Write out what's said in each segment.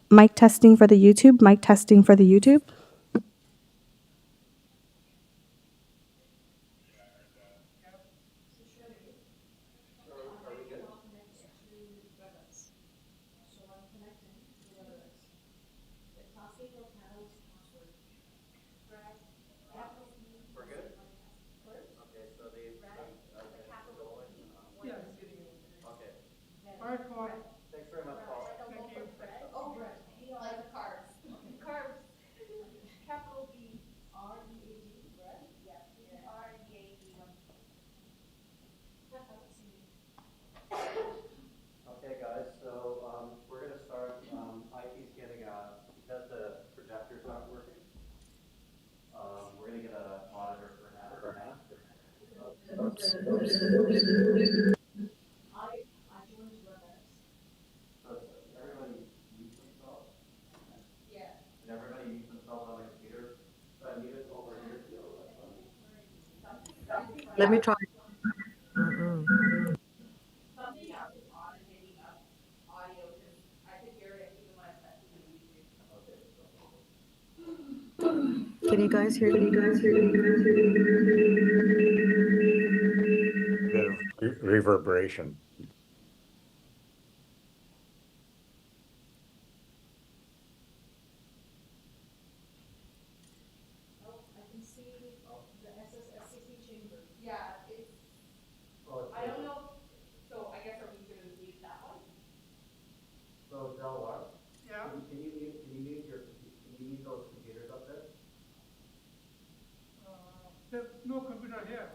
Mic testing for the YouTube. Mic testing for the YouTube. Okay, guys, so we're going to start. IT's getting because the projector's not working, we're going to get a monitor for Hannah. So everybody mute themselves? Yeah. And everybody mute themselves on the computer? So I mute it over here too. Let me try. Can you guys hear me? The reverberation. So Delaware, yeah. Can you mute those computers up there? There's no computer here.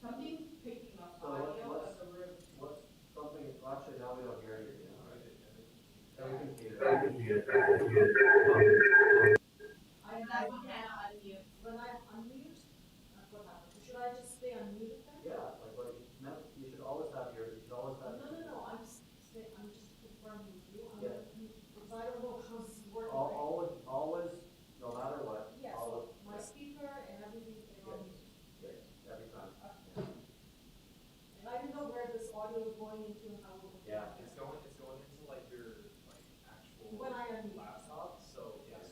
Something's picking up audio of the room. What's something? Actually, now we don't hear you. Everything's muted. That's when Hannah unmutes. When I unmute, what happens? Should I just stay unmuted then? Yeah, like what you should always have your. You should always have. No. I'm just confirming with you. Because I don't know how this is working. Always, no matter what. Yes. Always, my speaker and everything is on mute. Yes, every time. Okay. And I didn't know where this audio is going into and how. Yeah, it's going into like your actual when I unmute. Laptop. So yeah.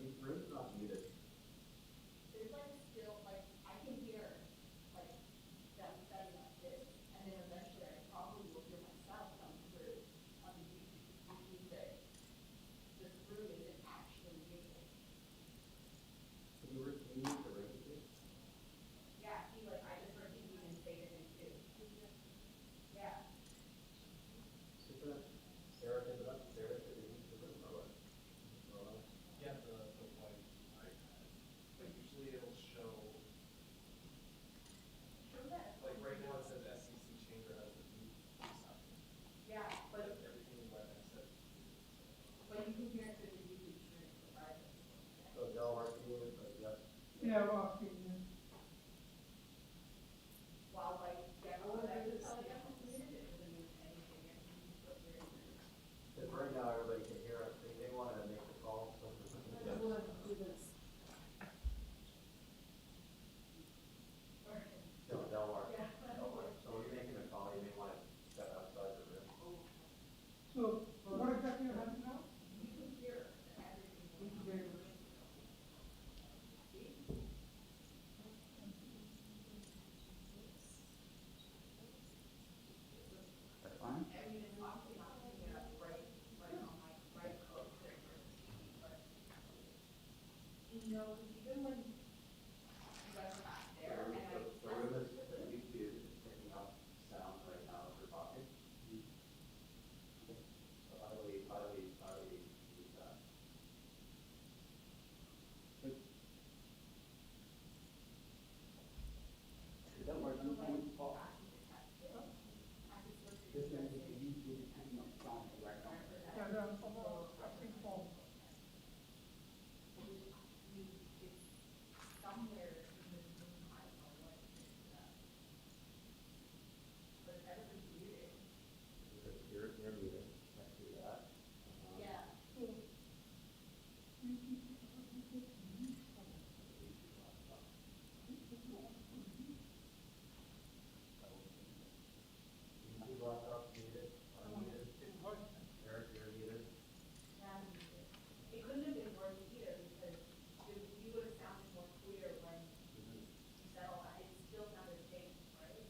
the room's not muted. There's like still, like, I can hear, like, them setting up this, and then eventually I probably will hear myself come through on the YouTube, which means that this room isn't actually muted. Can you mute the room too? Yeah, see, like, I just heard you even say it in too. Yeah. Super. Sarah did it up. Sarah did it the room or what? Yeah, the white iPad. But usually it'll show, Show that. like right now it says SEC chamber has the mute sign. Yeah, But but everything in WebEx says. you can hear it through the YouTube stream, regardless. So Del, are you muted? Yes. Yeah, I'm asking. While like, yeah, what I was telling you, it doesn't mean anything, it means what you're hearing. Because right now everybody can hear us. They want to make the call. So I just wanted to do this. No, Del, are. Yeah. So when you're making a call, you may want to step outside the room. So what exactly are happening now? You can hear everything. Thank you very much. That's fine. I mean, it's obviously not picking it up right on my right close there. But, you know, even when you guys are back there, and I. The room is, the YouTube is picking up sounds right now as we're talking. So how do we use that? Don't worry, I'm going to talk. This one is the YouTube is picking up sounds right now. Yeah, I'm asking for. Somewhere in the room, I don't know what it is. But everybody's muted. You're muted. Let's do that. Yeah. YouTube laptop muted. Unmuted. Eric, you're muted. It couldn't have been worse either because you would have sounded more clear when you said all that. It still sounded fake, right?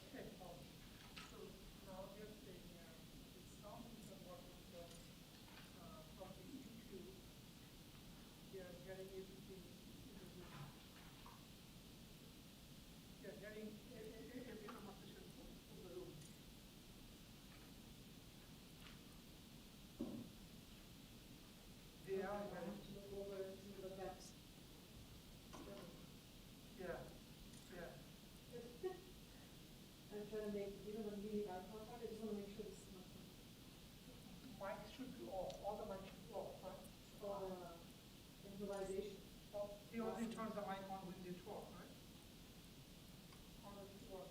Okay, so now here's the sound is working from the YouTube. They are getting everything in the room. They are getting every conversation from the room. They are getting. Yeah, yeah. I'm trying to make, even when we need eye contact, I just want to make sure this is not Mic should be off, all the mic should be off, right? improvisation. He only turns the mic on when they talk, right? Only talk.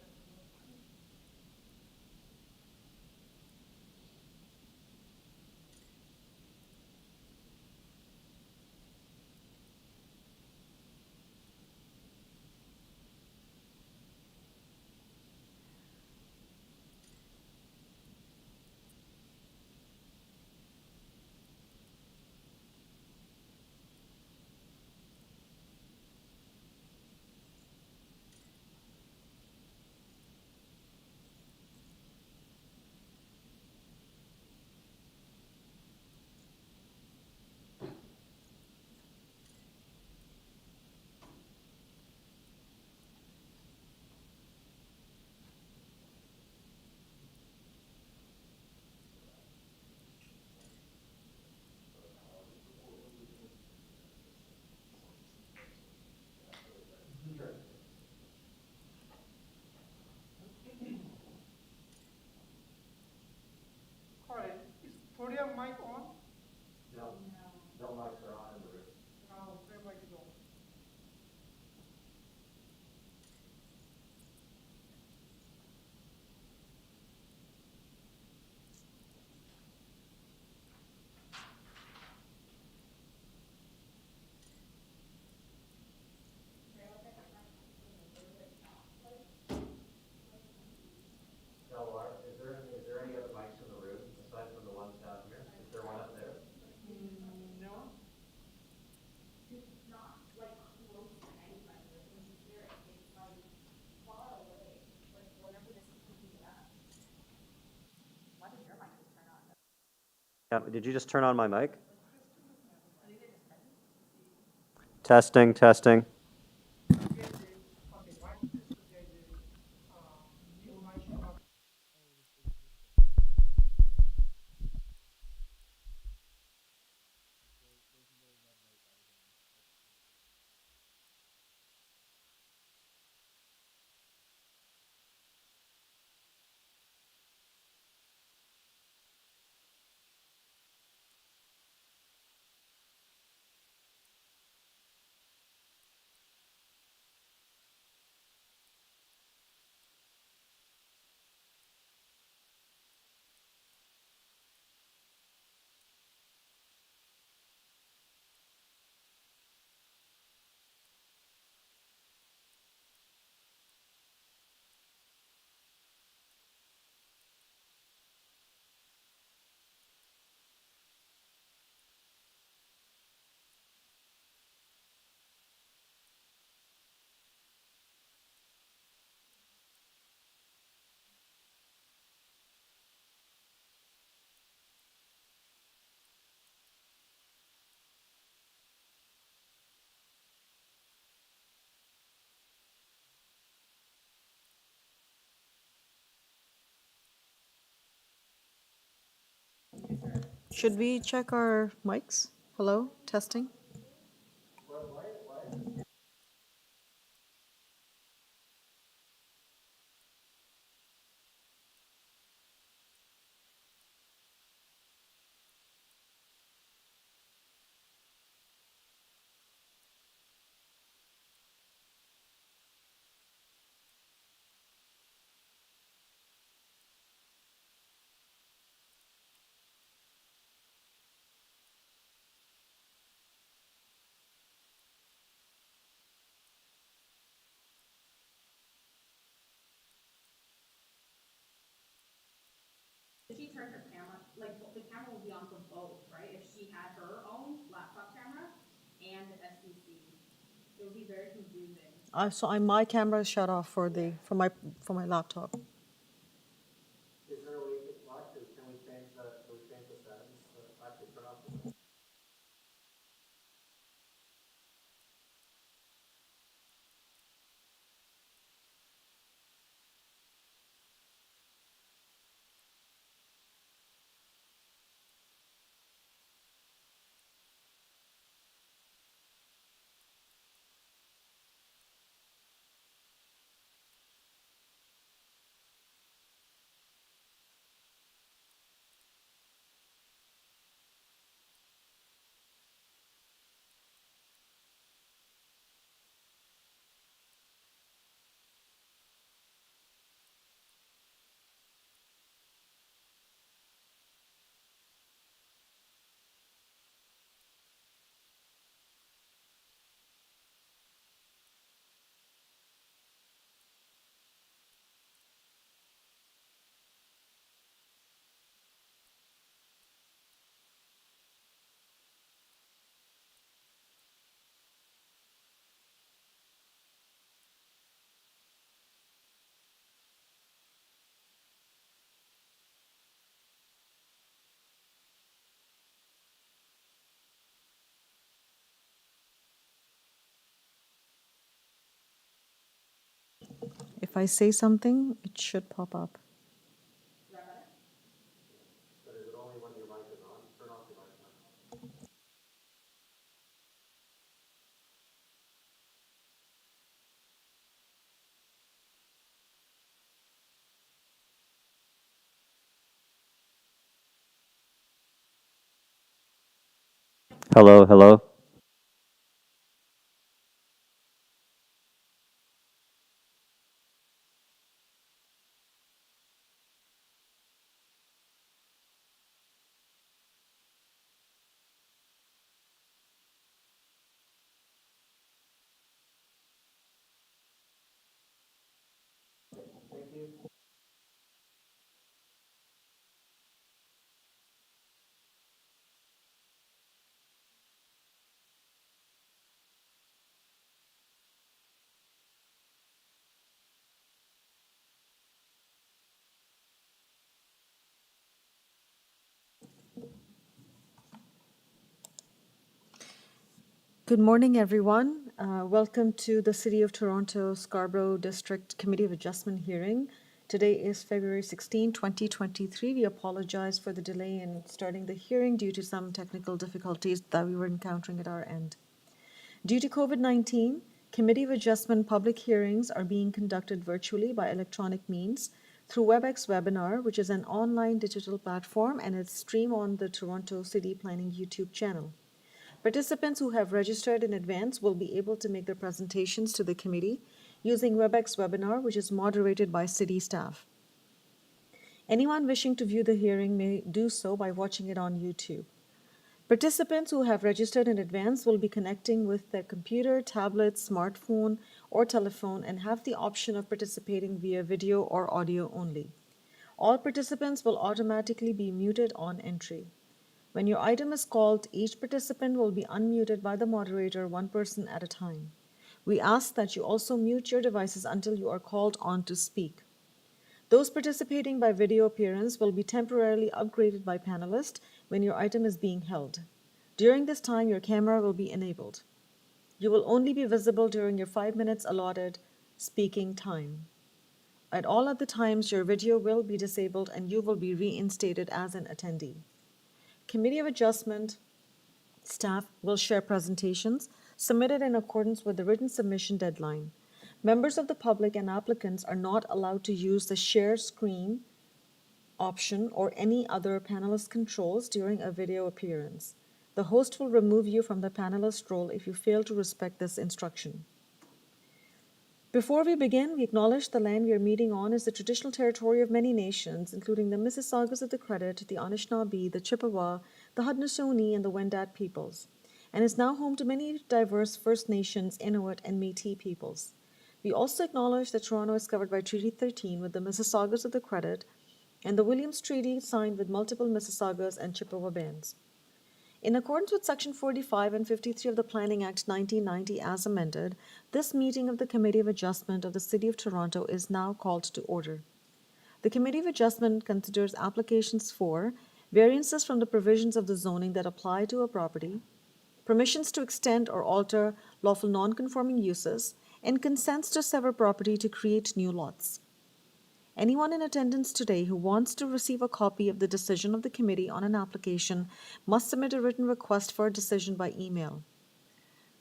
Did you just turn on my mic? Testing, testing. Should we check our mics? Hello, testing. She turned her camera, like, the camera will be on for both, right? If she had her own laptop camera and the SBC, it would be very confusing. My camera is shut off for my laptop. Is there a way to watch, or can we change the settings to actually turn off the mic? If I say something, it should pop up. Is that better? But is it only when your mic is on? Turn off your mic now. Hello, hello. Thank you. Good morning, everyone. Welcome to the City of Toronto Scarborough District Committee of Adjustment hearing. Today is February 16, 2023. We apologize for the delay in starting the hearing due to some technical difficulties that we were encountering at our end. Due to COVID-19, Committee of Adjustment public hearings are being conducted virtually by electronic means through WebEx Webinar, which is an online digital platform, and it's streamed on the Toronto City Planning YouTube channel. Participants who have registered in advance will be able to make their presentations to the committee using WebEx Webinar, which is moderated by city staff. Anyone wishing to view the hearing may do so by watching it on YouTube. Participants who have registered in advance will be connecting with their computer, tablet, smartphone, or telephone and have the option of participating via video or audio only. All participants will automatically be muted on entry. When your item is called, each participant will be unmuted by the moderator, one person at a time. We ask that you also mute your devices until you are called on to speak. Those participating by video appearance will be temporarily upgraded by panelists when your item is being held. During this time, your camera will be enabled. You will only be visible during your 5 minutes allotted speaking time. At all other times, your video will be disabled and you will be reinstated as an attendee. Committee of Adjustment staff will share presentations submitted in accordance with the written submission deadline. Members of the public and applicants are not allowed to use the share screen option or any other panelist controls during a video appearance. The host will remove you from the panelist role if you fail to respect this instruction. Before we begin, we acknowledge the land we are meeting on is the traditional territory of many nations, including the Mississaugas of the Credit, the Anishinaabe, the Chippewa, the Haudenosaunee, and the Wendat peoples, and is now home to many diverse First Nations, Inuit, and Métis peoples. We also acknowledge that Toronto is covered by Treaty 13 with the Mississaugas of the Credit and the Williams Treaty signed with multiple Mississaugas and Chippewa bands. In accordance with Section 45 and 53 of the Planning Act 1990 as amended, this meeting of the Committee of Adjustment of the City of Toronto is now called to order. The Committee of Adjustment considers applications for variances from the provisions of the zoning that apply to a property, permissions to extend or alter lawful non-conforming uses, and consents to sever property to create new lots. Anyone in attendance today who wants to receive a copy of the decision of the committee on an application must submit a written request for a decision by email.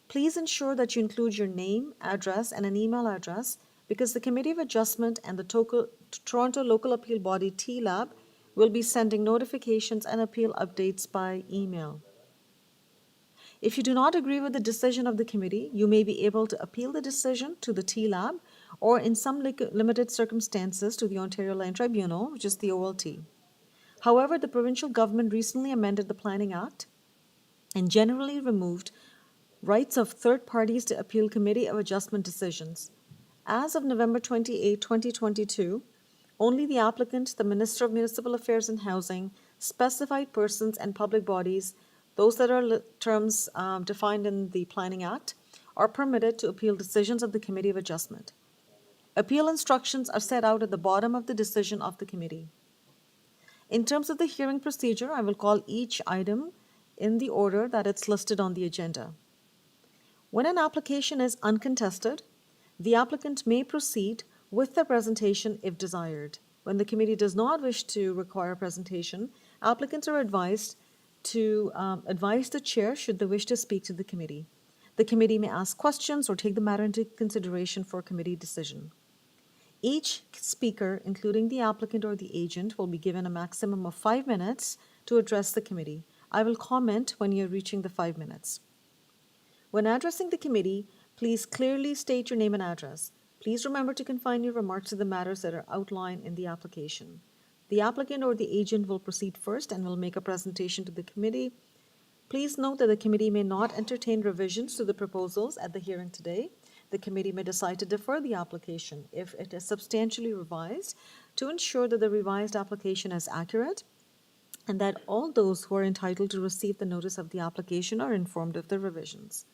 Please ensure that you include your name, address, and an email address because the Committee of Adjustment and the Toronto Local Appeal Body TLAB will be sending notifications and appeal updates by email. If you do not agree with the decision of the committee, you may be able to appeal the decision to the TLAB or in some limited circumstances to the Ontario Land Tribunal, which is the OLT. However, the provincial government recently amended the Planning Act and generally removed rights of third parties to appeal Committee of Adjustment decisions. As of November 28, 2022, only the applicant, the Minister of Municipal Affairs and Housing, specified persons and public bodies, those that are terms defined in the Planning Act, are permitted to appeal decisions of the Committee of Adjustment. Appeal instructions are set out at the bottom of the decision of the committee. In terms of the hearing procedure, I will call each item in the order that it's listed on the agenda. When an application is uncontested, the applicant may proceed with the presentation if desired. When the committee does not wish to require a presentation, applicants are advised to advise the chair should they wish to speak to the committee. The committee may ask questions or take the matter into consideration for committee decision. Each speaker, including the applicant or the agent, will be given a maximum of 5 minutes to address the committee. I will comment when you're reaching the 5 minutes. When addressing the committee, please clearly state your name and address. Please remember to confine your remarks to the matters that are outlined in the application. The applicant or the agent will proceed first and will make a presentation to the committee. Please note that the committee may not entertain revisions to the proposals at the hearing today. The committee may decide to defer the application if it is substantially revised to ensure that the revised application is accurate and that all those who are entitled to receive the notice of the application are informed of the revisions.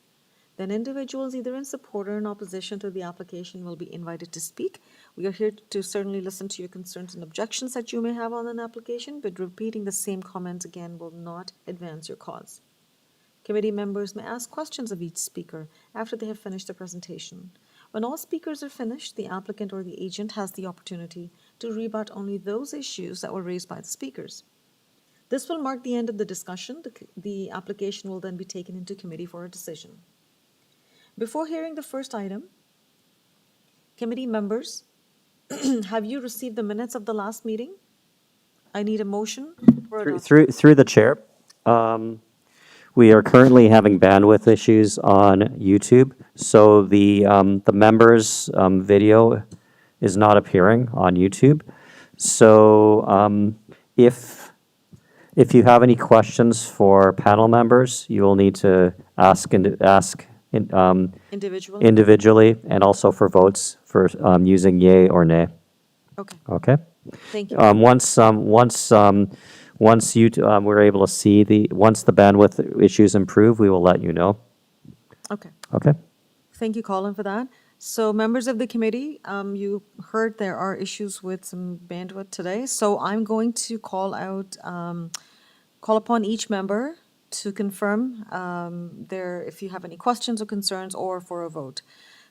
Then individuals either in support or in opposition to the application will be invited to speak. We are here to certainly listen to your concerns and objections that you may have on an application, but repeating the same comments again will not advance your cause. Committee members may ask questions of each speaker after they have finished the presentation. When all speakers are finished, the applicant or the agent has the opportunity to rebut only those issues that were raised by the speakers. This will mark the end of the discussion. The application will then be taken into committee for a decision. Before hearing the first item, committee members, have you received the minutes of the last meeting? I need a motion for adoption. Through the chair, we are currently having bandwidth issues on YouTube, so the members' video is not appearing on YouTube. So if you have any questions for panel members, you will need to ask Individually? individually, and also for votes for using yay or nay. Okay, Okay. thank you. Once we're able to see once the bandwidth issues improve, we will let you know. Okay. Okay. Thank you, Colin, for that. So members of the committee, you heard there are issues with some bandwidth today. So I'm going to call upon each member to confirm if you have any questions or concerns or for a vote.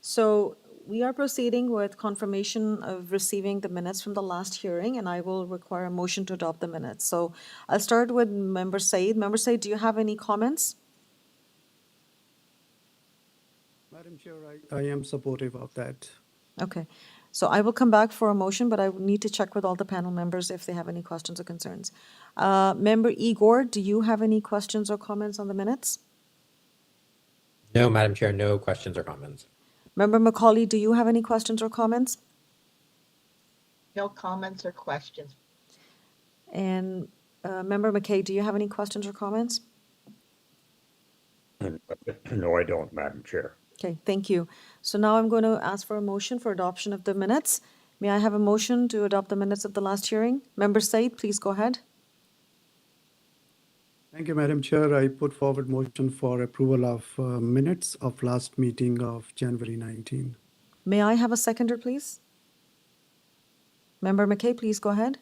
So we are proceeding with confirmation of receiving the minutes from the last hearing, and I will require a motion to adopt the minutes. So I'll start with Member Said. Member Said, do you have any comments? Madam Chair, I am supportive of that. Okay, so I will come back for a motion, but I will need to check with all the panel members if they have any questions or concerns. Member Igor, do you have any questions or comments on the minutes? No, Madam Chair, no questions or comments. Member Macaulay, do you have any questions or comments? No comments or questions. And Member McKay, do you have any questions or comments? No, I don't, Madam Chair. Okay, thank you. So now I'm going to ask for a motion for adoption of the minutes. May I have a motion to adopt the minutes of the last hearing? Member Said, please go ahead. Thank you, Madam Chair. I put forward motion for approval of minutes of last meeting of January 19. May I have a seconder, please? Member McKay, please go ahead.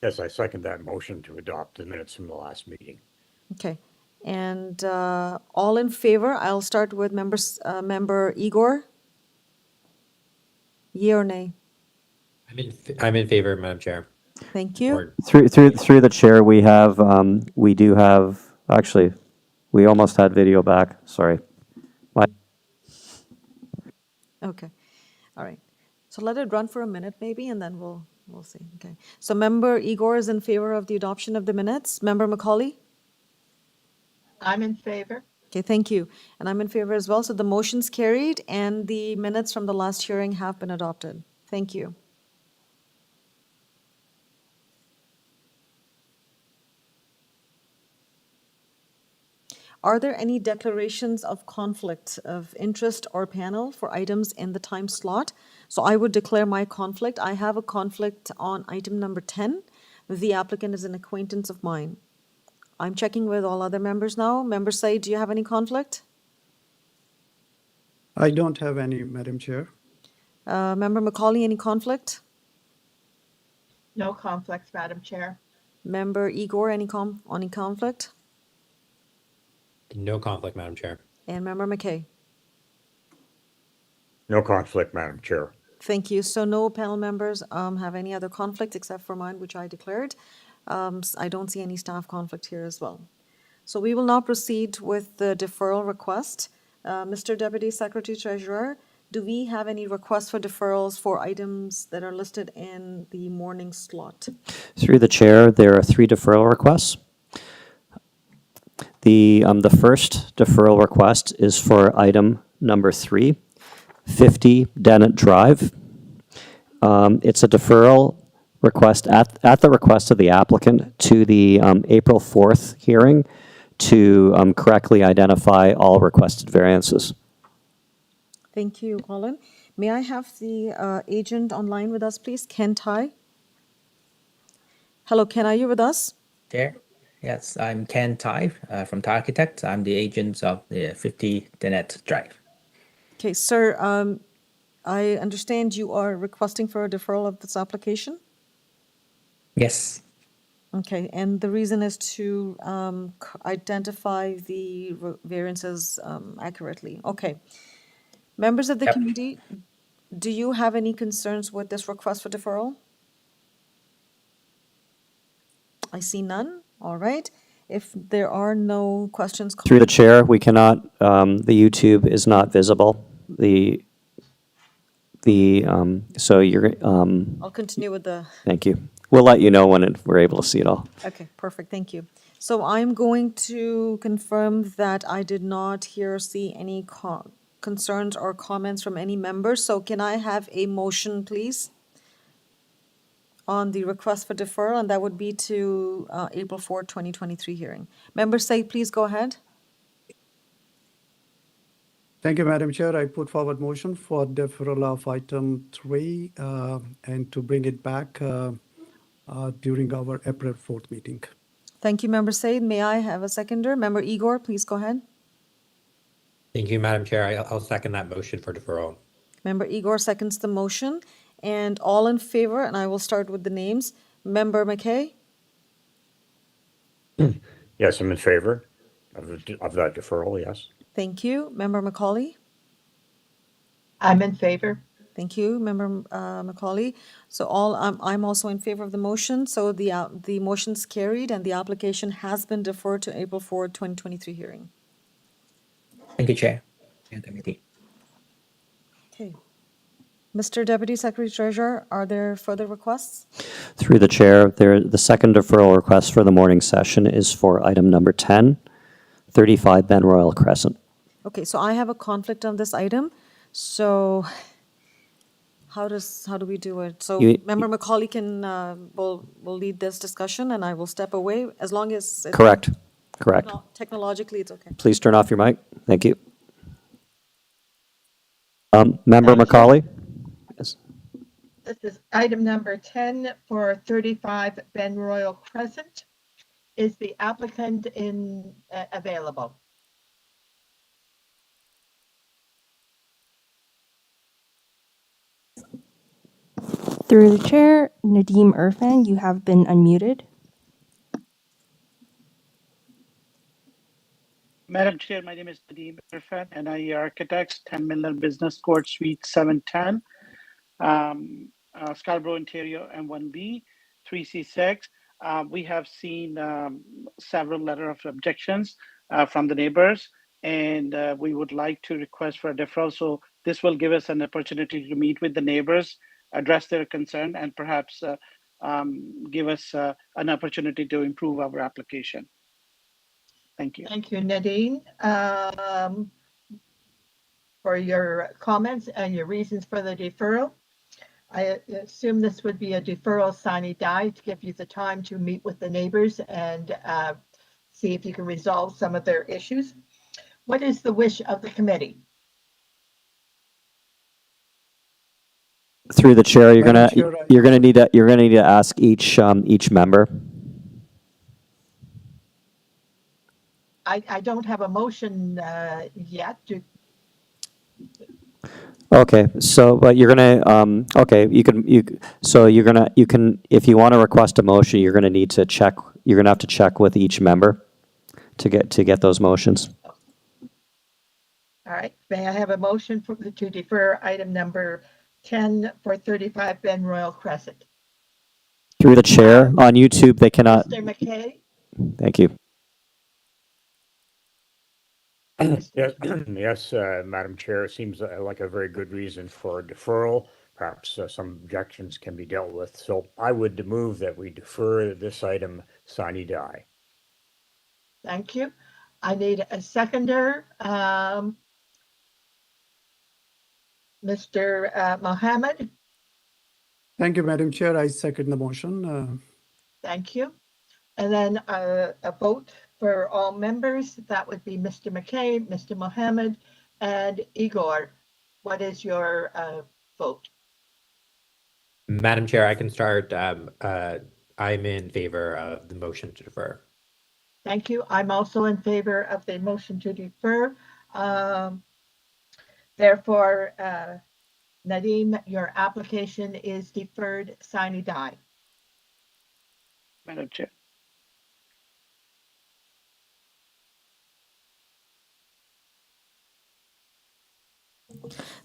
Yes, I second that motion to adopt the minutes from the last meeting. Okay, and all in favor, I'll start with Member Igor. Yea or nay? I'm in favor, Madam Chair. Thank you. Or- Through the chair, we do have, actually, we almost had video back, sorry. Okay, all right. So let it run for a minute maybe, and then we'll see. Okay. So Member Igor is in favor of the adoption of the minutes. Member Macaulay? I'm in favor. Okay, thank you. And I'm in favor as well. So the motion's carried and the minutes from the last hearing have been adopted. Thank you. Are there any declarations of conflict of interest or panel for items in the time slot? So I would declare my conflict. I have a conflict on item number 10. The applicant is an acquaintance of mine. I'm checking with all other members now. Member Said, do you have any conflict? I don't have any, Madam Chair. Member Macaulay, any conflict? No conflicts, Madam Chair. Member Igor, any conflict? No conflict, Madam Chair. And Member McKay? No conflict, Madam Chair. Thank you. So no panel members have any other conflicts except for mine, which I declared. I don't see any staff conflict here as well. So we will now proceed with the deferral request. Mr. Deputy Secretary Treasurer, do we have any requests for deferrals for items that are listed in the morning slot? Through the chair, there are 3 deferral requests. The first deferral request is for item number 3, 50 DENNETT Drive. It's a deferral request at the request of the applicant to the April 4th hearing to correctly identify all requested variances. Thank you, Colin. May I have the agent online with us, please? Ken Tai. Hello, Ken, are you with us? Chair, yes, I'm Ken Tai from Tai Architect. I'm the agent of the 50 DENNETT Drive. Okay, sir, I understand you are requesting for a deferral of this application? Yes. Okay, and the reason is to identify the variances accurately. Okay. Members of the Yep. committee, do you have any concerns with this request for deferral? I see none. All right. If there are no questions. Through the chair, we cannot, the YouTube is not visible. So you're, I'll continue with the. thank you. We'll let you know when we're able to see it all. Okay, perfect, thank you. So I'm going to confirm that I did not hear or see any concerns or comments from any members. So can I have a motion, please, on the request for deferral, and that would be to April 4, 2023 hearing. Member Said, please go ahead. Thank you, Madam Chair. I put forward motion for deferral of item 3 and to bring it back during our April 4th meeting. Thank you, Member Said. May I have a seconder? Member Igor, please go ahead. Thank you, Madam Chair. I'll second that motion for deferral. Member Igor seconds the motion. And all in favor, and I will start with the names. Member McKay? Yes, I'm in favor of that deferral, yes. Thank you. Member Macaulay? I'm in favor. Thank you, Member Macaulay. So I'm also in favor of the motion. So the motion's carried and the application has been deferred to April 4, 2023 hearing. Thank you, Chair and committee. Okay. Mr. Deputy Secretary Treasurer, are there further requests? Through the chair, the second deferral request for the morning session is for item number 10, 35 BENROYAL Crescent. Okay, so I have a conflict on this item. So how do we do it? So Member Macaulay will lead this discussion and I will step away as long as. Correct. Technologically, it's okay. Please turn off your mic. Thank you. Member Macaulay? Yes. This is item number 10 for 35 BENROYAL Crescent. Is the applicant available? Through the chair, Nadeem Irfan, you have been unmuted. Madam Chair, my name is Nadeem Irfan, NIE Architects, 10 Miller Business Court, Suite 710, Scarborough, Ontario, M1B, 3C6. We have seen several letters of objections from the neighbors, and we would like to request for a deferral. So this will give us an opportunity to meet with the neighbors, address their concern, and perhaps give us an opportunity to improve our application. Thank you. Thank you, Nadine, for your comments and your reasons for the deferral. I assume this would be a deferral sine die to give you the time to meet with the neighbors and see if you can resolve some of their issues. What is the wish of the committee? Through the chair, you're gonna need to ask each member. I don't have a motion yet. Okay, so, but you're gonna, okay, you can, if you want to request a motion, you're gonna need to check, you're gonna have to check with each member to get those motions. All right, may I have a motion to defer item number 10 for 35 BENROYAL Crescent? Through the chair, on YouTube, they cannot. Mr. McKay? Thank you. Yes, Madam Chair, it seems like a very good reason for deferral. Perhaps some objections can be dealt with. So I would move that we defer this item sine die. Thank you. I need a seconder. Mr. Mohammed? Thank you, Madam Chair. I second the motion. Thank you. And then a vote for all members. That would be Mr. McKay, Mr. Mohammed, and Igor. What is your vote? Madam Chair, I can start. I'm in favor of the motion to defer. Thank you. I'm also in favor of the motion to defer. Therefore, Nadeem, your application is deferred sine die. Madam Chair.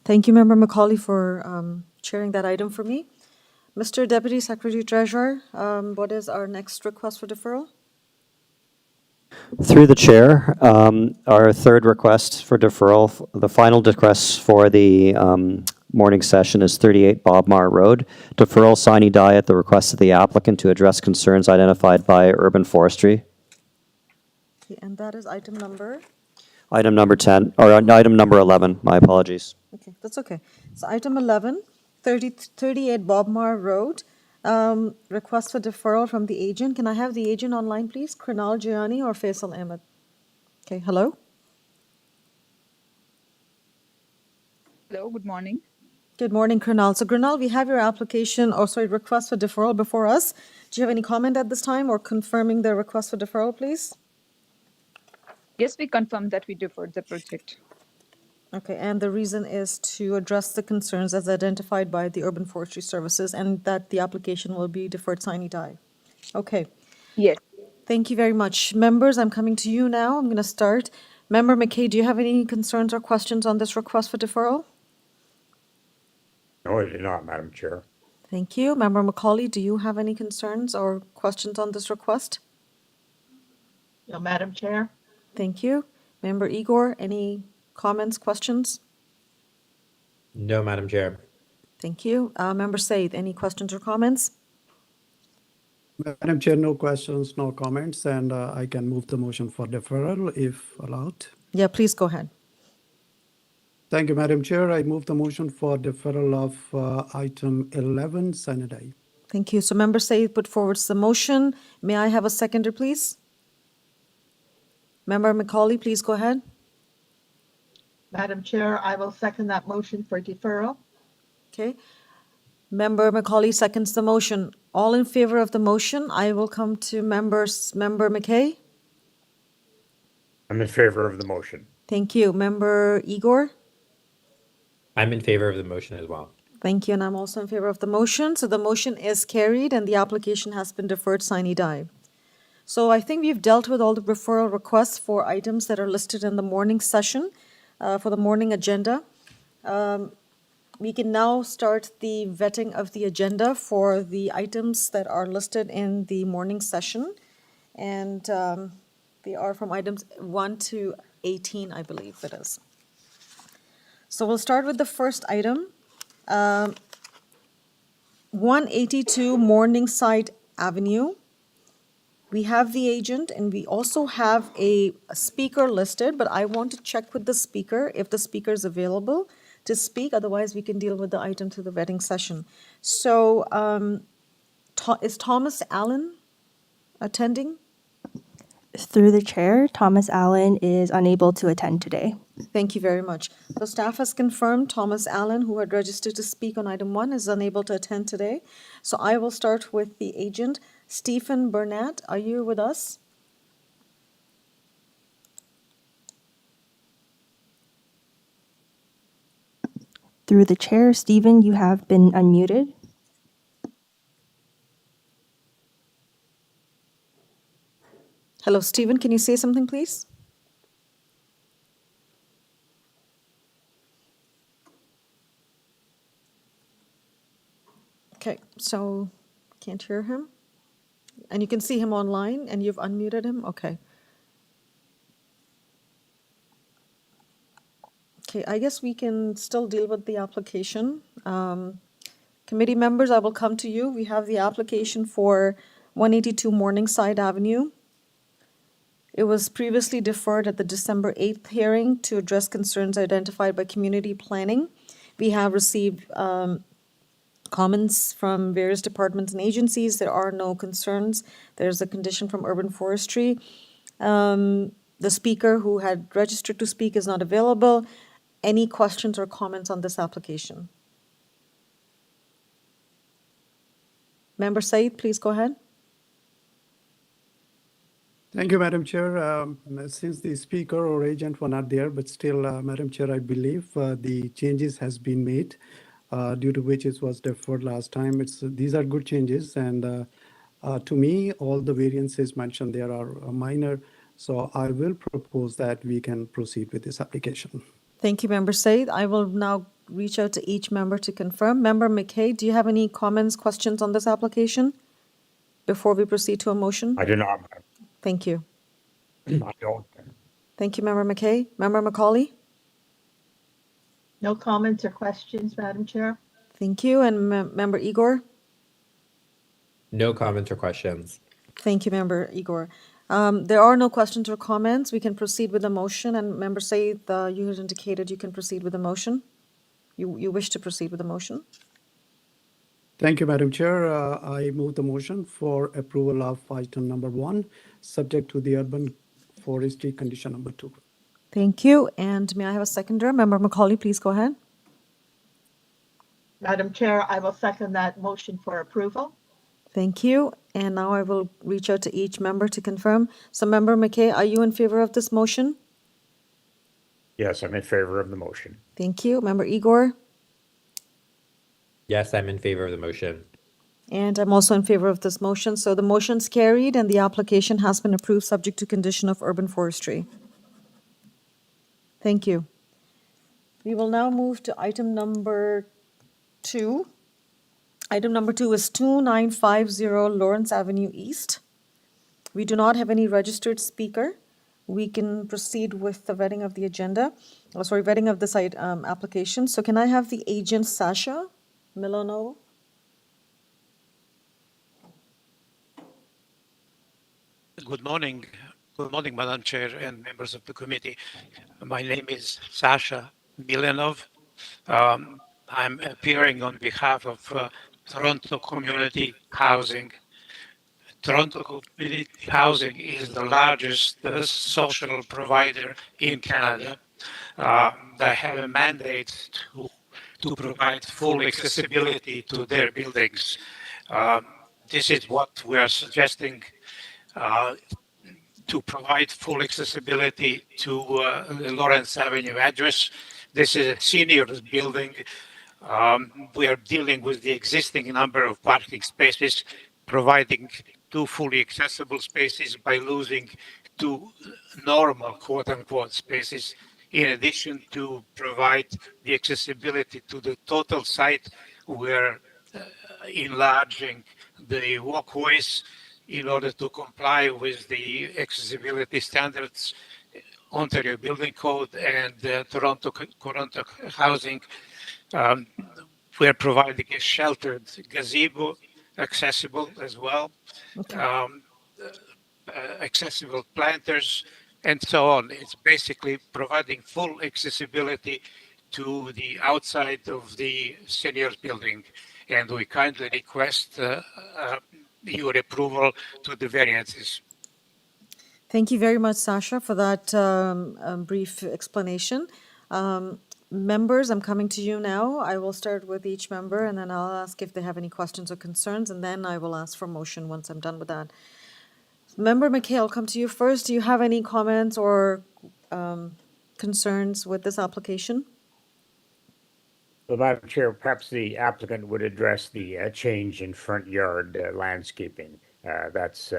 Thank you, Member Macaulay, for chairing that item for me. Mr. Deputy Secretary Treasurer, what is our next request for deferral? Through the chair, our third request for deferral, the final request for the morning session is 38 BOBMAR Road. Deferral sine die at the request of the applicant to address concerns identified by urban forestry. Okay, and that is item number? Item number 10, or item number 11, my apologies. Okay, that's okay. So item 11, 38 BOBMAR Road, request for deferral from the agent. Can I have the agent online, please? Krinal Jiani or Faisal Ahmed? Okay, hello? Hello, good morning. Good morning, Krinal. So Krinal, we have your application, or sorry, request for deferral before us. Do you have any comment at this time or confirming the request for deferral, please? Yes, we confirm that we deferred the project. Okay, and the reason is to address the concerns as identified by the Urban Forestry Services and that the application will be deferred sine die. Okay. Yes. Thank you very much. Members, I'm coming to you now. I'm going to start. Member McKay, do you have any concerns or questions on this request for deferral? No, I did not, Madam Chair. Thank you. Member Macaulay, do you have any concerns or questions on this request? No, Madam Chair. Thank you. Member Igor, any comments, questions? No, Madam Chair. Thank you. Member Said, any questions or comments? Madam Chair, no questions, no comments, and I can move the motion for deferral if allowed. Yeah, please go ahead. Thank you, Madam Chair. I move the motion for deferral of item 11, sine die. Thank you. So Member Said put forward the motion. May I have a seconder, please? Member Macaulay, please go ahead. Madam Chair, I will second that motion for deferral. Okay. Member Macaulay seconds the motion. All in favor of the motion, I will come to Member McKay. I'm in favor of the motion. Thank you. Member Igor? I'm in favor of the motion as well. Thank you, and I'm also in favor of the motion. So the motion is carried and the application has been deferred sine die. So I think we've dealt with all the referral requests for items that are listed in the morning session, for the morning agenda. We can now start the vetting of the agenda for the items that are listed in the morning session. And they are from items 1 to 18, I believe it is. So we'll start with the first item. 182 Morningside Avenue. We have the agent and we also have a speaker listed, but I want to check with the speaker if the speaker is available to speak. Otherwise, we can deal with the item to the vetting session. So is Thomas Allen attending? Through the chair, Thomas Allen is unable to attend today. Thank you very much. So staff has confirmed Thomas Allen, who had registered to speak on item 1, is unable to attend today. So I will start with the agent. Stephen Burnett, are you with us? Through the chair, Stephen, you have been unmuted. Hello, Stephen, can you say something, please? Okay, so can't hear him. And you can see him online and you've unmuted him? Okay. Okay, I guess we can still deal with the application. Committee members, I will come to you. We have the application for 182 Morningside Avenue. It was previously deferred at the December 8th hearing to address concerns identified by community planning. We have received comments from various departments and agencies. There are no concerns. There's a condition from urban forestry. The speaker who had registered to speak is not available. Any questions or comments on this application? Member Said, please go ahead. Thank you, Madam Chair. Since the speaker or agent were not there, but still, Madam Chair, I believe the changes has been made, due to which it was deferred last time. These are good changes, and to me, all the variances mentioned there are minor. So I will propose that we can proceed with this application. Thank you, Member Said. I will now reach out to each member to confirm. Member McKay, do you have any comments, questions on this application before we proceed to a motion? I do not, Thank you. I don't. Thank you, Member McKay. Member Macaulay? No comments or questions, Madam Chair. Thank you. And Member Igor? No comments or questions. Thank you, Member Igor. There are no questions or comments. We can proceed with the motion. And Member Said, you had indicated you can proceed with the motion. You wish to proceed with the motion? Thank you, Madam Chair. I move the motion for approval of item number 1, subject to the urban forestry condition number 2. Thank you. And may I have a seconder? Member Macaulay, please go ahead. Madam Chair, I will second that motion for approval. Thank you. And now I will reach out to each member to confirm. So Member McKay, are you in favor of this motion? Yes, I'm in favor of the motion. Thank you. Member Igor? Yes, I'm in favor of the motion. And I'm also in favor of this motion. So the motion's carried and the application has been approved subject to condition of urban forestry. Thank you. We will now move to item number 2. Item number 2 is 2950 Lawrence Avenue East. We do not have any registered speaker. We can proceed with the vetting of the agenda. Vetting of the site application. So can I have the agent Sasha Milano? Good morning. Good morning, Madam Chair and members of the committee. My name is Sasha Milanov. I'm appearing on behalf of Toronto Community Housing. Toronto Community Housing is the largest social provider in Canada. They have a mandate to provide full accessibility to their buildings. This is what we are suggesting, to provide full accessibility to the Lawrence Avenue address. This is a seniors building. We are dealing with the existing number of parking spaces, providing 2 fully accessible spaces by losing 2 normal quote-unquote spaces, in addition to provide the accessibility to the total site. We're enlarging the walkways in order to comply with the accessibility standards, Ontario Building Code and Toronto Housing. We're providing a sheltered gazebo, accessible as well, accessible planters, and so on. It's basically providing full accessibility to the outside of the seniors building, and we kindly request your approval to the variances. Thank you very much, Sasha, for that brief explanation. Members, I'm coming to you now. I will start with each member, and then I'll ask if they have any questions or concerns, and then I will ask for motion once I'm done with that. Member McKay, I'll come to you first. Do you have any comments or concerns with this application? Well, Madam Chair, perhaps the applicant would address the change in front yard landscaping. That's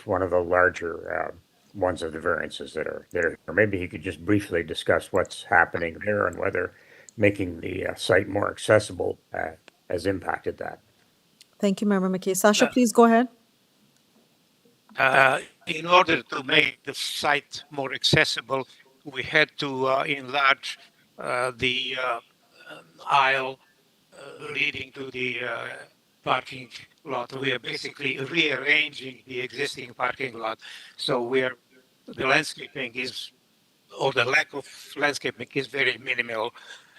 one of the larger ones of the variances that are there. Or maybe he could just briefly discuss what's happening there and whether making the site more accessible has impacted that. Thank you, Member McKay. Sasha, please go ahead. In order to make the site more accessible, we had to enlarge the aisle leading to the parking lot. We are basically rearranging the existing parking lot. So the landscaping is, or the lack of landscaping is very minimal,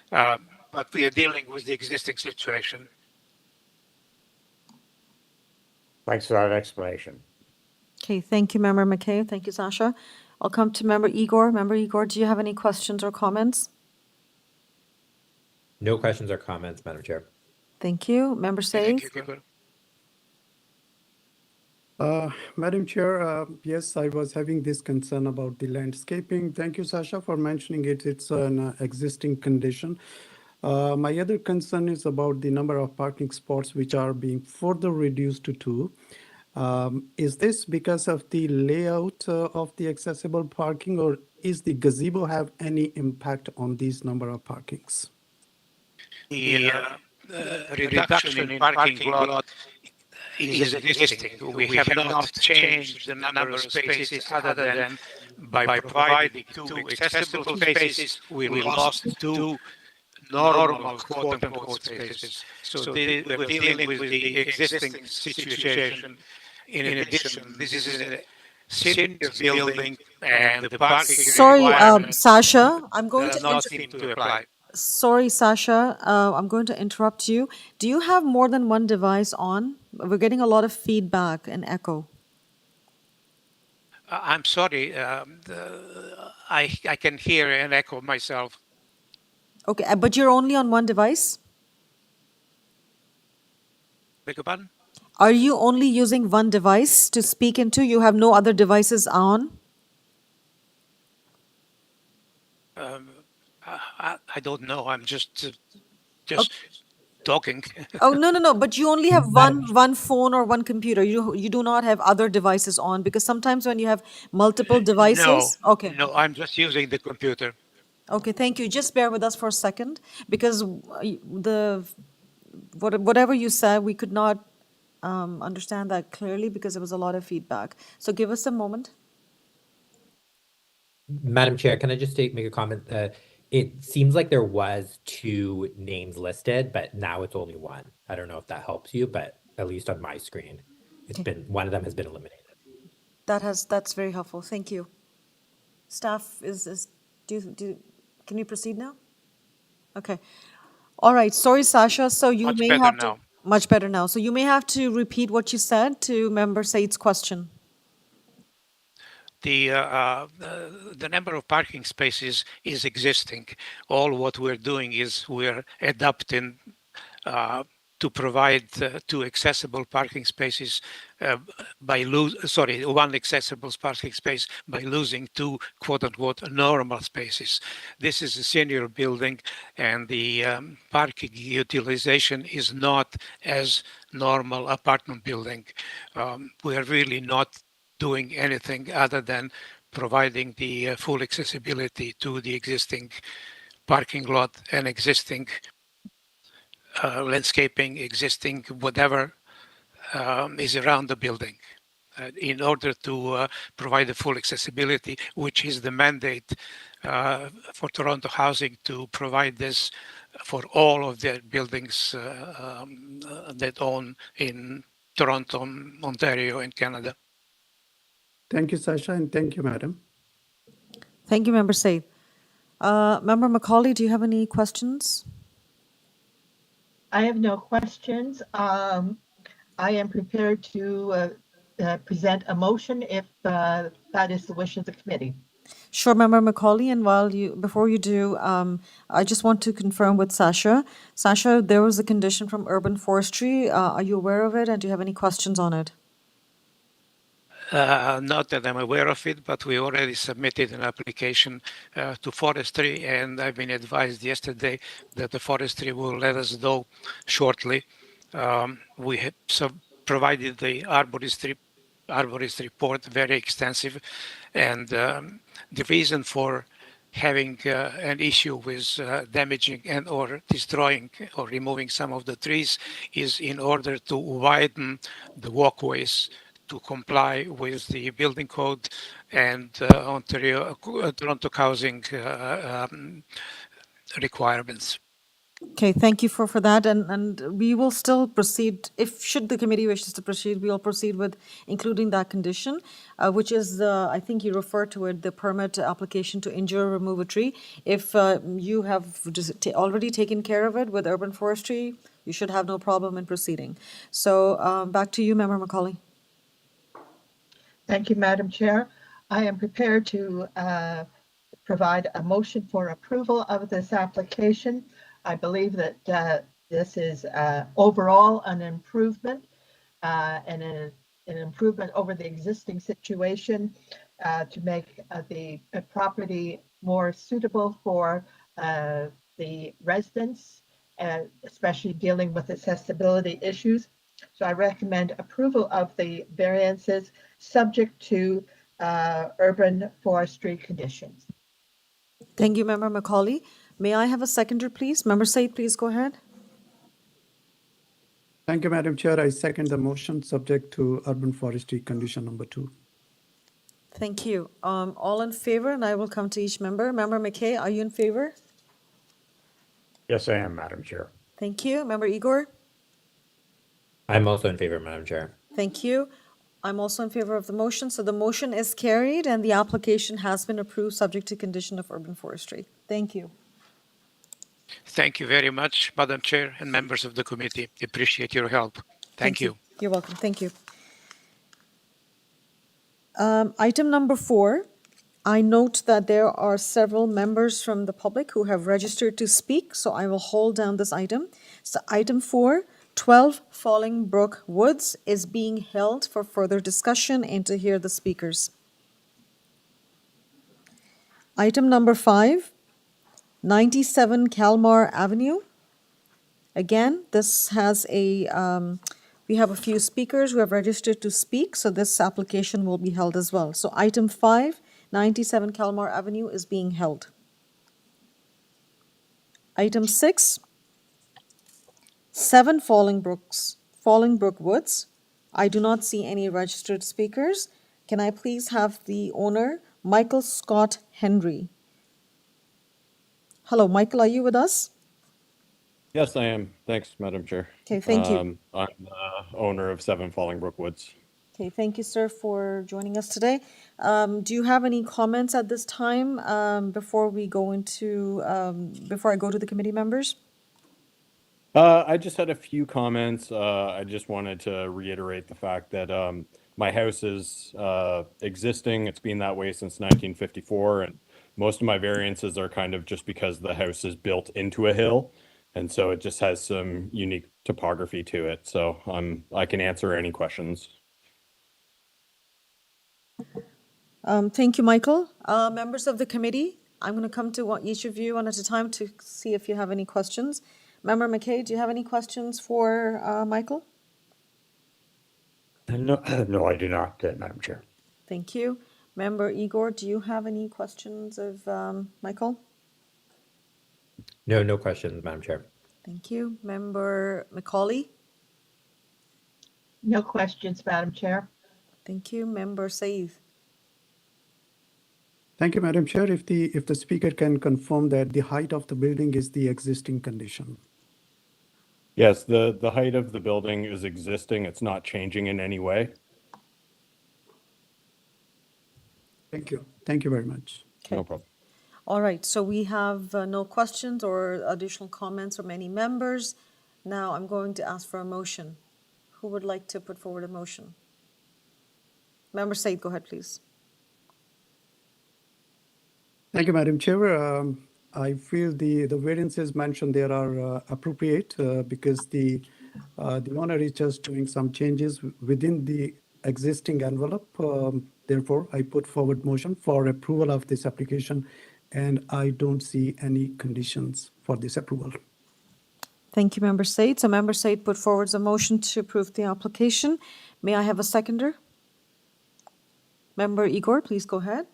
but we are dealing with the existing situation. Thanks for that explanation. Okay, thank you, Member McKay. Thank you, Sasha. I'll come to Member Igor. Member Igor, do you have any questions or comments? No questions or comments, Madam Chair. Thank you. Member Said? Madam Chair, yes, I was having this concern about the landscaping. Thank you, Sasha, for mentioning it. It's an existing condition. My other concern is about the number of parking spots which are being further reduced to 2. Is this because of the layout of the accessible parking, or is the gazebo have any impact on these number of parkings? the reduction in parking lot is existing. We have not changed the number of spaces other than by providing two accessible spaces, we lost two normal quote-unquote spaces. So we're dealing with the existing situation. In addition, this is a senior building and the parking Sorry, requirements Sasha, I'm going does to not seem to apply. Sorry, Sasha, I'm going to interrupt you. Do you have more than one device on? We're getting a lot of feedback and echo. I'm sorry, I can hear an echo myself. Okay, but you're only on one device? Beg your pardon? Are you only using one device to speak into? You have no other devices on? I don't know. I'm just talking. Oh, no. But you only have one phone or one computer. You do not have other devices on, because sometimes when you have multiple devices. Okay. No, I'm just using the computer. Okay, thank you. Just bear with us for a second, because whatever you said, we could not understand that clearly because there was a lot of feedback. So give us a moment. Madam Chair, can I just make a comment? It seems like there was two names listed, but now it's only one. I don't know if that helps you, but at least on my screen, it's been one of them has been eliminated. That's very helpful. Thank you. Staff can you proceed now? Okay. All right. Sorry, Sasha. So you may have to much better now. So you may have to repeat what you said to Member Said's question. The number of parking spaces is existing. All what we're doing is we're adapting to provide two accessible parking spaces one accessible parking space by losing two quote-unquote normal spaces. This is a senior building, and the parking utilization is not as normal apartment building. We are really not doing anything other than providing the full accessibility to the existing parking lot and existing landscaping, existing whatever is around the building in order to provide the full accessibility, which is the mandate for Toronto Housing to provide this for all of their buildings that own in Toronto, Ontario, and Canada. Thank you, Sasha, and thank you, Madam. Thank you, Member Said. Member Macaulay, do you have any questions? I have no questions. I am prepared to present a motion if that is the wish of the committee. Sure, Member Macaulay, and before you do, I just want to confirm with Sasha. Sasha, there was a condition from Urban Forestry. Are you aware of it, and do you have any questions on it? Not that I'm aware of it, but we already submitted an application to Forestry, and I've been advised yesterday that the Forestry will let us know shortly. We have provided the arborist report, very extensive, and the reason for having an issue with damaging and or destroying or removing some of the trees is in order to widen the walkways to comply with the building code and Toronto Housing requirements. Okay, thank you for that, and we will still proceed. Should the committee wishes to proceed, we will proceed with including that condition, which is I think you referred to it, the permit application to injure or remove a tree. If you have already taken care of it with Urban Forestry, you should have no problem in proceeding. So back to you, Member Macaulay. Thank you, Madam Chair. I am prepared to provide a motion for approval of this application. I believe that this is overall an improvement and an improvement over the existing situation to make the property more suitable for the residents, especially dealing with accessibility issues. So I recommend approval of the variances subject to urban forestry conditions. Thank you, Member Macaulay. May I have a seconder, please? Member Said, please go ahead. Thank you, Madam Chair. I second the motion subject to urban forestry condition number 2. Thank you. All in favor, and I will come to each member. Member McKay, are you in favor? Yes, I am, Madam Chair. Thank you. Member Igor? I'm also in favor, Madam Chair. Thank you. I'm also in favor of the motion. So the motion is carried and the application has been approved subject to condition of urban forestry. Thank you. Thank you very much, Madam Chair and members of the committee. Appreciate your help. Thank you. You're welcome. Thank you. Item number 4. I note that there are several members from the public who have registered to speak, so I will hold down this item. So item 4, 12 FALLINGBROOK Woods is being held for further discussion and to hear the speakers. Item number 5, 97 KALMAR Avenue. Again, this has we have a few speakers who have registered to speak, so this application will be held as well. So item 5, 97 KALMAR Avenue is being held. Item 6, 7 FALLINGBROOK Woods. I do not see any registered speakers. Can I please have the owner, Michael Scott Henry? Hello, Michael, are you with us? Yes, I am. Thanks, Madam Chair. Okay, thank you. I'm the owner of 7 FALLINGBROOK Woods. Okay, thank you, sir, for joining us today. Do you have any comments at this time before we go into, before I go to the committee members? I just had a few comments. I just wanted to reiterate the fact that my house is existing. It's been that way since 1954, and most of my variances are kind of just because the house is built into a hill, and so it just has some unique topography to it. So I can answer any questions. Thank you, Michael. Members of the committee, I'm going to come to each of you one at a time to see if you have any questions. Member McKay, do you have any questions for Michael? No, I do not, Madam Chair. Thank you. Member Igor, do you have any questions of Michael? No questions, Madam Chair. Thank you. Member Macaulay? No questions, Madam Chair. Thank you. Member Saeed? Thank you, Madam Chair. If the speaker can confirm that the height of the building is the existing condition. Yes, the height of the building is existing. It's not changing in any way. Thank you. Thank you very much. Okay. No problem. All right, so we have no questions or additional comments from any members. Now I'm going to ask for a motion. Who would like to put forward a motion? Member Said, go ahead, please. Thank you, Madam Chair. I feel the variances mentioned there are appropriate because the owner is just doing some changes within the existing envelope. Therefore, I put forward motion for approval of this application, and I don't see any conditions for this approval. Thank you, Member Said. So Member Said put forward a motion to approve the application. May I have a seconder? Member Igor, please go ahead.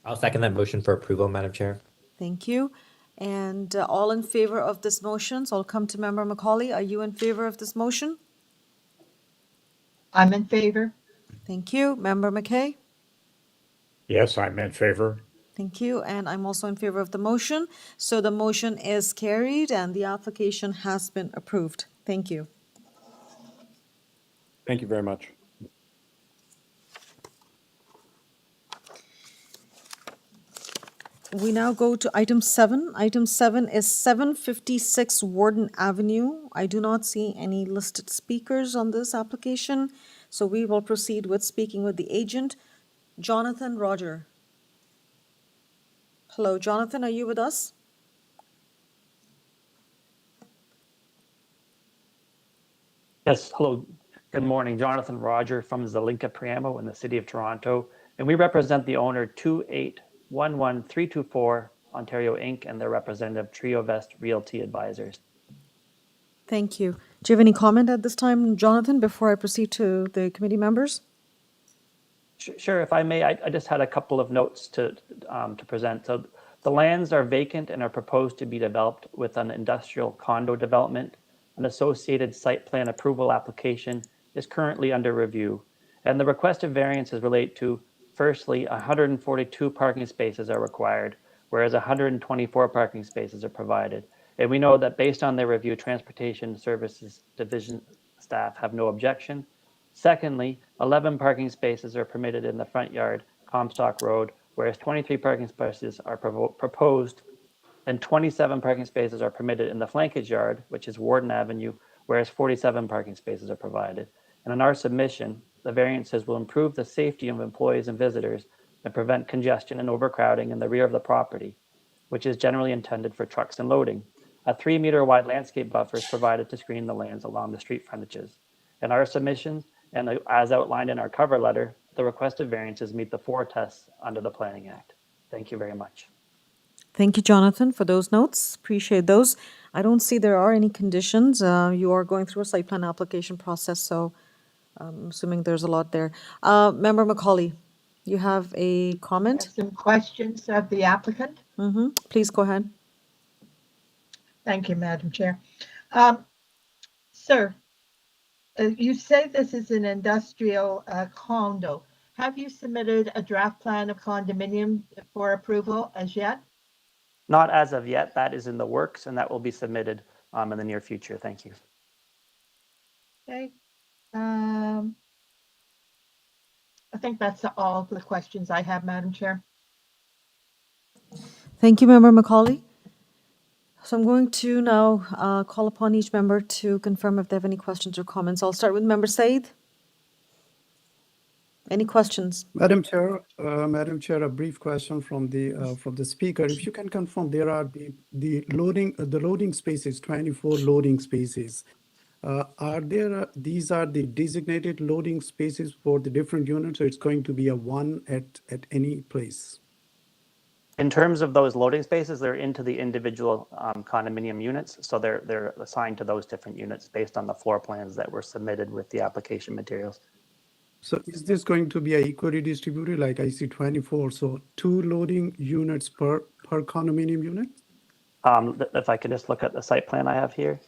I'll second that motion for approval, Madam Chair. Thank you. And all in favor of this motion, so I'll come to Member Macaulay. Are you in favor of this motion? I'm in favor. Thank you. Member McKay? Yes, I'm in favor. Thank you. And I'm also in favor of the motion. So the motion is carried and the application has been approved. Thank you. Thank you very much. We now go to item 7. Item 7 is 756 Warden Avenue. I do not see any listed speakers on this application, so we will proceed with speaking with the agent, Jonathan Roger. Hello, Jonathan, are you with us? Yes, hello. Good morning. Jonathan Roger from Zelinka Priamo in the City of Toronto, and we represent the owner 2811324 Ontario Inc. and their representative TrioVest Realty Advisors. Thank you. Do you have any comment at this time, Jonathan, before I proceed to the committee members? Sure, if I may, I just had a couple of notes to present. So The lands are vacant and are proposed to be developed with an industrial condo development. An associated site plan approval application is currently under review, and the requested variances relate to, firstly, 142 parking spaces are required, whereas 124 parking spaces are provided. And we know that based on their review, Transportation Services Division staff have no objection. Secondly, 11 parking spaces are permitted in the front yard, Comstock Road, whereas 23 parking spaces are proposed, and 27 parking spaces are permitted in the flankage yard, which is Warden Avenue, whereas 47 parking spaces are provided. And in our submission, the variances will improve the safety of employees and visitors and prevent congestion and overcrowding in the rear of the property, which is generally intended for trucks and loading. A 3-meter wide landscape buffer is provided to screen the lands along the street frontages. In our submission, and as outlined in our cover letter, the requested variances meet the 4 tests under the Planning Act. Thank you very much. Thank you, Jonathan, for those notes. Appreciate those. I don't see there are any conditions. You are going through a site plan application process, so I'm assuming there's a lot there. Member Macaulay, you have a comment? Some questions of the applicant. Please go ahead. Thank you, Madam Chair. Sir, you say this is an industrial condo. Have you submitted a draft plan of condominium for approval as yet? Not as of yet. That is in the works, and that will be submitted in the near future. Thank you. Okay. I think that's all the questions I have, Madam Chair. Thank you, Member Macaulay. So I'm going to now call upon each member to confirm if they have any questions or comments. I'll start with Member Said. Any questions? Madam Chair, a brief question from the speaker. If you can confirm, there are the loading spaces, 24 loading spaces. These are the designated loading spaces for the different units, or it's going to be a one at any place? In terms of those loading spaces, they're into the individual condominium units, so they're assigned to those different units based on the floor plans that were submitted with the application materials. So is this going to be equally distributed, like I see 24, so 2 loading units per condominium unit? If I could just look at the site plan I have here.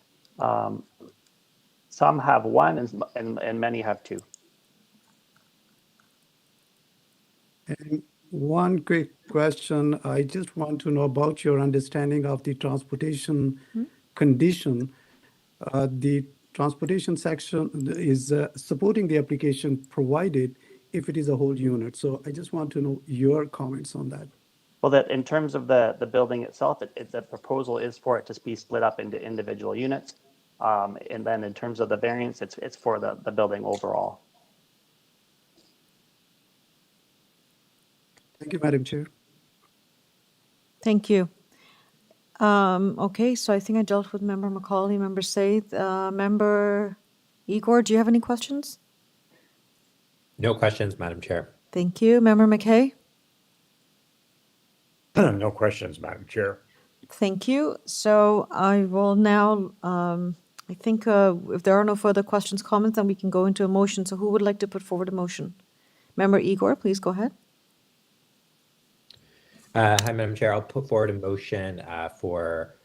Some have 1 and many have 2. And one quick question. I just want to know about your understanding of the transportation condition. The transportation section is supporting the application provided if it is a whole unit. So I just want to know your comments on that. Well, that in terms of the building itself, the proposal is for it to be split up into individual units. And then in terms of the variance, it's for the building overall. Thank you, Madam Chair. Thank you. Okay, so I think I dealt with Member Macaulay, Member Said. Member Igor, do you have any questions? No questions, Madam Chair. Thank you. Member McKay? No questions, Madam Chair. Thank you. So I will now, I think if there are no further questions, comments, then we can go into a motion. So who would like to put forward a motion? Member Igor, please go ahead. Hi, Madam Chair. I'll put forward a motion for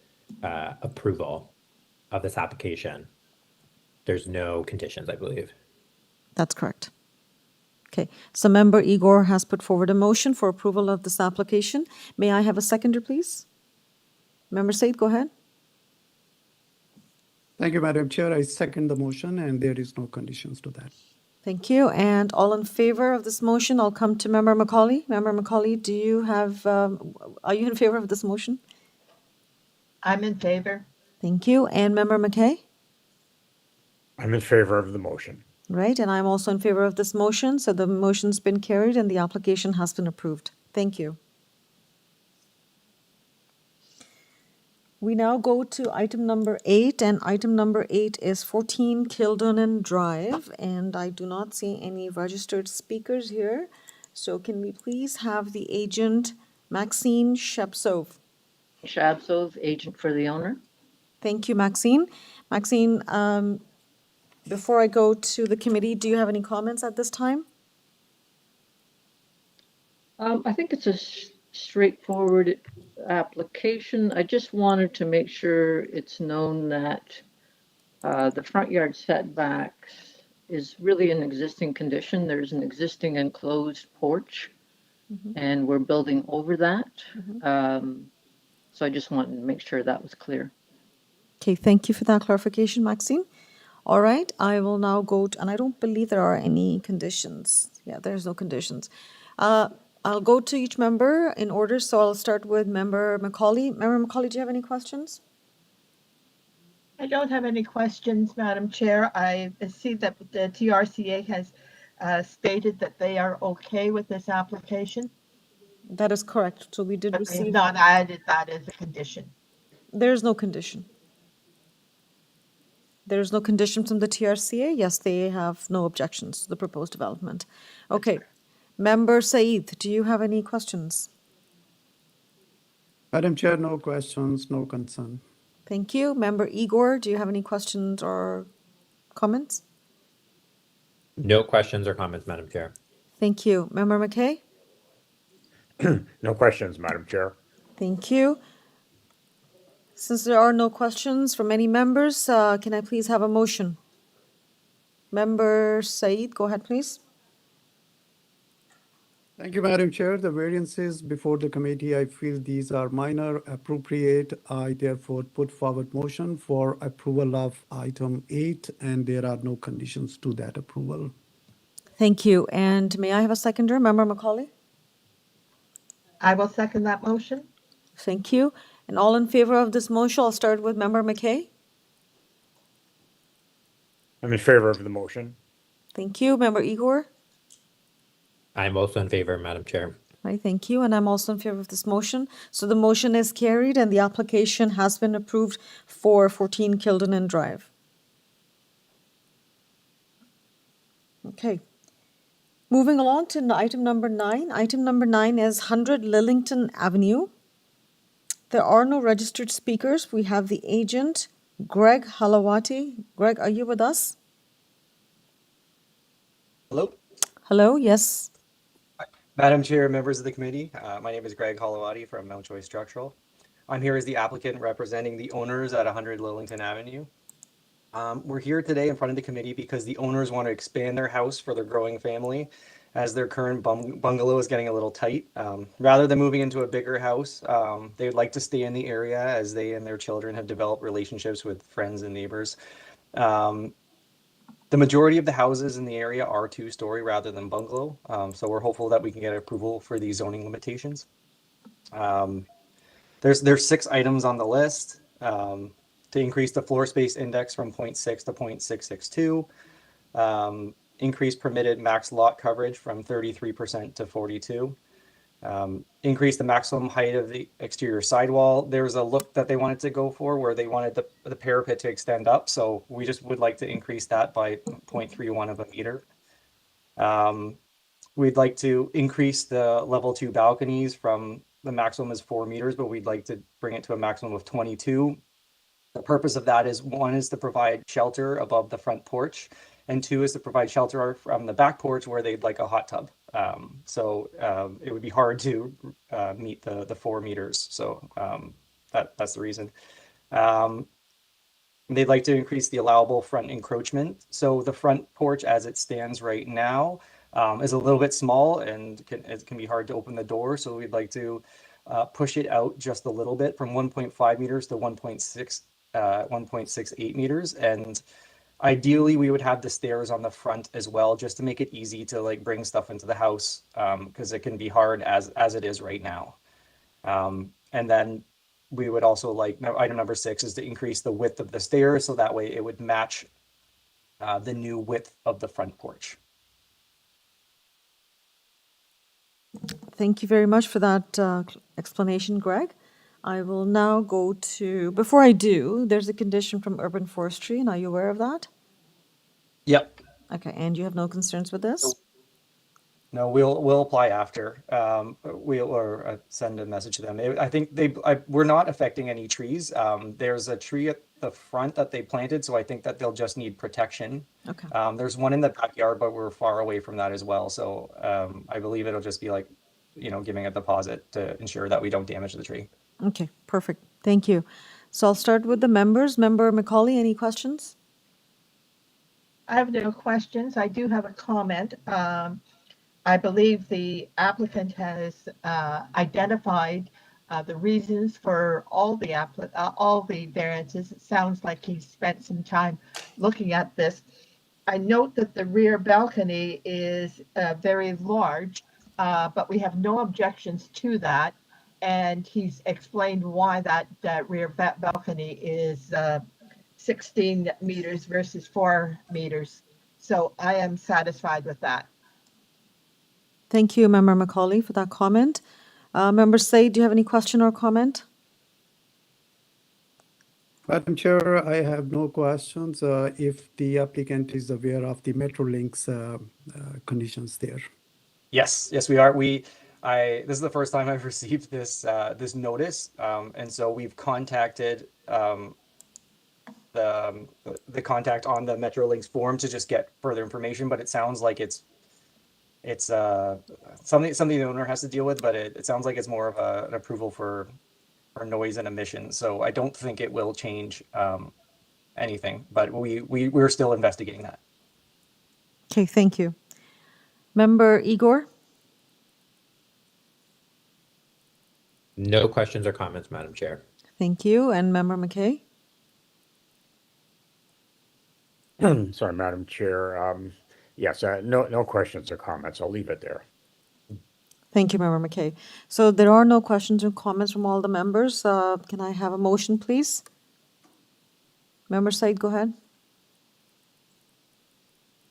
approval of this application. There's no conditions, I believe. That's correct. Okay, so Member Igor has put forward a motion for approval of this application. May I have a seconder, please? Member Said, go ahead. Thank you, Madam Chair. I second the motion, and there is no conditions to that. Thank you. And all in favor of this motion, I'll come to Member Macaulay. Member Macaulay, do you have, are you in favor of this motion? I'm in favor. Thank you. And Member McKay? I'm in favor of the motion. Right, and I'm also in favor of this motion. So the motion's been carried and the application has been approved. Thank you. We now go to item number 8, and item number 8 is 14 Kildonan Drive, and I do not see any registered speakers here. So can we please have the agent, Maxine Shepsov? Shepsov, agent for the owner. Thank you, Maxine. Maxine, before I go to the committee, do you have any comments at this time? I think it's straightforward application. I just wanted to make sure it's known that the front yard setbacks is really an existing condition. There's an existing enclosed porch, and we're building over that. So I just wanted to make sure that was clear. Okay, thank you for that clarification, Maxine. All right, I will now go to, and I don't believe there are any conditions. Yeah, there's no conditions. I'll go to each member in order, so I'll start with Member Macaulay. Member Macaulay, do you have any questions? I don't have any questions, Madam Chair. I see that the TRCA has stated that they are okay with this application. That is correct. So we did But they have receive, not added that as a condition. there's no condition. There's no condition from the TRCA. Yes, they have no objections to the proposed development. Okay. Member Saeed, do you have any questions? Madam Chair, no questions, no concern. Thank you. Member Igor, do you have any questions or comments? No questions or comments, Madam Chair. Thank you. Member McKay? No questions, Madam Chair. Thank you. Since there are no questions from any members, can I please have a motion? Member Saeed, go ahead, please. Thank you, Madam Chair. The variances before the committee, I feel these are minor, appropriate. I therefore put forward motion for approval of item 8, and there are no conditions to that approval. Thank you. And may I have a seconder? Member Macaulay? I will second that motion. Thank you. And all in favor of this motion, I'll start with Member McKay. I'm in favor of the motion. Thank you. Member Igor? I'm also in favor, Madam Chair. Right, thank you. And I'm also in favor of this motion. So the motion is carried and the application has been approved for 14 Kildonan Drive. Okay. Moving along to item number 9. Item number 9 is 100 Lillington Avenue. There are no registered speakers. We have the agent, Greg Halawati. Greg, are you with us? Hello. Hello, yes. Madam Chair, members of the committee, my name is Greg Halawati from Mountjoy Structural. I'm here as the applicant representing the owners at 100 Lillington Avenue. We're here today in front of the committee because the owners want to expand their house for their growing family as their current bungalow is getting a little tight. Rather than moving into a bigger house, they would like to stay in the area as they and their children have developed relationships with friends and neighbors. The majority of the houses in the area are 2-story rather than bungalow, so we're hopeful that we can get approval for these zoning limitations. There's 6 items on the list to increase the floor space index from 0.6 to 0.662, increase permitted max lot coverage from 33% to 42%. Increase the maximum height of the exterior sidewall. There's a look that they wanted to go for where they wanted the parapet to extend up. So we just would like to increase that by 0.31 of a meter. We'd like to increase the level 2 balconies from the maximum is 4 meters, but we'd like to bring it to a maximum of 22. The purpose of that is 1 is to provide shelter above the front porch, and 2 is to provide shelter from the back porch where they'd like a hot tub. It would be hard to meet the 4 meters. So that's the reason. They'd like to increase the allowable front encroachment. So the front porch as it stands right now is a little bit small and it can be hard to open the door. So we'd like to push it out just a little bit from 1.5 meters to 1.68 meters. And ideally, we would have the stairs on the front as well, just to make it easy to like bring stuff into the house, because it can be hard as it is right now. And then we would also like, item number 6 is to increase the width of the stairs, so that way it would match the new width of the front porch. Thank you very much for that explanation, Greg. I will now go to, before I do, there's a condition from Urban Forestry, and are you aware of that? Yep. Okay, and you have no concerns with this? No, we'll apply after. We'll send a message to them. I think we're not affecting any trees. There's a tree at the front that they planted, so I think that they'll just need protection. Okay. There's one in the backyard, but we're far away from that as well. So I believe it'll just be like giving a deposit to ensure that we don't damage the tree. Okay, perfect. Thank you. So I'll start with the members. Member Macaulay, any questions? I have no questions. I do have a comment. I believe the applicant has identified the reasons for all the variances. It sounds like he spent some time looking at this. I note that the rear balcony is very large, but we have no objections to that. And he's explained why that rear balcony is 16 meters versus 4 meters. So I am satisfied with that. Thank you, Member Macaulay, for that comment. Member Said, do you have any question or comment? Madam Chair, I have no questions if the applicant is aware of the Metrolinx conditions there. Yes, we are. This is the first time I've received this this notice, and so we've contacted the contact on the Metrolinx form to just get further information. But it sounds like it's something the owner has to deal with. But it sounds like it's more of an approval for noise and emissions. So I don't think it will change anything. But we're still investigating that. Okay, thank you. Member Igor? No questions or comments, Madam Chair. Thank you. And Member McKay? Sorry, Madam Chair. Yes, no questions or comments. I'll leave it there. Thank you, Member McKay. So there are no questions or comments from all the members. Can I have a motion, please? Member Said, go ahead.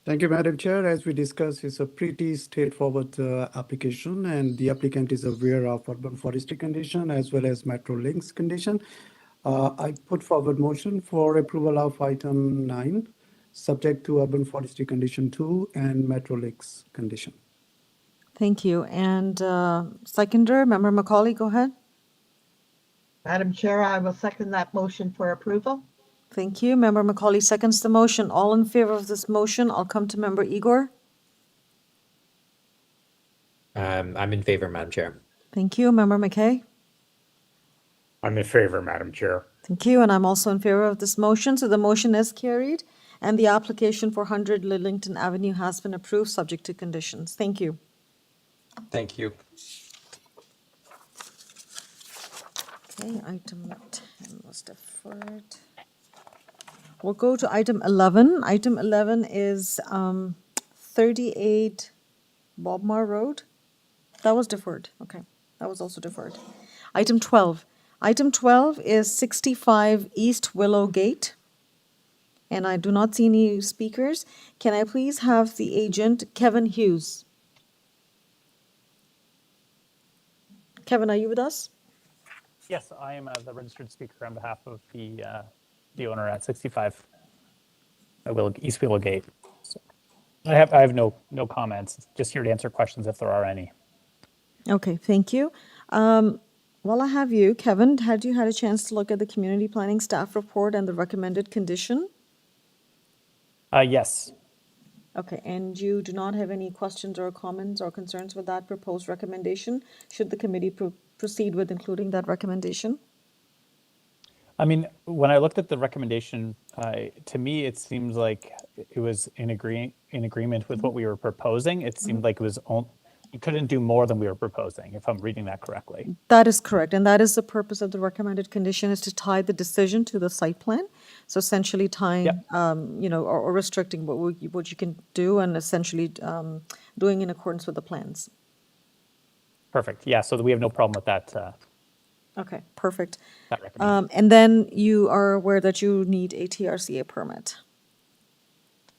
Thank you, Madam Chair. As we discussed, it's a pretty straightforward application, and the applicant is aware of urban forestry condition as well as Metrolinx condition. I put forward motion for approval of item 9, subject to urban forestry condition 2 and Metrolinx condition. Thank you. And seconder, Member Macaulay, go ahead. Madam Chair, I will second that motion for approval. Thank you. Member Macaulay seconds the motion. All in favor of this motion, I'll come to Member Igor. I'm in favor, Madam Chair. Thank you. Member McKay? I'm in favor, Madam Chair. Thank you. And I'm also in favor of this motion. So the motion is carried, and the application for 100 Lillington Avenue has been approved, subject to conditions. Thank you. Thank you. Okay, item 10 was deferred. We'll go to item 11. Item 11 is 38 BOBMAR Road. That was deferred. Okay, that was also deferred. Item 12. Item 12 is 65 East Willow Gate. And I do not see any speakers. Can I please have the agent, Kevin Hughes? Kevin, are you with us? Yes, I am the registered speaker on behalf of the owner at 65 East Willow Gate. So I have no comments. Just here to answer questions if there are any. Okay, thank you. While I have you, Kevin, had you had a chance to look at the community planning staff report and the recommended condition? Yes. Okay, and you do not have any questions or comments or concerns with that proposed recommendation? Should the committee proceed with including that recommendation? I mean, when I looked at the recommendation, to me, it seems like it was in agreement with what we were proposing. It seemed like it was you couldn't do more than we were proposing, if I'm reading that correctly. That is correct, and that is the purpose of the recommended condition, is to tie the decision to the site plan. So essentially tying, or restricting what you can do, and essentially doing in accordance with the plans. Perfect. Yeah, so we have no problem with that. Okay, perfect. That recommendation. And then you are aware that you need a TRCA permit?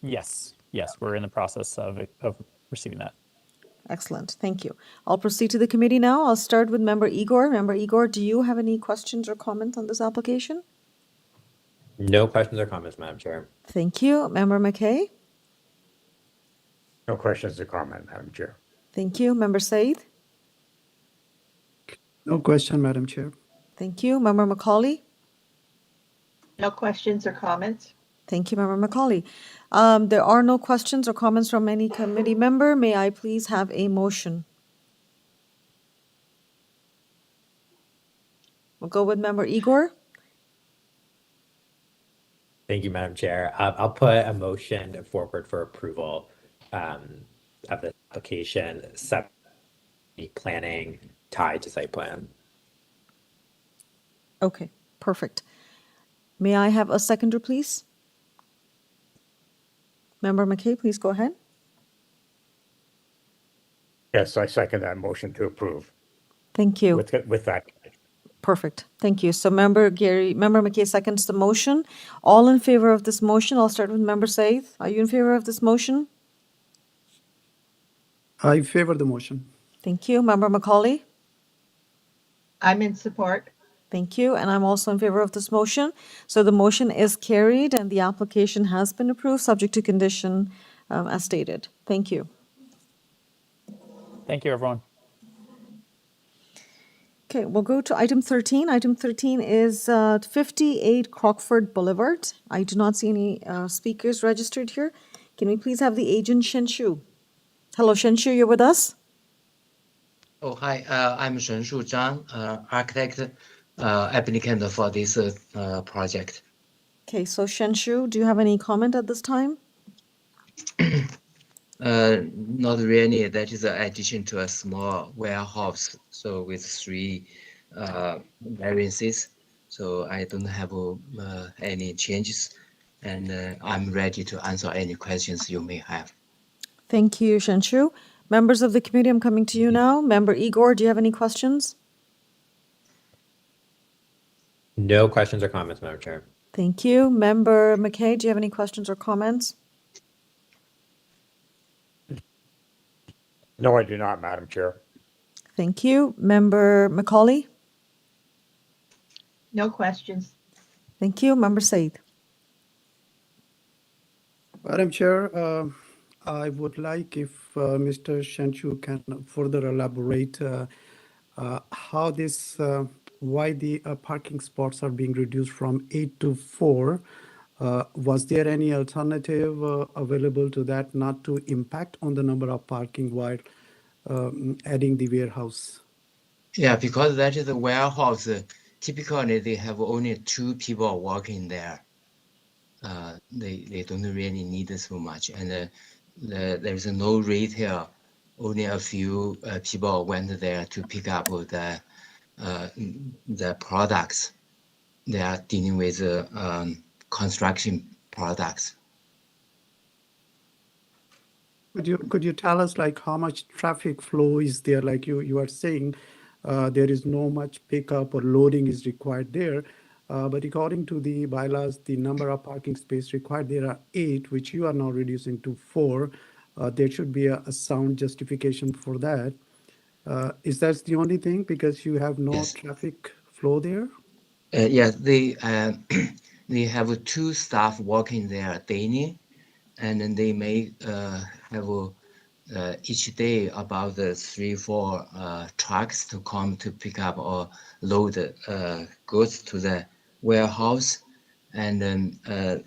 Yes, we're in the process of receiving that. Excellent, thank you. I'll proceed to the committee now. I'll start with Member Igor. Member Igor, do you have any questions or comments on this application? No questions or comments, Madam Chair. Thank you. Member McKay? No questions or comment, Madam Chair. Thank you. Member Said? No question, Madam Chair. Thank you. Member Macaulay? No questions or comments. Thank you, Member Macaulay. There are no questions or comments from any committee member. May I please have a motion? We'll go with Member Igor. Thank you, Madam Chair. I'll put a motion forward for approval of the application, planning tied to site plan. Okay, perfect. May I have a seconder, please? Member McKay, please go ahead. Yes, I second that motion to approve Thank you. with that. Perfect. Thank you. So Member McKay seconds the motion. All in favor of this motion? I'll start with Member Saith. Are you in favor of this motion? I favor the motion. Thank you. Member Macaulay? I'm in support. Thank you. And I'm also in favor of this motion. So the motion is carried and the application has been approved, subject to condition as stated. Thank you. Thank you, everyone. Okay, we'll go to item 13. Item 13 is 58 Crockford Boulevard. I do not see any speakers registered here. Can we please have the agent Shenshu? Hello, Shenshu, you're with us? Oh, hi. I'm Shunshu Zhang, architect applicant for this project. Okay, so Shenshu, do you have any comment at this time? Not really. That is an addition to a small warehouse, so with 3 variances. So I don't have any changes, and I'm ready to answer any questions you may have. Thank you, Shenshu. Members of the committee, I'm coming to you now. Member Igor, do you have any questions? No questions or comments, Madam Chair. Thank you. Member McKay, do you have any questions or comments? No, I do not, Madam Chair. Thank you. Member Macaulay? No questions. Thank you. Member Said? Madam Chair, I would like if Mr. Shenshu can further elaborate how this, why the parking spots are being reduced from 8 to 4. Was there any alternative available to that not to impact on the number of parking while adding the warehouse? Yeah, because that is a warehouse. Typically, they have only 2 people working there. They don't really need so much, and there is no retail. Only a few people went there to pick up the products. They are dealing with construction products. Could you tell us like how much traffic flow is there? Like you are saying, there is no much pickup or loading is required there. But according to the bylaws, the number of parking space required there are 8, which you are now reducing to 4. There should be a sound justification for that. Is that the only thing because you have no traffic flow there? Yes, they they have 2 staff working there daily, and then they may have each day about 3-4 trucks to come to pick up or load goods to the warehouse, and then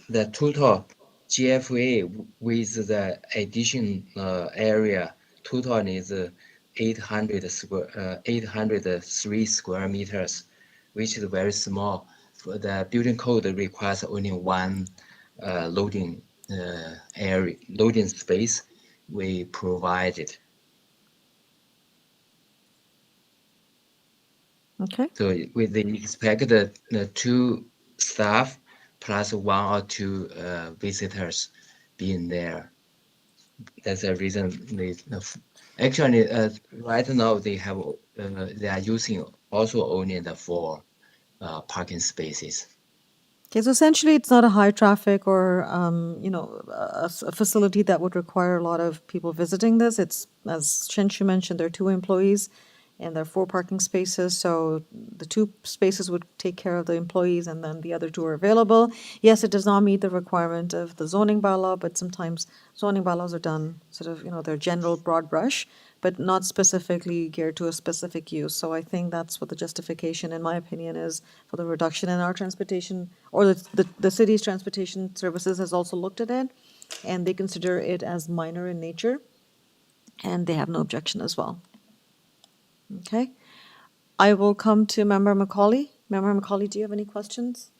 the total GFA with the addition area total is 803 square meters, which is very small. For the building code requires only 1 loading area, loading space. We provided. Okay. So they expect the 2 staff plus 1 or 2 visitors being there. That's the reason they actually right now they have they are using also only the 4 parking spaces. Okay, so essentially it's not a high traffic or, a facility that would require a lot of people visiting this. It's, as Shenshu mentioned, there are 2 employees and there are 4 parking spaces. So the 2 spaces would take care of the employees and then the other 2 are available. Yes, it does not meet the requirement of the zoning bylaw, but sometimes zoning bylaws are done sort of, they're general broad brush, but not specifically geared to a specific use. So I think that's what the justification, in my opinion, is for the reduction in our transportation, or the city's transportation services has also looked at it, and they consider it as minor in nature, and they have no objection as well. Okay. I will come to Member Macaulay. Member Macaulay, do you have any questions?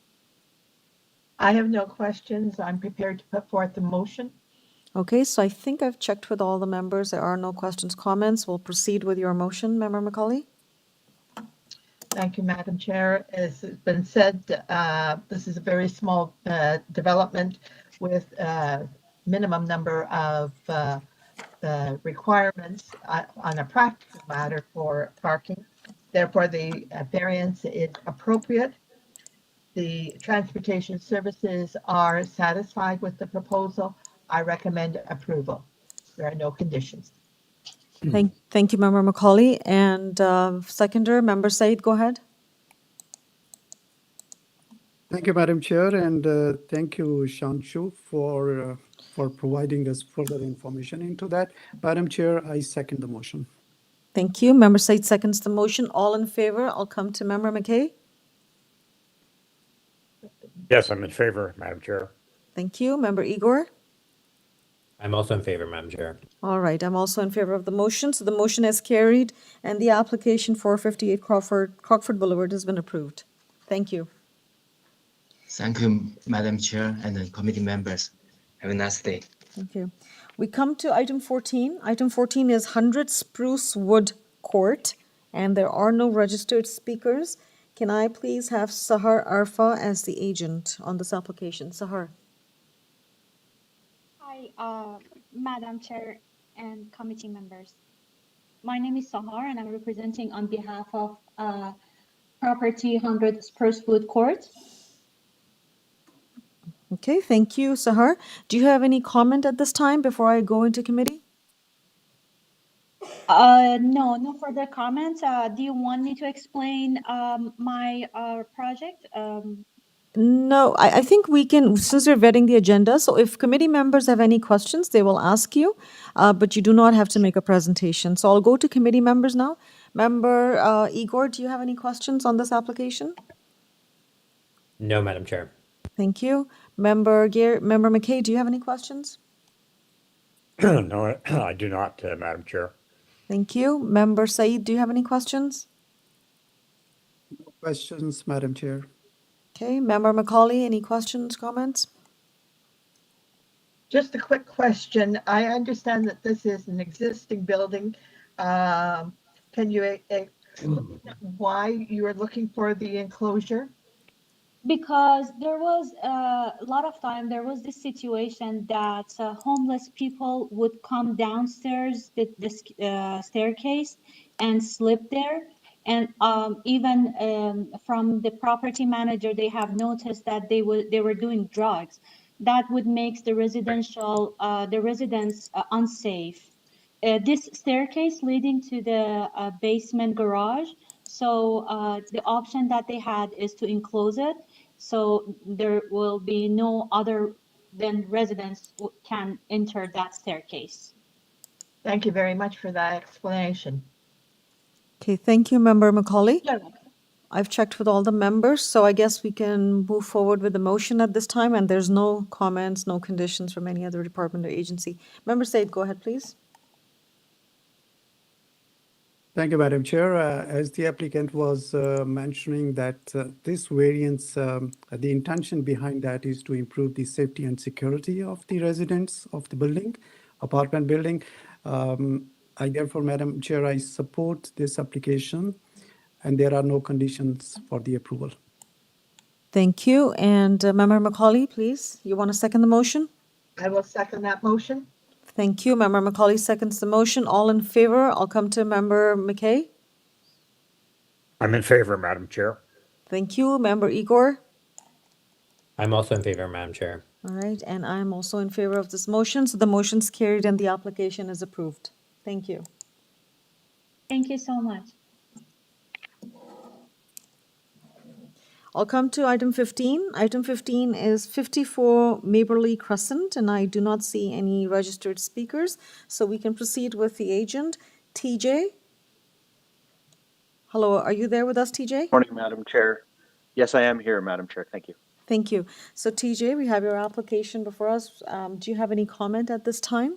I have no questions. I'm prepared to put forth the motion. Okay, so I think I've checked with all the members. There are no questions, comments. We'll proceed with your motion, Member Macaulay. Thank you, Madam Chair. As has been said, this is a very small development with a minimum number of requirements on a practical matter for parking. Therefore, the variance is appropriate. The transportation services are satisfied with the proposal. I recommend approval. There are no conditions. Thank you, Member Macaulay. And seconder, Member Said, go ahead. Thank you, Madam Chair, and thank you, Shanshu, for providing us further information into that. Madam Chair, I second the motion. Thank you. Member Said seconds the motion. All in favor? I'll come to Member McKay. Yes, I'm in favor, Madam Chair. Thank you. Member Igor? I'm also in favor, Madam Chair. All right, I'm also in favor of the motion. So the motion is carried and the application for 58 Crockford Boulevard has been approved. Thank you. Thank you, Madam Chair and the committee members. Have a nice day. Thank you. We come to item 14. Item 14 is 100 Sprucewood Court, and there are no registered speakers. Can I please have Sahar Arfa as the agent on this application? Sahar. Hi, Madam Chair and committee members. My name is Sahar and I'm representing on behalf of property 100 Sprucewood Court. Okay, thank you, Sahar. Do you have any comment at this time before I go into committee? No further comments. Do you want me to explain my project? No, I think we can, since we're vetting the agenda, so if committee members have any questions, they will ask you, but you do not have to make a presentation. So I'll go to committee members now. Member Igor, do you have any questions on this application? No, Madam Chair. Thank you. Member McKay, do you have any questions? No, I do not, Madam Chair. Thank you. Member Said, do you have any questions? No questions, Madam Chair. Okay. Member Macaulay, any questions, comments? Just a quick question. I understand that this is an existing building. Can you explain why you are looking for the enclosure? Because there was a lot of time, there was this situation that homeless people would come downstairs the staircase and slip there. And even from the property manager, they have noticed that they were doing drugs. That would make the residents unsafe. This staircase leading to the basement garage. So the option that they had is to enclose it. So there will be no other than residents who can enter that staircase. Thank you very much for that explanation. Okay, thank you, Member Macaulay. You're welcome. I've checked with all the members, so I guess we can move forward with the motion at this time, and there's no comments, no conditions from any other department or agency. Member Said, go ahead, please. Thank you, Madam Chair. As the applicant was mentioning that this variance, the intention behind that is to improve the safety and security of the residents of the building, apartment building. I therefore, Madam Chair, I support this application and there are no conditions for the approval. Thank you. And Member Macaulay, please, you want to second the motion? I will second that motion. Thank you. Member Macaulay seconds the motion. All in favor? I'll come to Member McKay. I'm in favor, Madam Chair. Thank you. Member Igor? I'm also in favor, Madam Chair. All right, and I'm also in favor of this motion. So the motion's carried and the application is approved. Thank you. Thank you so much. I'll come to item 15. Item 15 is 54 MABERLEY Crescent, and I do not see any registered speakers, so we can proceed with the agent. TJ? Hello, are you there with us, TJ? Morning, Madam Chair. Yes, I am here, Madam Chair. Thank you. Thank you. So TJ, we have your application before us. Do you have any comment at this time?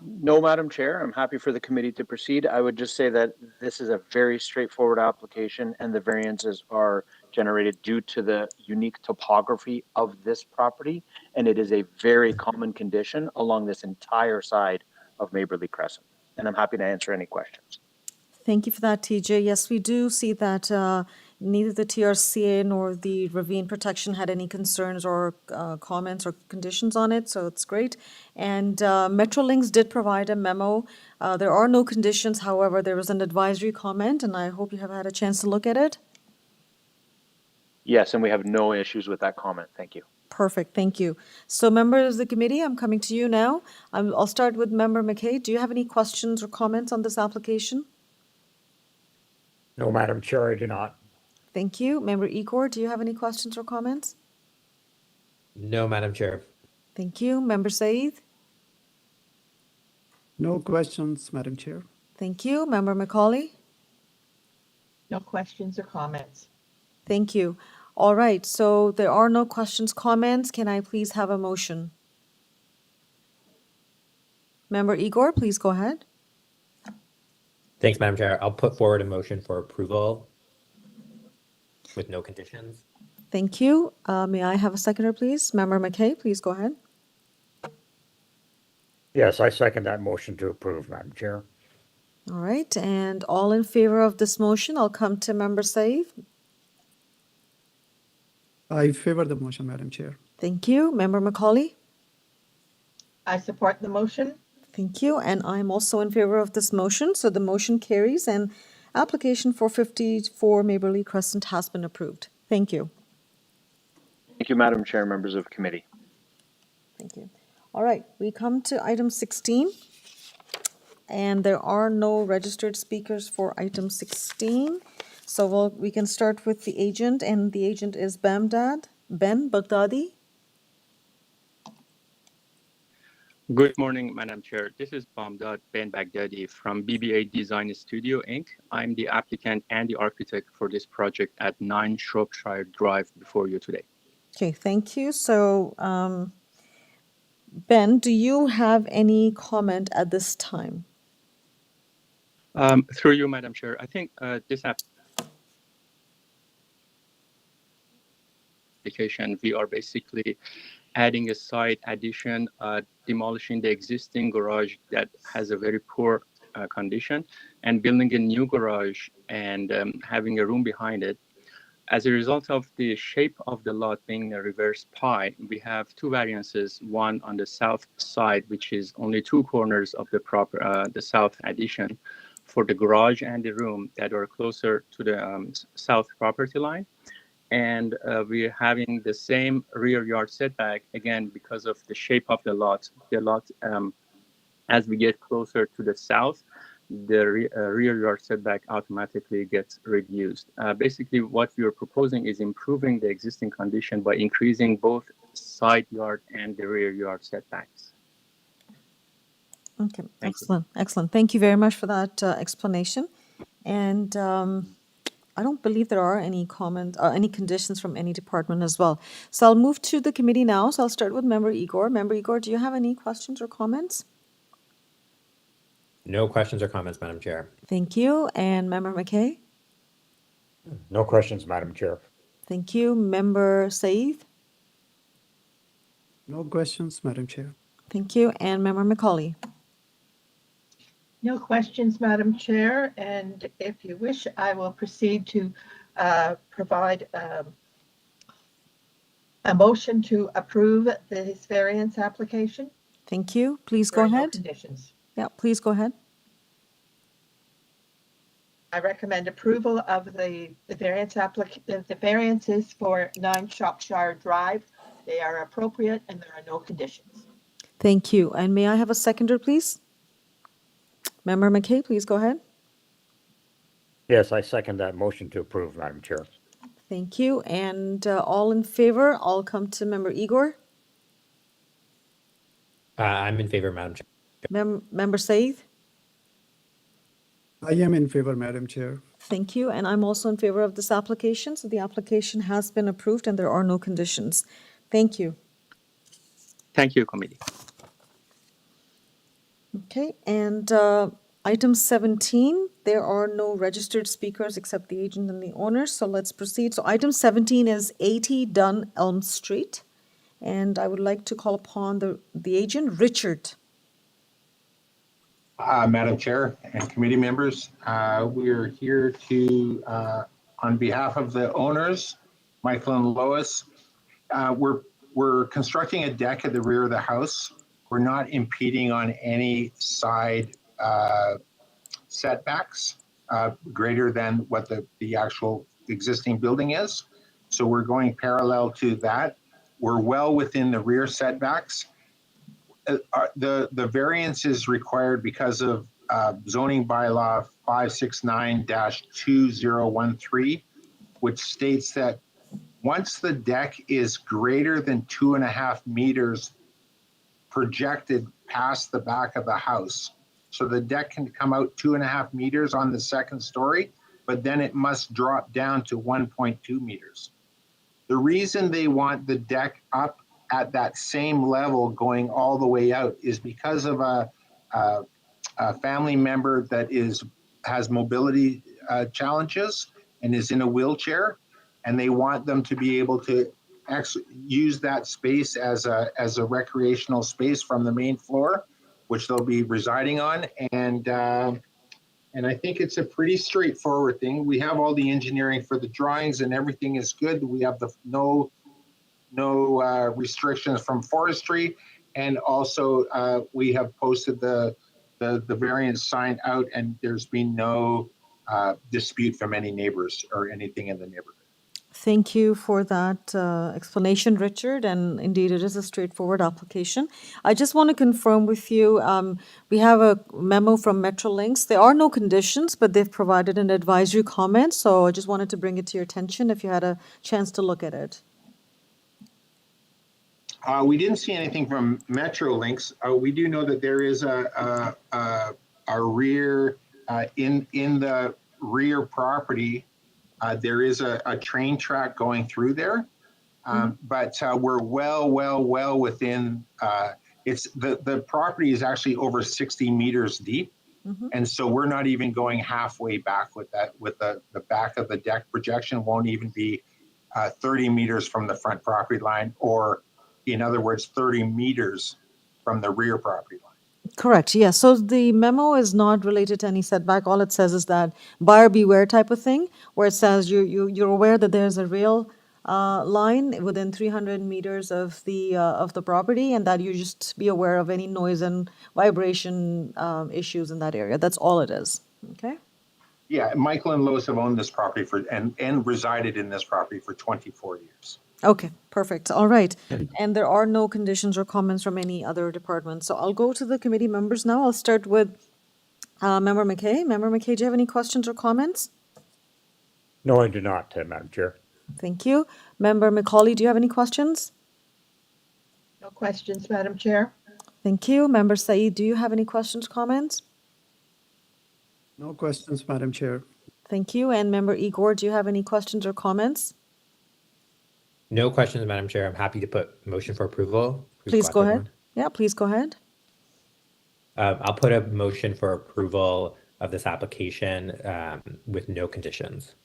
No, Madam Chair, I'm happy for the committee to proceed. I would just say that this is a very straightforward application and the variances are generated due to the unique topography of this property. And it is a very common condition along this entire side of MABERLEY Crescent. And I'm happy to answer any questions. Thank you for that, TJ. Yes, we do see that neither the TRCA nor the ravine protection had any concerns or comments or conditions on it, so it's great. And Metrolinx did provide a memo. There are no conditions, however, there was an advisory comment, and I hope you have had a chance to look at it. Yes, and we have no issues with that comment. Thank you. Perfect, thank you. So members of the committee, I'm coming to you now. I'll start with Member McKay. Do you have any questions or comments on this application? No, Madam Chair, I do not. Thank you. Member Igor, do you have any questions or comments? No, Madam Chair. Thank you. Member Saeed? No questions, Madam Chair. Thank you. Member Macaulay? No questions or comments. Thank you. All right, so there are no questions, comments. Can I please have a motion? Member Igor, please go ahead. Thanks, Madam Chair. I'll put forward a motion for approval with no conditions. Thank you. May I have a seconder, please? Member McKay, please go ahead. Yes, I second that motion to approve, Madam Chair. All right, and all in favor of this motion, I'll come to Member Saeed. I favor the motion, Madam Chair. Thank you. Member Macaulay? I support the motion. Thank you, and I'm also in favor of this motion, so the motion carries and application for 54 MABERLEY Crescent has been approved. Thank you. Thank you, Madam Chair, members of committee. Thank you. All right, we come to item 16, and there are no registered speakers for item 16. So we can start with the agent, and the agent is Ben Baghdadi. Good morning, Madam Chair. This is Bamdad Ben Baghdadi from BBA Design Studio, Inc. I'm the applicant and the architect for this project at 9 Shropshire Drive before you today. Okay, thank you. So, Ben, do you have any comment at this time? Through you, Madam Chair, I think this application, we are basically adding a side addition, demolishing the existing garage that has a very poor condition, and building a new garage and having a room behind it. As a result of the shape of the lot being a reverse pie, we have two variances, one on the south side, which is only two corners of the south addition for the garage and the room that are closer to the south property line. And we're having the same rear yard setback, again, because of the shape of the lot. As we get closer to the south, the rear yard setback automatically gets reduced. Basically, what we are proposing is improving the existing condition by increasing both side yard and the rear yard setbacks. Okay, excellent, excellent. Thank you very much for that explanation. And I don't believe there are any comments or any conditions from any department as well. So I'll move to the committee now. So I'll start with Member Igor. Member Igor, do you have any questions or comments? No questions or comments, Madam Chair. Thank you. And Member McKay? No questions, Madam Chair. Thank you. Member Saeed? No questions, Madam Chair. Thank you. And Member Macaulay? No questions, Madam Chair, and if you wish, I will proceed to provide a motion to approve this variance application. Thank you. Please go There are no ahead. conditions. Yeah, please go ahead. I recommend approval of the variances for 9 Shropshire Drive. They are appropriate and there are no conditions. Thank you. And may I have a seconder, please? Member McKay, please go ahead. Yes, I second that motion to approve, Madam Chair. Thank you. And all in favor, I'll come to Member Igor. I'm in favor, Madam Chair. Member Saeed. I am in favor, Madam Chair. Thank you. And I'm also in favor of this application. So the application has been approved and there are no conditions. Thank you. Thank you, committee. Okay, and item 17, there are no registered speakers except the agent and the owner, so let's proceed. So item 17 is 80 DUNELM Street, and I would like to call upon the agent, Richard. Madam Chair and committee members, we are here to, on behalf of the owners, Michael and Lois, we're constructing a deck at the rear of the house. We're not impeding on any side setbacks greater than what the actual existing building is. So we're going parallel to that. We're well within the rear setbacks. The variance is required because of zoning bylaw 569-2013, which states that once the deck is greater than 2.5 meters projected past the back of the house, so the deck can come out 2.5 meters on the second story, but then it must drop down to 1.2 meters. The reason they want the deck up at that same level going all the way out is because of a family member that has mobility challenges and is in a wheelchair, and they want them to be able to actually use that space as a recreational space from the main floor, which they'll be residing on. And I think it's a pretty straightforward thing. We have all the engineering for the drawings and everything is good. We have no restrictions from forestry, and also we have posted the variance sign out, and there's been no dispute from any neighbors or anything in the neighborhood. Thank you for that explanation, Richard, and indeed it is a straightforward application. I just want to confirm with you, we have a memo from Metrolinx. There are no conditions, but they've provided an advisory comment, so I just wanted to bring it to your attention if you had a chance to look at it. We didn't see anything from Metrolinx. We do know that there is a rear, in the rear property, there is a train track going through there. But we're well within, the property is actually over 60 meters deep. And so we're not even going halfway back with that, with the back of the deck projection won't even be 30 meters from the front property line, or in other words, 30 meters from the rear property line. Correct, yes. So the memo is not related to any setback. All it says is that buyer beware type of thing, where it says you're aware that there's a rail line within 300 meters of the property, and that you just be aware of any noise and vibration issues in that area. That's all it is. Okay. Yeah, Michael and Lois have owned this property and resided in this property for 24 years. Okay, perfect. All right. And there are no conditions or comments from any other department. So I'll go to the committee members now. I'll start with Member McKay. Member McKay, do you have any questions or comments? No, I do not, Madam Chair. Thank you. Member McCauley, do you have any questions? No questions, Madam Chair. Thank you. Member Saeed, do you have any questions, comments? No questions, Madam Chair. Thank you. And Member Igor, do you have any questions or comments? No questions, Madam Chair. I'm happy to put motion for approval. Please go ahead. Yeah, please go ahead. I'll put a motion for approval of this application with no conditions.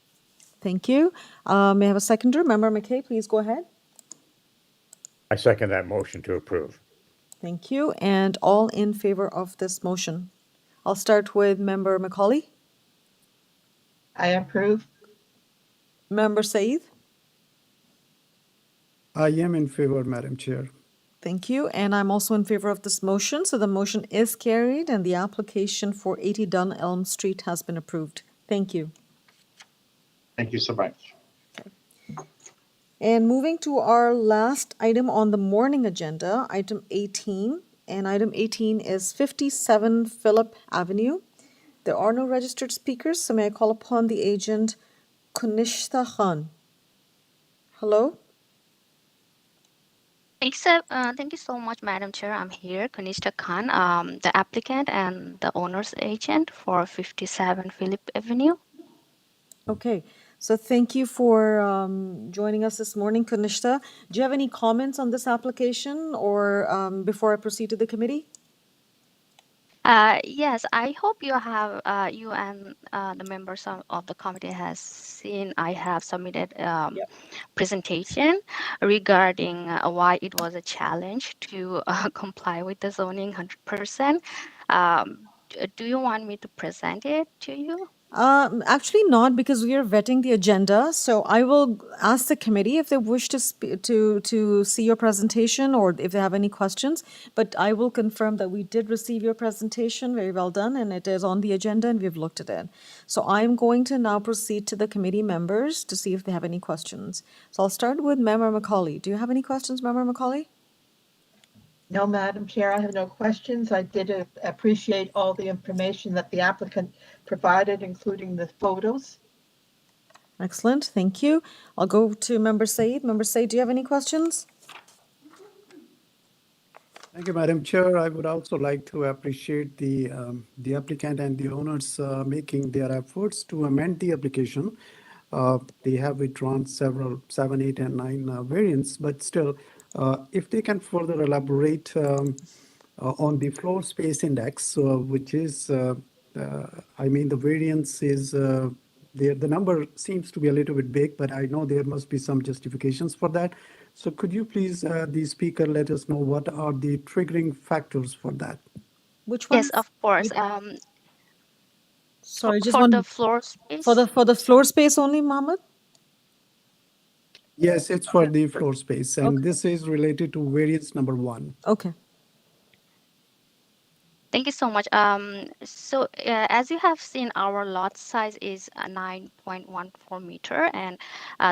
Thank you. May I have a seconder? Member McKay, please go ahead. I second that motion to approve. Thank you. And all in favor of this motion? I'll start with Member McCauley. I approve. Member Saeed. I am in favor, Madam Chair. Thank you. And I'm also in favor of this motion. So the motion is carried and the application for 80 DUNELM Street has been approved. Thank you. Thank you so much. And moving to our last item on the morning agenda, item 18. And item 18 is 57 PHILLIP Avenue. There are no registered speakers, so may I call upon the agent, Kunishta Khan. Hello? Thank you so much, Madam Chair. I'm here, Kunishta Khan, the applicant and the owner's agent for 57 PHILLIP Avenue. Okay, so thank you for joining us this morning, Kunishta. Do you have any comments on this application or before I proceed to the committee? Yes, I hope you have you and the members of the committee has seen I have submitted presentation regarding why it was a challenge to comply with the zoning 100%. Do you want me to present it to you? Actually not, because we are vetting the agenda. So I will ask the committee if they wish to to see your presentation or if they have any questions. But I will confirm that we did receive your presentation. Very well done. And it is on the agenda and we've looked at it. So I'm going to now proceed to the committee members to see if they have any questions. So I'll start with Member Macaulay. Do you have any questions, Member Macaulay? No, Madam Chair, I have no questions. I did appreciate all the information that the applicant provided, including the photos. Excellent. Thank you. I'll go to Member Said. Member Said, do you have any questions? Thank you, Madam Chair. I would also like to appreciate the applicant and the owners making their efforts to amend the application. They have withdrawn several 7, 8, and 9 variants, but still, if they can further elaborate on the floor space index, which is, I mean, the variance is the number seems to be a little bit big, but I know there must be some justifications for that. So could you please, the speaker, let us know what are the triggering factors for that? Which one? Yes, of course. Sorry, just for one. the floor space. For the floor space only, Mohammed? Yes, it's for the floor space, and this is related to variance number 1. Okay. Thank you so much. So as you have seen, our lot size is 9.14 meter, and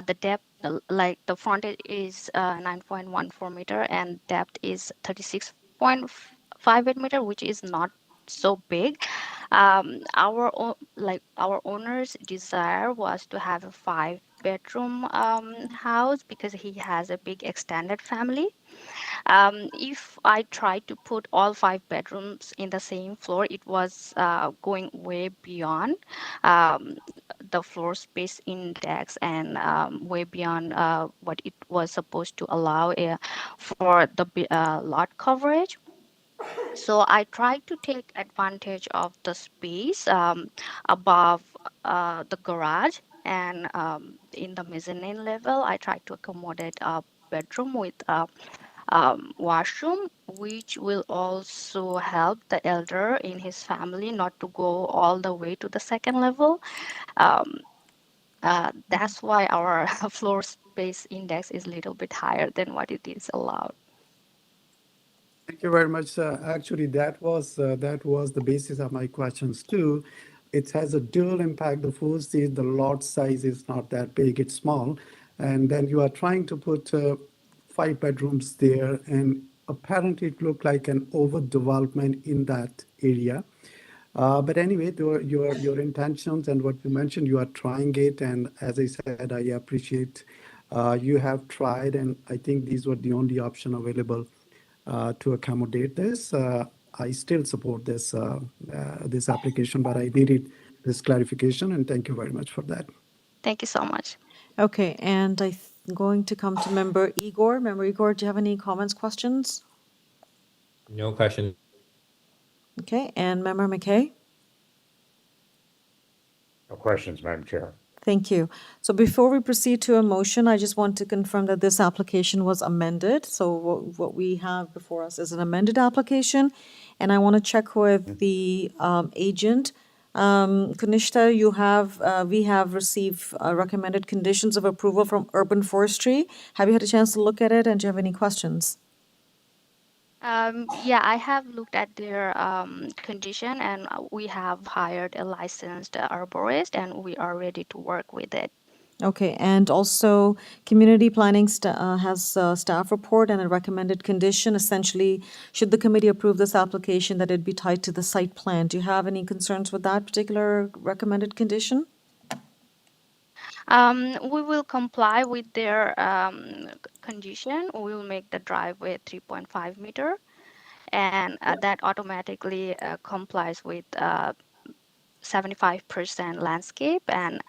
the depth, like the frontage is 9.14 meter, and depth is 36.58 meter, which is not so big. Our owner's desire was to have a 5-bedroom house because he has a big extended family. If I tried to put all 5 bedrooms in the same floor, it was going way beyond the floor space index and way beyond what it was supposed to allow for the lot coverage. So I tried to take advantage of the space above the garage, and in the mezzanine level, I tried to accommodate a bedroom with washroom, which will also help the elder in his family not to go all the way to the second level. That's why our floor space index is a little bit higher than what it is allowed. Thank you very much. Actually, that was the basis of my questions too. It has a dual impact. The first is the lot size is not that big; it's small, and then you are trying to put 5 bedrooms there, and apparently it looked like an overdevelopment in that area. But anyway, your intentions and what you mentioned, you are trying it, and as I said, I appreciate you have tried, and I think these were the only option available to accommodate this. I still support this this application, but I needed this clarification, and thank you very much for that. Thank you so much. Okay, and I'm going to come to Member Igor. Member Igor, do you have any comments, questions? No question. Okay, and Member McKay? No questions, Madam Chair. Thank you. So before we proceed to a motion, I just want to confirm that this application was amended. So what we have before us is an amended application, and I want to check with the agent. Kanishta, we have received recommended conditions of approval from Urban Forestry. Have you had a chance to look at it, and do you have any questions? Yeah, I have looked at their condition, and we have hired a licensed arborist, and we are ready to work with it. Okay, and also community planning has a staff report and a recommended condition. Essentially, should the committee approve this application, that it be tied to the site plan. Do you have any concerns with that particular recommended condition? We will comply with their condition. We will make the driveway 3.5 meter, and that automatically complies with 75% landscape and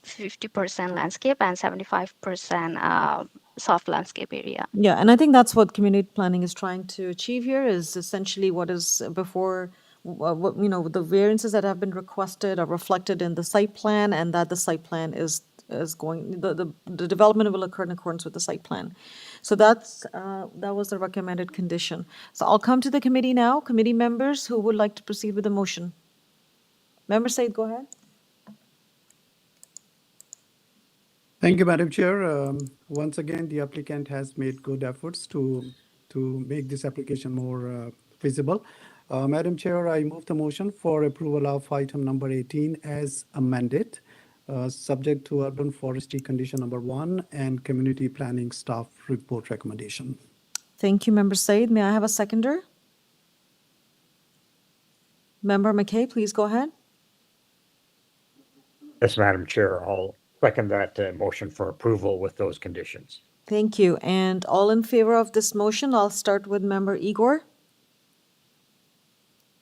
50% landscape and 75% soft landscape area. Yeah, and I think that's what community planning is trying to achieve here, is essentially what is before, what, you know, the variances that have been requested are reflected in the site plan, and that the site plan is going, the development will occur in accordance with the site plan. So that's, that was the recommended condition. So I'll come to the committee now. Committee members who would like to proceed with the motion. Member Said, go ahead. Thank you, Madam Chair. Once again, the applicant has made good efforts to make this application more feasible. Madam Chair, I move the motion for approval of item number 18 as amended, subject to urban forestry condition number 1 and community planning staff report recommendation. Thank you, Member Said. May I have a seconder? Member McKay, please go ahead. Yes, Madam Chair, I'll second that motion for approval with those conditions. Thank you. And all in favor of this motion, I'll start with Member Igor.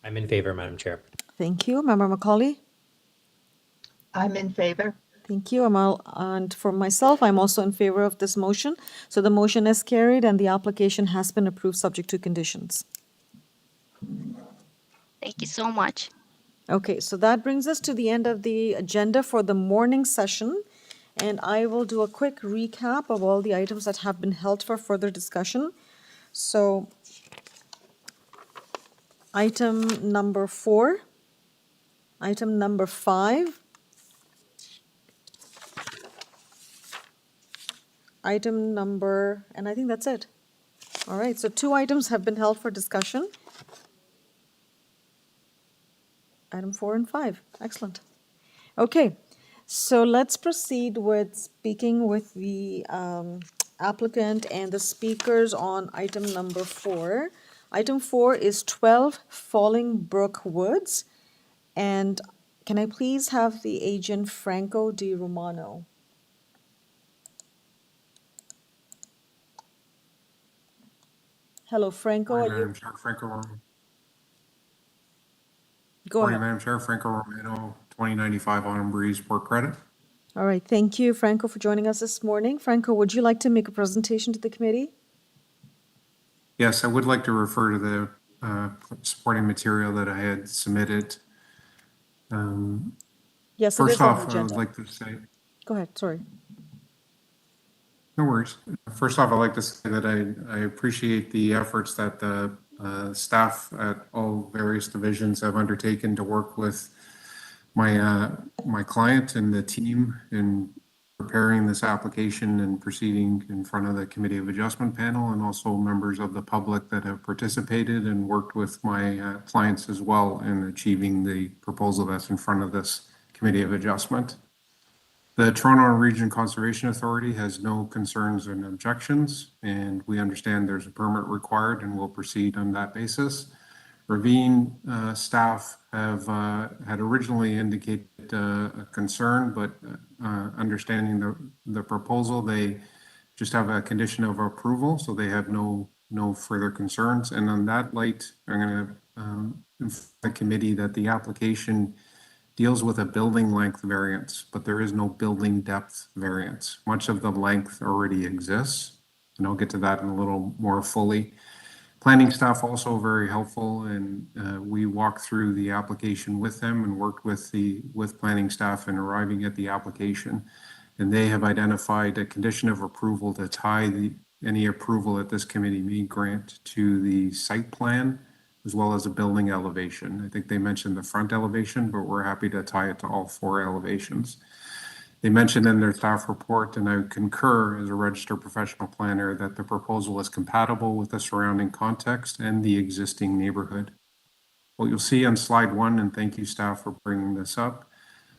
I'm in favor, Madam Chair. Thank you. Member Macaulay? I'm in favor. Thank you. And for myself, I'm also in favor of this motion. So the motion is carried and the application has been approved subject to conditions. Thank you so much. Okay, so that brings us to the end of the agenda for the morning session. And I will do a quick recap of all the items that have been held for further discussion. So item number 4, item number 5, item number, and I think that's it. All right, so 2 items have been held for discussion. Item 4 and 5, excellent. Okay, so let's proceed with speaking with the applicant and the speakers on item number 4. Item 4 is 12 FALLINGBROOK Woods. And can I please have the agent Franco Di Romano? Hello, Franco. Morning, Are you? Madam Chair, Franco Romano. Go Morning, ahead. Madam Chair, Franco Romano, 2095 Autumn Breeze, Port Credit. All right, thank you, Franco, for joining us this morning. Franco, would you like to make a presentation to the committee? Yes, I would like to refer to the supporting material that I had submitted. Yes, it First is on off, the I would agenda. like to say, Go ahead, sorry. no worries. First off, I'd like to say that I appreciate the efforts that the staff at all various divisions have undertaken to work with my client and the team in preparing this application and proceeding in front of the Committee of Adjustment panel, and also members of the public that have participated and worked with my clients as well in achieving the proposal that's in front of this Committee of Adjustment. The Toronto Region Conservation Authority has no concerns and objections, and we understand there's a permit required and will proceed on that basis. Ravine staff have had originally indicated a concern, but understanding the proposal, they just have a condition of approval, so they have no further concerns. And on that light, I'm going to inform the committee that the application deals with a building length variance, but there is no building depth variance. Much of the length already exists, and I'll get to that in a little more fully. Planning staff also very helpful, and we walked through the application with them and worked with planning staff in arriving at the application. And they have identified a condition of approval to tie any approval that this committee may grant to the site plan, as well as a building elevation. I think they mentioned the front elevation, but we're happy to tie it to all 4 elevations. They mentioned in their staff report, and I concur as a registered professional planner, that the proposal is compatible with the surrounding context and the existing neighborhood. What you'll see on slide 1, and thank you staff for bringing this up,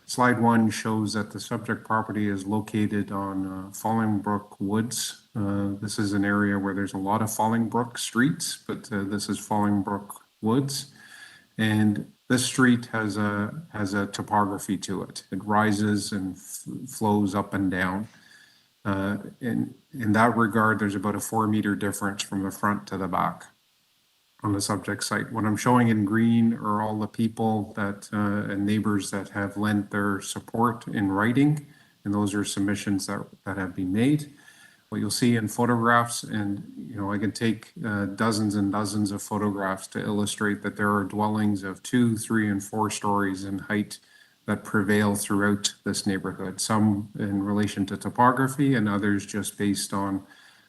slide 1 shows that the subject property is located on Fallingbrook Woods. This is an area where there's a lot of Fallingbrook streets, but this is Fallingbrook Woods. And this street has a topography to it. It rises and flows up and down. In that regard, there's about a 4-meter difference from the front to the back on the subject site. What I'm showing in green are all the people that and neighbors that have lent their support in writing, and those are submissions that have been made. what you'll see in photographs, and I can take dozens and dozens of photographs to illustrate that there are dwellings of 2, 3, and 4 stories in height that prevail throughout this neighborhood, some in relation to topography and others just based on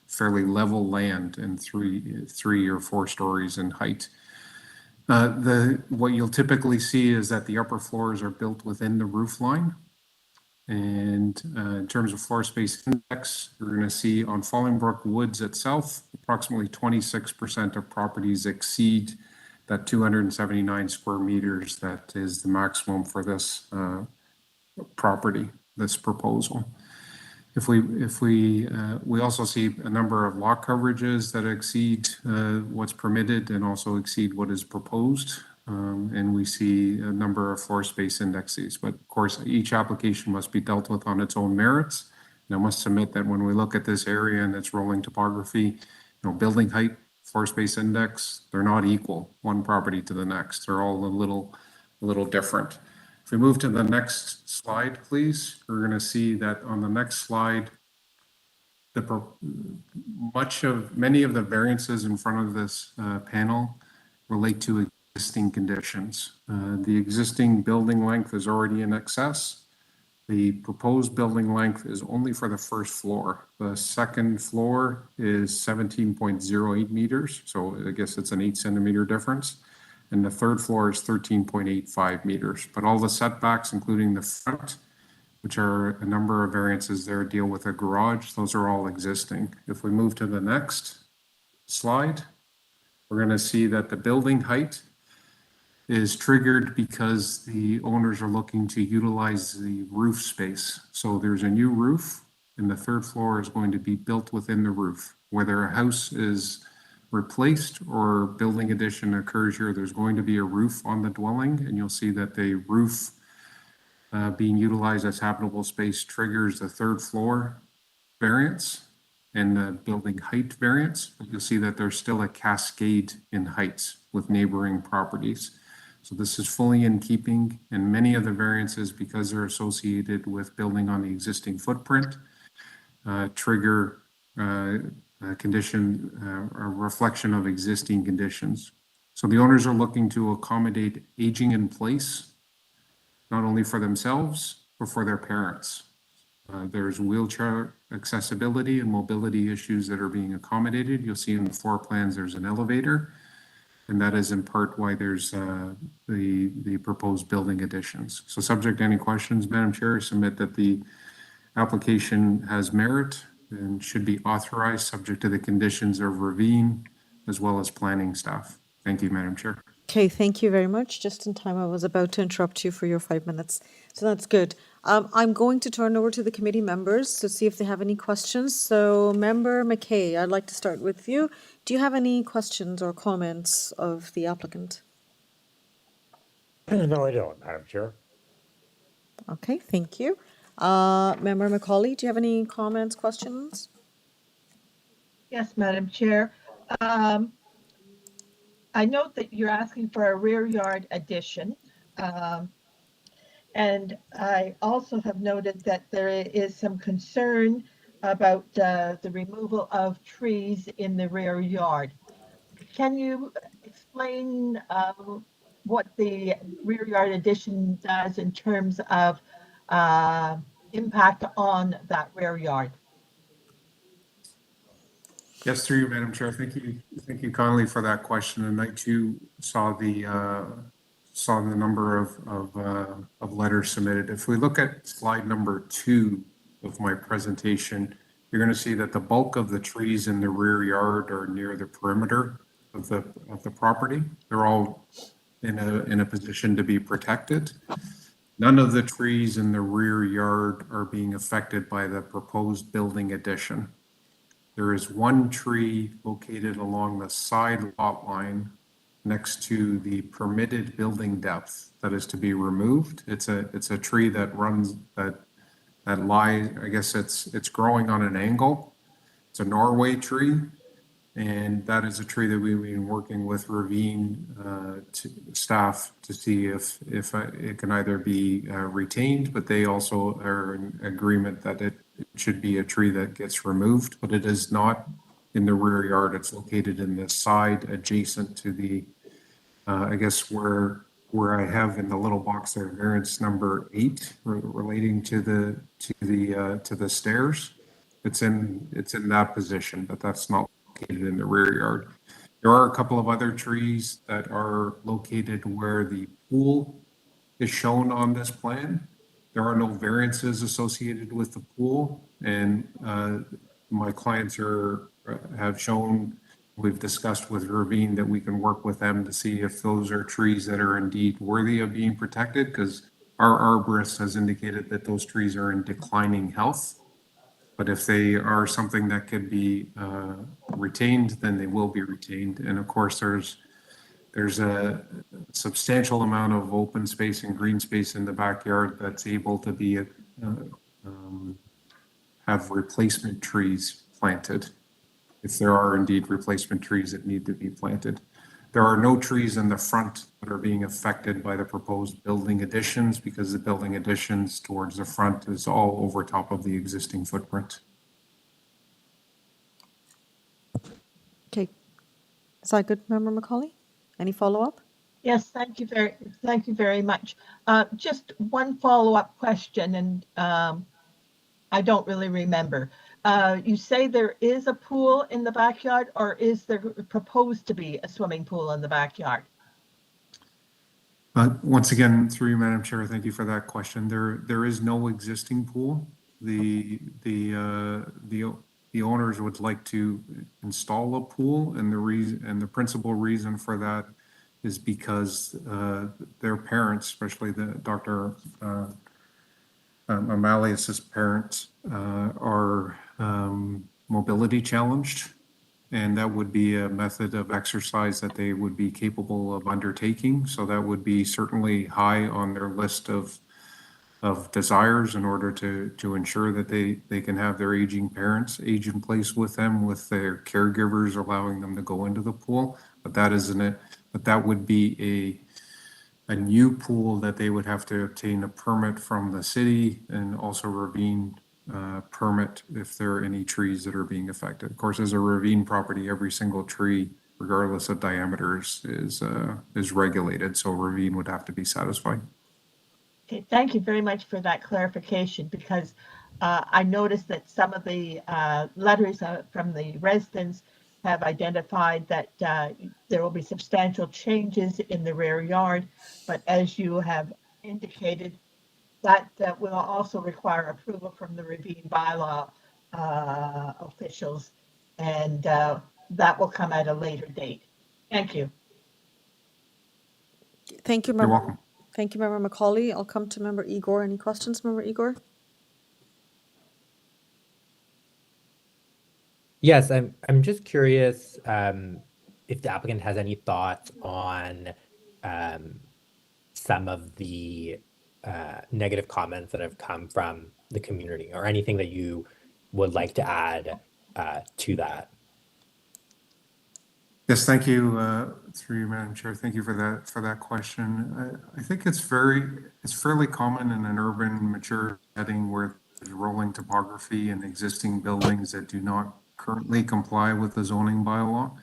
fairly level land and 3 or 4 stories in height. What you'll typically see is that the upper floors are built within the roof line. And in terms of floor space index, you're going to see on Fallingbrook Woods itself, approximately 26% of properties exceed that 279 square meters that is the maximum for this property, this proposal. We also see a number of lot coverages that exceed what's permitted and also exceed what is proposed. And we see a number of floor space indexes, but of course, each application must be dealt with on its own merits. And I must submit that when we look at this area and its rolling topography, building height, floor space index, they're not equal one property to the next. They're all a little different. If we move to the next slide, please, we're going to see that on the next slide, many of the variances in front of this panel relate to existing conditions. The existing building length is already in excess. The proposed building length is only for the first floor. The second floor is 17.08 meters. So I guess it's an 8 centimeter difference. And the third floor is 13.85 meters. But all the setbacks, including the front, which are a number of variances there, deal with a garage. Those are all existing. If we move to the next slide, we're going to see that the building height is triggered because the owners are looking to utilize the roof space. So there's a new roof, and the third floor is going to be built within the roof. Whether a house is replaced or building addition occurs here, there's going to be a roof on the dwelling, and you'll see that the roof being utilized as habitable space triggers the third floor variance and the building height variance. But you'll see that there's still a cascade in heights with neighboring properties. So this is fully in keeping, and many of the variances, because they're associated with building on the existing footprint, trigger a reflection of existing conditions. So the owners are looking to accommodate aging in place, not only for themselves, but for their parents. There's wheelchair accessibility and mobility issues that are being accommodated. You'll see in the floor plans there's an elevator, and that is in part why there's the proposed building additions. So subject to any questions, Madam Chair, I submit that the application has merit and should be authorized subject to the conditions of Ravine as well as planning staff. Thank you, Madam Chair. Okay, thank you very much. Just in time, I was about to interrupt you for your 5 minutes. So that's good. I'm going to turn over to the committee members to see if they have any questions. So Member McKay, I'd like to start with you. Do you have any questions or comments of the applicant? No, I don't, Madam Chair. Okay, thank you. Member Macaulay, do you have any comments, questions? Yes, Madam Chair. I note that you're asking for a rear yard addition. And I also have noted that there is some concern about the removal of trees in the rear yard. Can you explain what the rear yard addition does in terms of impact on that rear yard? Yes, through you, Madam Chair. Thank you, Connolly, for that question. And I too saw the number of letters submitted. If we look at slide number 2 of my presentation, you're going to see that the bulk of the trees in the rear yard are near the perimeter of the property. They're all in a position to be protected. None of the trees in the rear yard are being affected by the proposed building addition. There is one tree located along the side lot line next to the permitted building depth that is to be removed. It's a tree that lies, I guess it's growing on an angle. It's a Norway tree, and that is a tree that we've been working with Ravine staff to see if it can either be retained, but they also are in agreement that it should be a tree that gets removed, but it is not in the rear yard. It's located in the side adjacent to the, I guess where I have in the little box there, variance number 8 relating to the stairs. It's in that position, but that's not located in the rear yard. There are a couple of other trees that are located where the pool is shown on this plan. There are no variances associated with the pool, and my clients have shown, we've discussed with Ravine that we can work with them to see if those are trees that are indeed worthy of being protected, because our arborist has indicated that those trees are in declining health. But if they are something that could be retained, then they will be retained. And of course, there's a substantial amount of open space and green space in the backyard that's able to be have replacement trees planted, if there are indeed replacement trees that need to be planted. There are no trees in the front that are being affected by the proposed building additions, because the building additions towards the front is all over top of the existing footprint. Okay. Is that good, Member Macaulay? Any follow-up? Yes, thank you very much. Just one follow-up question, and I don't really remember. You say there is a pool in the backyard, or is there proposed to be a swimming pool in the backyard? Once again, through you, Madam Chair, thank you for that question. There is no existing pool. The owners would like to install a pool, and the principal reason for that is because their parents, especially the Dr. Amalius's parents, are mobility challenged, and that would be a method of exercise that they would be capable of undertaking. So that would be certainly high on their list of desires in order to ensure that they can have their aging parents age in place with them, with their caregivers allowing them to go into the pool. But that isn't it. But that would be a new pool that they would have to obtain a permit from the city, and also Ravine permit if there are any trees that are being affected. Of course, as a Ravine property, every single tree, regardless of diameters, is regulated. So Ravine would have to be satisfied. Okay, thank you very much for that clarification, because I noticed that some of the letters from the residents have identified that there will be substantial changes in the rear yard, but as you have indicated, that will also require approval from the Ravine bylaw officials, and that will come at a later date. Thank you. Thank you, You're welcome. Thank you, Member Macaulay. I'll come to Member Igor. Any questions, Member Igor? Yes, I'm just curious if the applicant has any thoughts on some of the negative comments that have come from the community, or anything that you would like to add to that. Yes, thank you, through you, Madam Chair. Thank you for that question. I think it's fairly common in an urban mature setting where there's rolling topography and existing buildings that do not currently comply with the zoning bylaw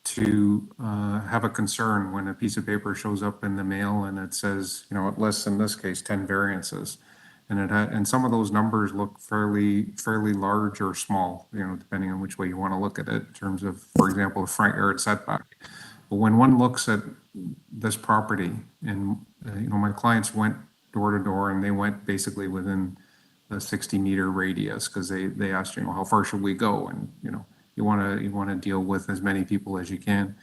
to have a concern when a piece of paper shows up in the mail and it says, you know, it lists in this case 10 variances, and some of those numbers look fairly large or small, you know, depending on which way you want to look at it in terms of, for example, a front yard setback. But when one looks at this property, and you know, my clients went door to door, and they went basically within the 60-meter radius, because they asked, you know, how far should we go? And you know, you want to deal with as many people as you can.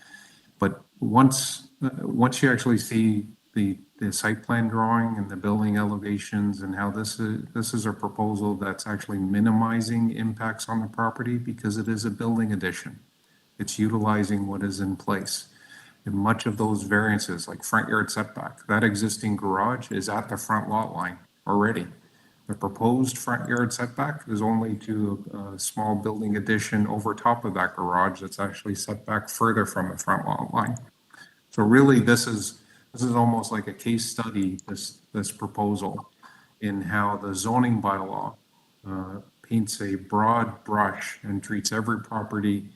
But once you actually see the site plan drawing and the building elevations, and how this is a proposal that's actually minimizing impacts on the property, because it is a building addition. It's utilizing what is in place. And much of those variances, like front yard setback, that existing garage is at the front lot line already. The proposed front yard setback is only to a small building addition over top of that garage that's actually set back further from the front lot line. So really, this is almost like a case study, this proposal, in how the zoning bylaw paints a broad brush and treats every property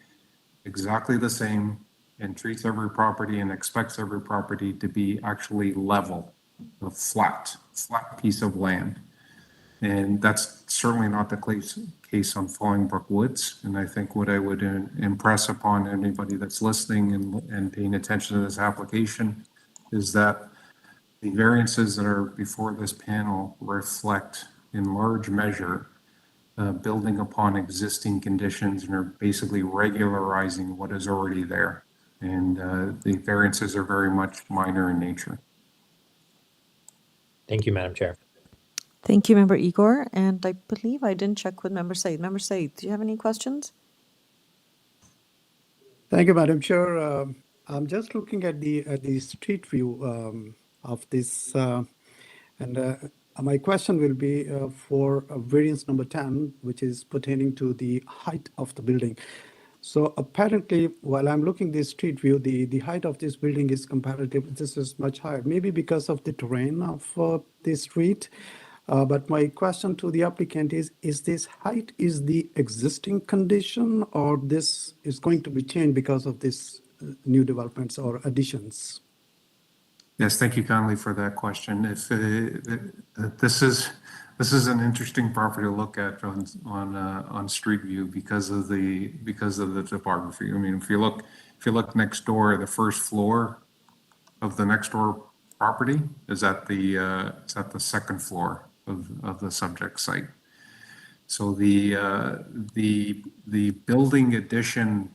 exactly the same, and treats every property and expects every property to be actually level, a flat piece of land. And that's certainly not the case on Fallingbrook Woods. And I think what I would impress upon anybody that's listening and paying attention to this application is that the variances that are before this panel reflect in large measure building upon existing conditions and are basically regularizing what is already there. And the variances are very much minor in nature. Thank you, Madam Chair. Thank you, Member Igor. And I believe I didn't check with Member Said. Member Said, do you have any questions? Thank you, Madam Chair. I'm just looking at the street view of this, and my question will be for variance number 10, which is pertaining to the height of the building. So apparently, while I'm looking this street view, the height of this building is comparative. This is much higher, maybe because of the terrain of the street. But my question to the applicant is this height is the existing condition, or this is going to be changed because of this new developments or additions? Yes, thank you kindly for that question. If this is an interesting property to look at on street view because of the topography. I mean, if you look next door, the first floor of the next door property is at the second floor of the subject site. So the building addition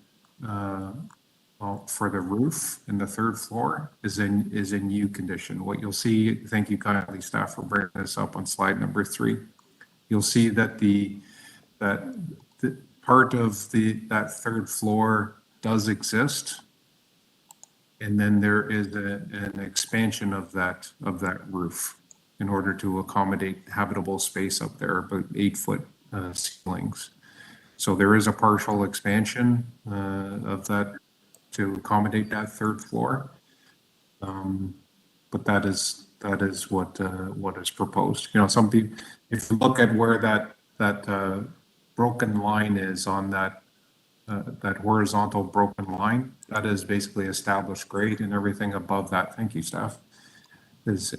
for the roof in the third floor is in new condition. What you'll see, thank you kindly staff for bringing this up on slide number 3. You'll see that the part of that third floor does exist, and then there is an expansion of that roof in order to accommodate habitable space up there, about 8-foot ceilings. So there is a partial expansion of that to accommodate that third floor, but that is what is proposed. You know, some people, if you look at where that broken line is on that horizontal broken line, that is basically established grade, and everything above that, thank you staff, is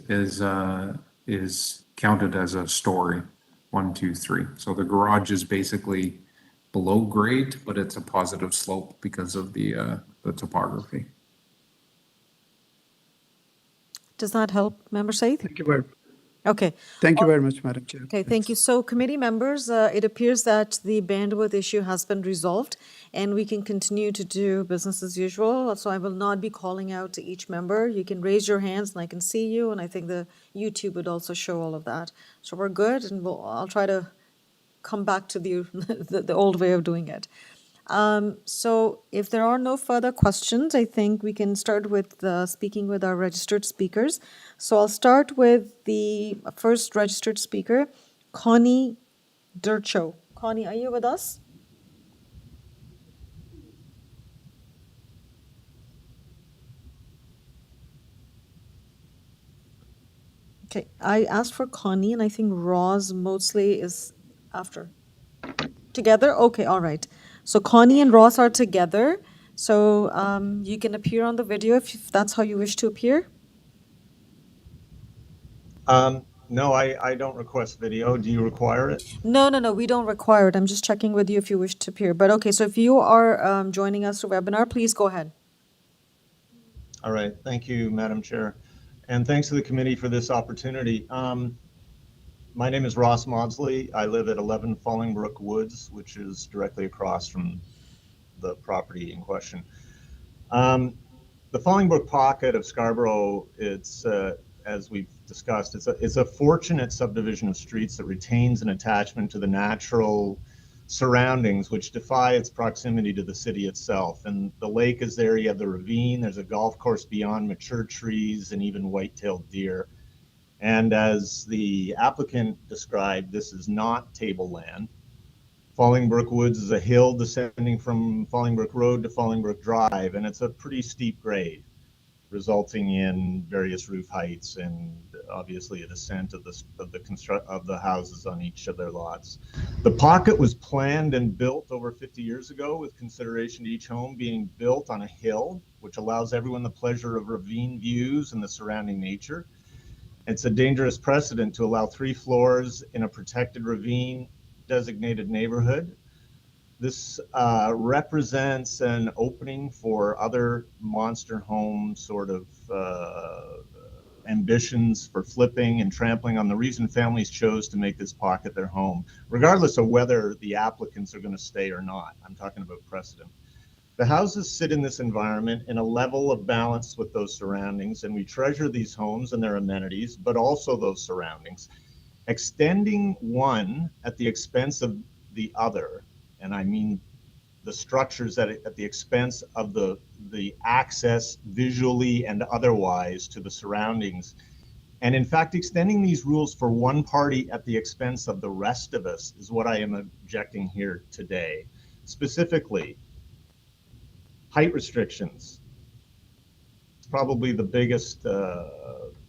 counted as a story, 1, 2, 3. So the garage is basically below grade, but it's a positive slope because of the topography. Does that help, Member Said? Thank you very much. Okay. Thank you very much, Madam Chair. Okay, thank you. So committee members, it appears that the bandwidth issue has been resolved and we can continue to do business as usual. So I will not be calling out to each member. You can raise your hands and I can see you, and I think the YouTube would also show all of that. So we're good, and I'll try to come back to the old way of doing it. So if there are no further questions, I think we can start with speaking with our registered speakers. So I'll start with the first registered speaker, Connie Durcho. Connie, are you with us? Okay, I asked for Connie, and I think Roz Mosley is after. Together? Okay, all right. So Connie and Ross are together. So you can appear on the video if that's how you wish to appear. No, I don't request video. Do you require it? No, we don't require it. I'm just checking with you if you wish to appear. But okay, so if you are joining us through webinar, please go ahead. All right. Thank you, Madam Chair. And thanks to the committee for this opportunity. My name is Ross Maudsley. I live at 11 Fallingbrook Woods, which is directly across from the property in question. The Fallingbrook pocket of Scarborough, it's as we've discussed, it's a fortunate subdivision of streets that retains an attachment to the natural surroundings, which defy its proximity to the city itself. And the lake is there, you have the ravine, there's a golf course beyond, mature trees, and even white-tailed deer. And as the applicant described, this is not tableland. Fallingbrook Woods is a hill descending from Fallingbrook Road to Fallingbrook Drive, and it's a pretty steep grade, resulting in various roof heights and obviously a descent of the houses on each of their lots. The pocket was planned and built over 50 years ago with consideration to each home being built on a hill, which allows everyone the pleasure of ravine views and the surrounding nature. It's a dangerous precedent to allow 3 floors in a protected ravine designated neighborhood. This represents an opening for other monster home sort of ambitions for flipping and trampling on the reason families chose to make this pocket their home, regardless of whether the applicants are going to stay or not. I'm talking about precedent. The houses sit in this environment in a level of balance with those surroundings, and we treasure these homes and their amenities, but also those surroundings. Extending one at the expense of the other, and I mean the structures at the expense of the access visually and otherwise to the surroundings. And in fact, extending these rules for one party at the expense of the rest of us is what I am objecting here today. Specifically, height restrictions. It's probably the biggest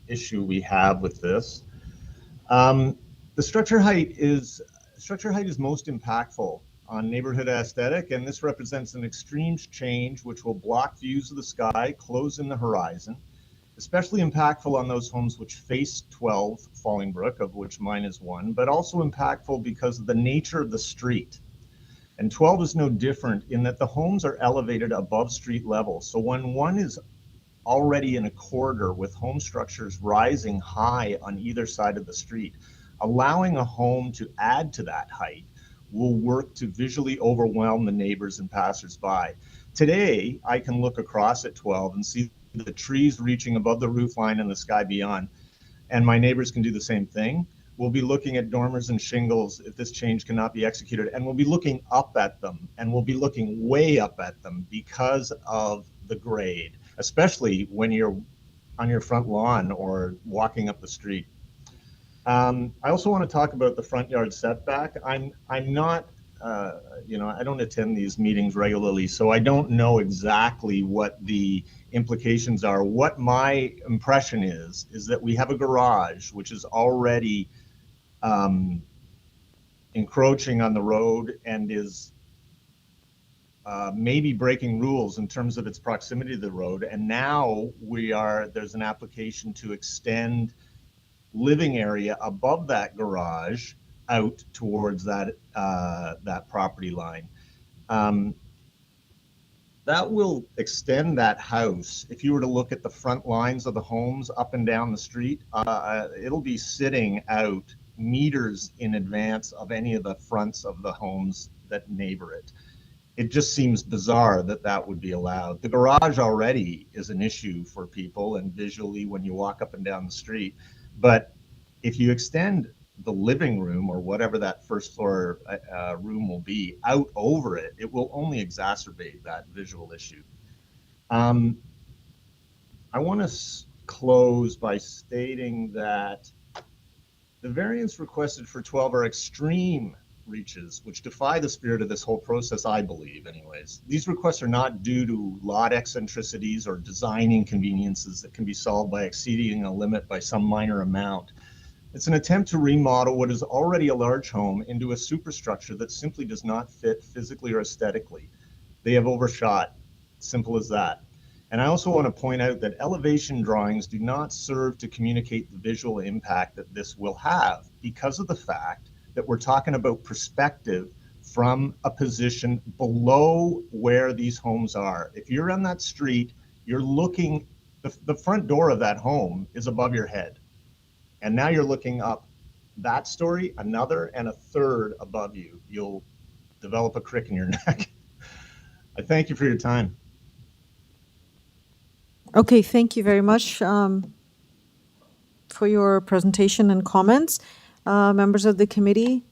issue we have with this. The structure height is most impactful on neighborhood aesthetic, and this represents an extreme change which will block views of the sky, close in the horizon, especially impactful on those homes which face 12 Fallingbrook, of which mine is one, but also impactful because of the nature of the street. And 12 is no different in that the homes are elevated above street level. So when one is already in a corridor with home structures rising high on either side of the street, allowing a home to add to that height will work to visually overwhelm the neighbors and passersby. Today, I can look across at 12 and see the trees reaching above the roof line and the sky beyond, and my neighbors can do the same thing. We'll be looking at dormers and shingles if this change cannot be executed, and we'll be looking up at them, and we'll be looking way up at them because of the grade, especially when you're on your front lawn or walking up the street. I also want to talk about the front yard setback. I'm not, I don't attend these meetings regularly, so I don't know exactly what the implications are. What my impression is that we have a garage which is already encroaching on the road and is maybe breaking rules in terms of its proximity to the road. And now there's an application to extend living area above that garage out towards that property line. That will extend that house. If you were to look at the front lines of the homes up and down the street, it'll be sitting out meters in advance of any of the fronts of the homes that neighbor it. It just seems bizarre that that would be allowed. The garage already is an issue for people and visually when you walk up and down the street. But if you extend the living room or whatever that first floor room will be out over it, it will only exacerbate that visual issue. I want to close by stating that the variance requested for 12 are extreme reaches, which defy the spirit of this whole process, I believe, anyways. These requests are not due to lot eccentricities or design inconveniences that can be solved by exceeding a limit by some minor amount. It's an attempt to remodel what is already a large home into a superstructure that simply does not fit physically or aesthetically. They have overshot, simple as that. And I also want to point out that elevation drawings do not serve to communicate the visual impact that this will have because of the fact that we're talking about perspective from a position below where these homes are. If you're on that street, you're looking, the front door of that home is above your head. And now you're looking up that story, another, and a third above you. You'll develop a crick in your neck. I thank you for your time. Okay, thank you very much for your presentation and comments. Members of the committee,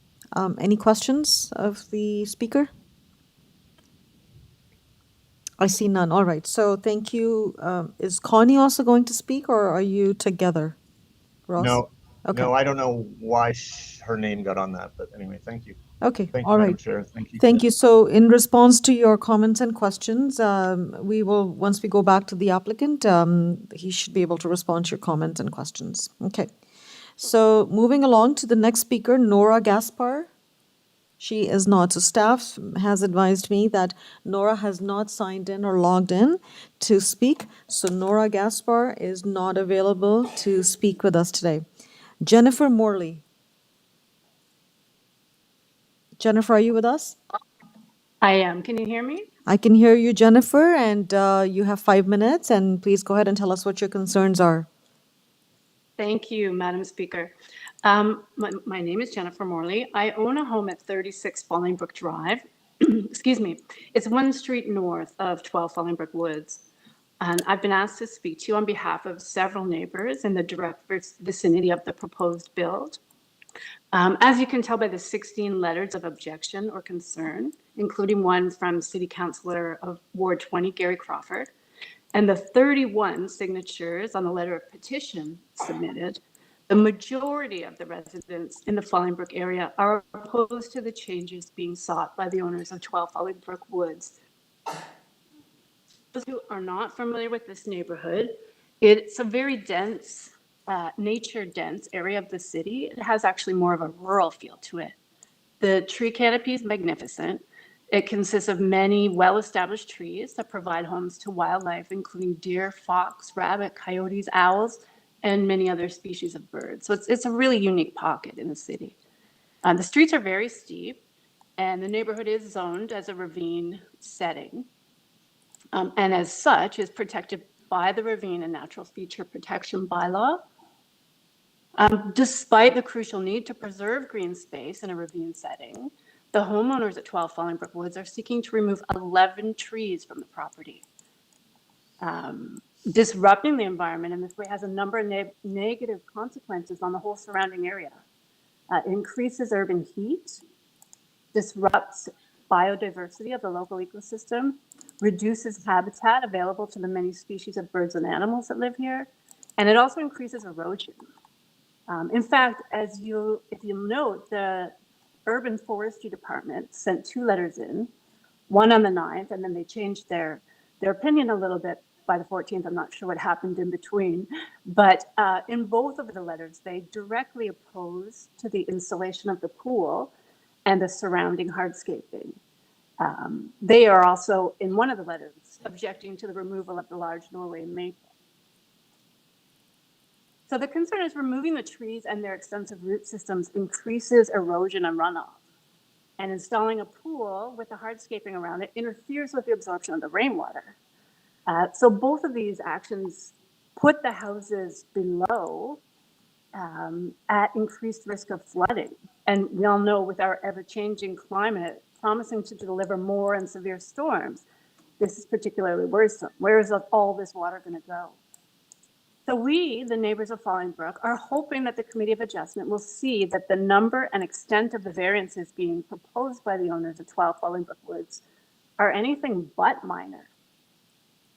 any questions of the speaker? I see none. All right, so thank you. Is Connie also going to speak, or are you together, Ross? No, Okay. no, I don't know why her name got on that, but anyway, thank you. Okay, Thank you, all Madam right. Chair. Thank you. Thank you. So in response to your comments and questions, we will, once we go back to the applicant, he should be able to respond to your comments and questions. Okay. So moving along to the next speaker, Nora Gaspar. She is not. So staff has advised me that Nora has not signed in or logged in to speak. So Nora Gaspar is not available to speak with us today. Jennifer Morley. Jennifer, are you with us? I am. Can you hear me? I can hear you, Jennifer, and you have 5 minutes, and please go ahead and tell us what your concerns are. Thank you, Madam Speaker. My name is Jennifer Morley. I own a home at 36 Fallingbrook Drive. Excuse me. It's 1 street north of 12 Fallingbrook Woods. And I've been asked to speak to you on behalf of several neighbors in the direct vicinity of the proposed build. As you can tell by the 16 letters of objection or concern, including one from City Councillor of Ward 20, Gary Crawford, and the 31 signatures on the letter of petition submitted, the majority of the residents in the Fallingbrook area are opposed to the changes being sought by the owners of 12 Fallingbrook Woods. Those who are not familiar with this neighborhood, it's a very dense, nature-dense area of the city. It has actually more of a rural feel to it. The tree canopy is magnificent. It consists of many well-established trees that provide homes to wildlife, including deer, fox, rabbit, coyotes, owls, and many other species of birds. So it's a really unique pocket in the city. The streets are very steep, and the neighborhood is zoned as a ravine setting. And as such is protected by the Ravine and Natural Feature Protection Bylaw. Despite the crucial need to preserve green space in a ravine setting, the homeowners at 12 Fallingbrook Woods are seeking to remove 11 trees from the property. Disrupting the environment in this way has a number of negative consequences on the whole surrounding area. It increases urban heat, disrupts biodiversity of the local ecosystem, reduces habitat available to the many species of birds and animals that live here, and it also increases erosion. In fact, if you'll note, the Urban Forestry Department sent 2 letters in, one on the 9th, and then they changed their opinion a little bit by the 14th. I'm not sure what happened in between, but in both of the letters, they directly oppose to the installation of the pool and the surrounding hardscaping. They are also, in one of the letters, objecting to the removal of the large Norway maple. So the concern is removing the trees and their extensive root systems increases erosion and runoff. And installing a pool with the hardscaping around it interferes with the absorption of the rainwater. So both of these actions put the houses below at increased risk of flooding. And we all know with our ever-changing climate, promising to deliver more and severe storms, this is particularly worrisome. Where is all this water going to go? So we, the neighbors of Fallingbrook, are hoping that the Committee of Adjustment will see that the number and extent of the variances being proposed by the owners of 12 Fallingbrook Woods are anything but minor.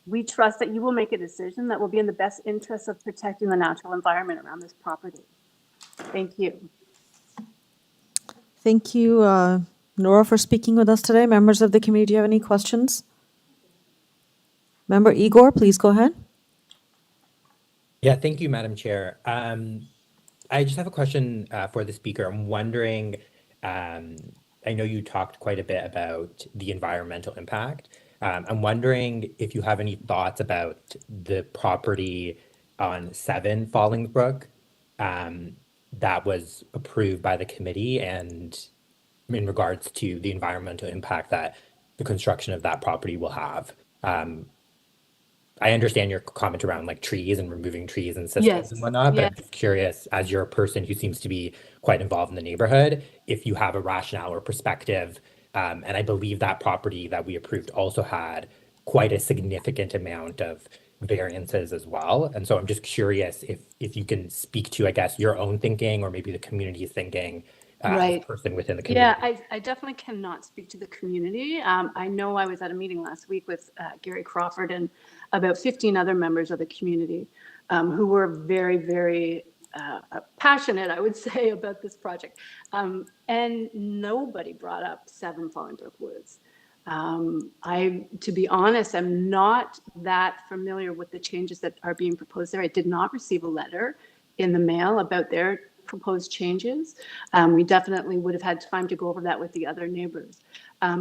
We trust that you will make a decision that will be in the best interest of protecting the natural environment around this property. Thank you. Thank you, Nora, for speaking with us today. Members of the committee, do you have any questions? Member Igor, please go ahead. Yeah, thank you, Madam Chair. I just have a question for the speaker. I'm wondering, I know you talked quite a bit about the environmental impact. I'm wondering if you have any thoughts about the property on 7 Fallingbrook that was approved by the committee, and in regards to the environmental impact that the construction of that property will have. I understand your comment around like trees and removing trees and systems and whatnot, but I'm just curious, as you're a person who seems to be quite involved in the neighborhood, if you have a rationale or perspective. And I believe that property that we approved also had quite a significant amount of variances as well. And so I'm just curious if you can speak to, I guess, your own thinking or maybe the community's thinking as a person within the community. Yeah, I definitely cannot speak to the community. I know I was at a meeting last week with Gary Crawford and about 15 other members of the community who were very, very passionate, I would say, about this project. And nobody brought up 7 Fallingbrook Woods. To be honest, I'm not that familiar with the changes that are being proposed there. I did not receive a letter in the mail about their proposed changes. We definitely would have had time to go over that with the other neighbors.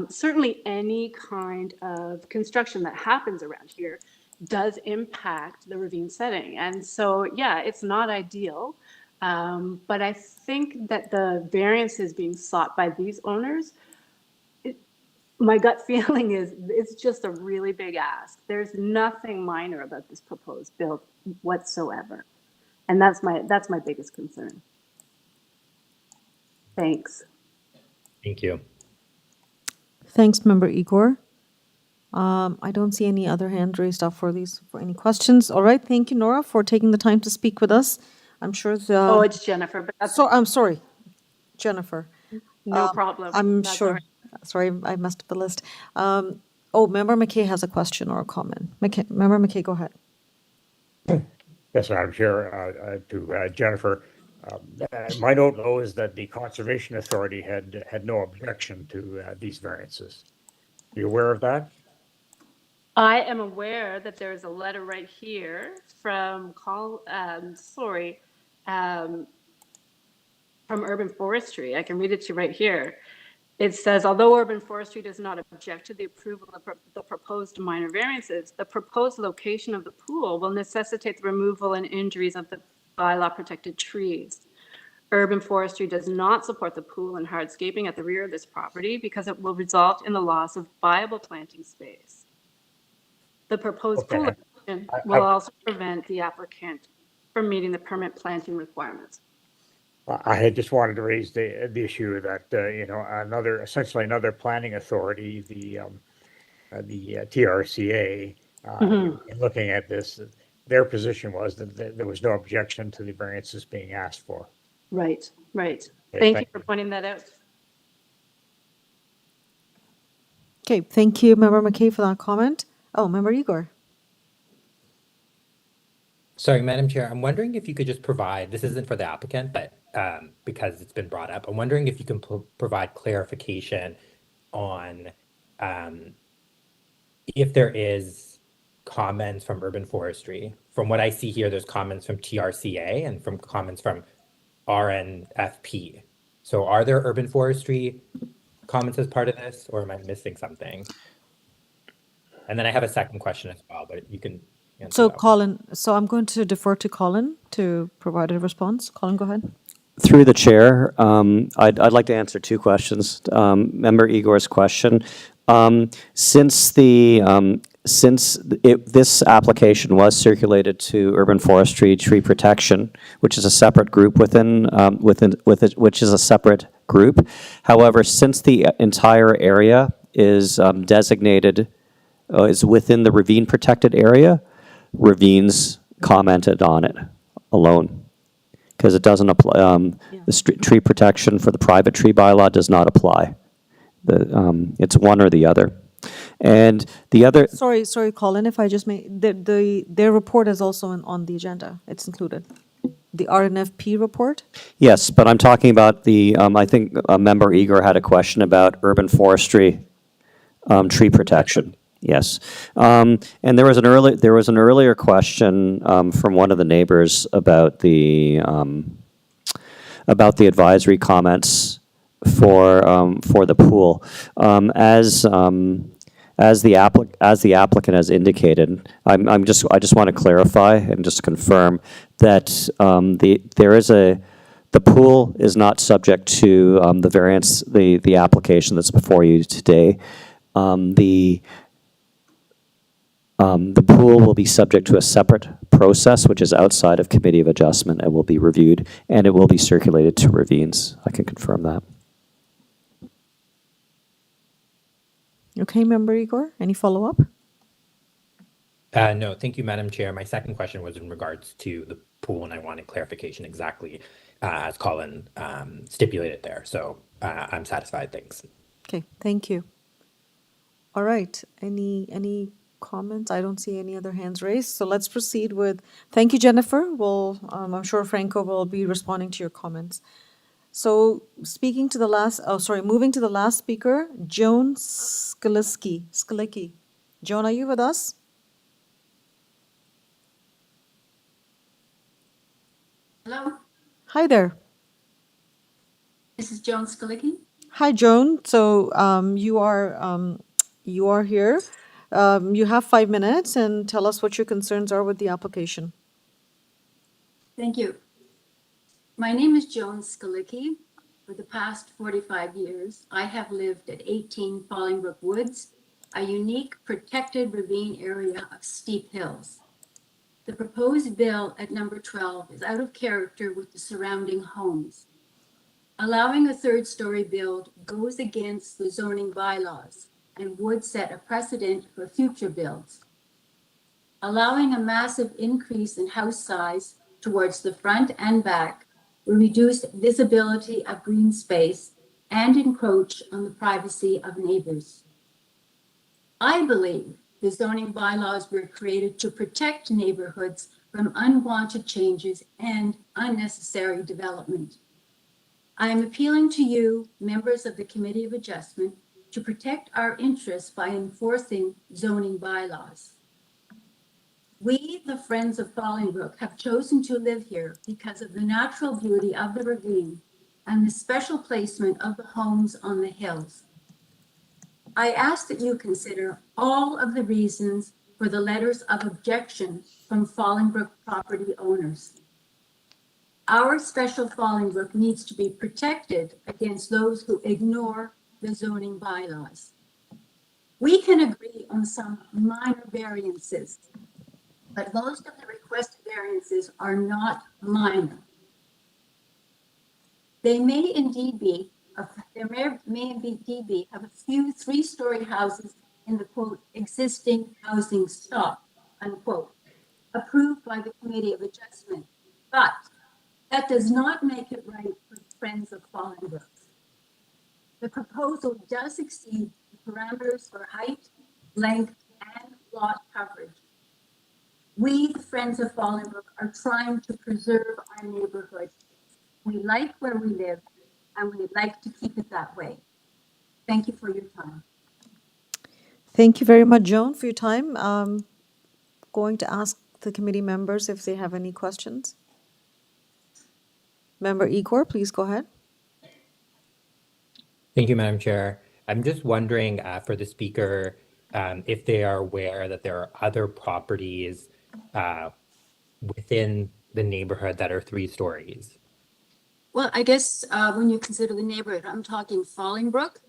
Certainly any kind of construction that happens around here does impact the ravine setting. And so, yeah, it's not ideal. But I think that the variances being sought by these owners, my gut feeling is it's just a really big ask. There's nothing minor about this proposed bill whatsoever. And that's my biggest concern. Thanks. Thank you. Thanks, Member Igor. I don't see any other hand raised up for any questions. All right, thank you, Nora, for taking the time to speak with us. I'm sure Oh, it's Jennifer, but that's I'm sorry, Jennifer. no problem. I'm That's sure. all right. Sorry, I messed up the list. Member McKay has a question or a comment. Member McKay, go ahead. Yes, Madam Chair, to Jennifer. My note, though, is that the Conservation Authority had no objection to these variances. Are you aware of that? I am aware that there's a letter right here from from Urban Forestry. I can read it to you right here. It says, although Urban Forestry does not object to the approval of the proposed minor variances, the proposed location of the pool will necessitate the removal and injuries of the bylaw protected trees. Urban Forestry does not support the pool and hardscaping at the rear of this property because it will result in the loss of viable planting space. The proposed pool location will also prevent the applicant from meeting the permit planting requirements. I had just wanted to raise the issue that essentially another planning authority, the TRCA, in looking at this, their position was that there was no objection to the variances being asked for. Right. Okay, Thank you for pointing that out. Okay, thank you, Member McKay, for that comment. Oh, Member Igor. Sorry, Madam Chair, I'm wondering if you could just provide, this isn't for the applicant, but because it's been brought up, I'm wondering if you can provide clarification on if there is comments from Urban Forestry. From what I see here, there's comments from TRCA and from comments from RNFP. So are there Urban Forestry comments as part of this, or am I missing something? And then I have a second question as well, but you can answer So that one. Colin, I'm going to defer to Colin to provide a response. Colin, go ahead. Through the chair, I'd like to answer 2 questions. Member Igor's question. Since this application was circulated to Urban Forestry Tree Protection, which is a separate group which is a separate group. However, since the entire area is designated, is within the ravine protected area, ravines commented on it alone. Because it doesn't apply, the tree protection for the private tree bylaw does not apply. It's one or the other. And the other. Sorry, Colin, if I just may, their report is also on the agenda. It's included. The RNFP report? Yes, but I'm talking about I think Member Igor had a question about urban forestry tree protection. Yes. And there was an earlier question from one of the neighbors about the advisory comments for the pool. As the applicant has indicated, I just want to clarify and just confirm that the pool is not subject to the variance, the application that's before you today. The pool will be subject to a separate process, which is outside of Committee of Adjustment and will be reviewed, and it will be circulated to ravines. I can confirm that. Okay, Member Igor, any follow-up? No, thank you, Madam Chair. My second question was in regards to the pool, and I wanted clarification exactly as Colin stipulated there. So I'm satisfied. Thanks. Okay, thank you. All right, any comments? I don't see any other hands raised. So let's proceed with, thank you, Jennifer. I'm sure Franco will be responding to your comments. So moving to the last speaker, Joan Skalicki. Joan, are you with us? Hello, Hi there. this is Joan Skalicki. Hi, Joan. So you are here. You have 5 minutes, and tell us what your concerns are with the application. Thank you. My name is Joan Skalicki. For the past 45 years, I have lived at 18 Fallingbrook Woods, a unique protected ravine area of steep hills. The proposed bill at number 12 is out of character with the surrounding homes. Allowing a third-story build goes against the zoning bylaws and would set a precedent for future builds. Allowing a massive increase in house size towards the front and back will reduce visibility of green space and encroach on the privacy of neighbors. I believe the zoning bylaws were created to protect neighborhoods from unwanted changes and unnecessary development. I am appealing to you, members of the Committee of Adjustment, to protect our interests by enforcing zoning bylaws. We, the Friends of Fallingbrook, have chosen to live here because of the natural beauty of the ravine and the special placement of the homes on the hills. I ask that you consider all of the reasons for the letters of objection from Fallingbrook property owners. Our special Fallingbrook needs to be protected against those who ignore the zoning bylaws. We can agree on some minor variances, but most of the requested variances are not minor. They may indeed be, of a few three-story houses in the quote, existing housing stock, unquote, approved by the Committee of Adjustment, but that does not make it right for the Friends of Fallingbrook. The proposal does exceed the parameters for height, length, and lot coverage. We, the Friends of Fallingbrook, are trying to preserve our neighborhood. We like where we live, and we'd like to keep it that way. Thank you for your time. Thank you very much, Joan, for your time. Going to ask the committee members if they have any questions. Member Igor, please go ahead. Thank you, Madam Chair. I'm just wondering for the speaker if they are aware that there are other properties within the neighborhood that are 3 stories. Well, I guess when you consider the neighborhood, I'm talking Fallingbrook.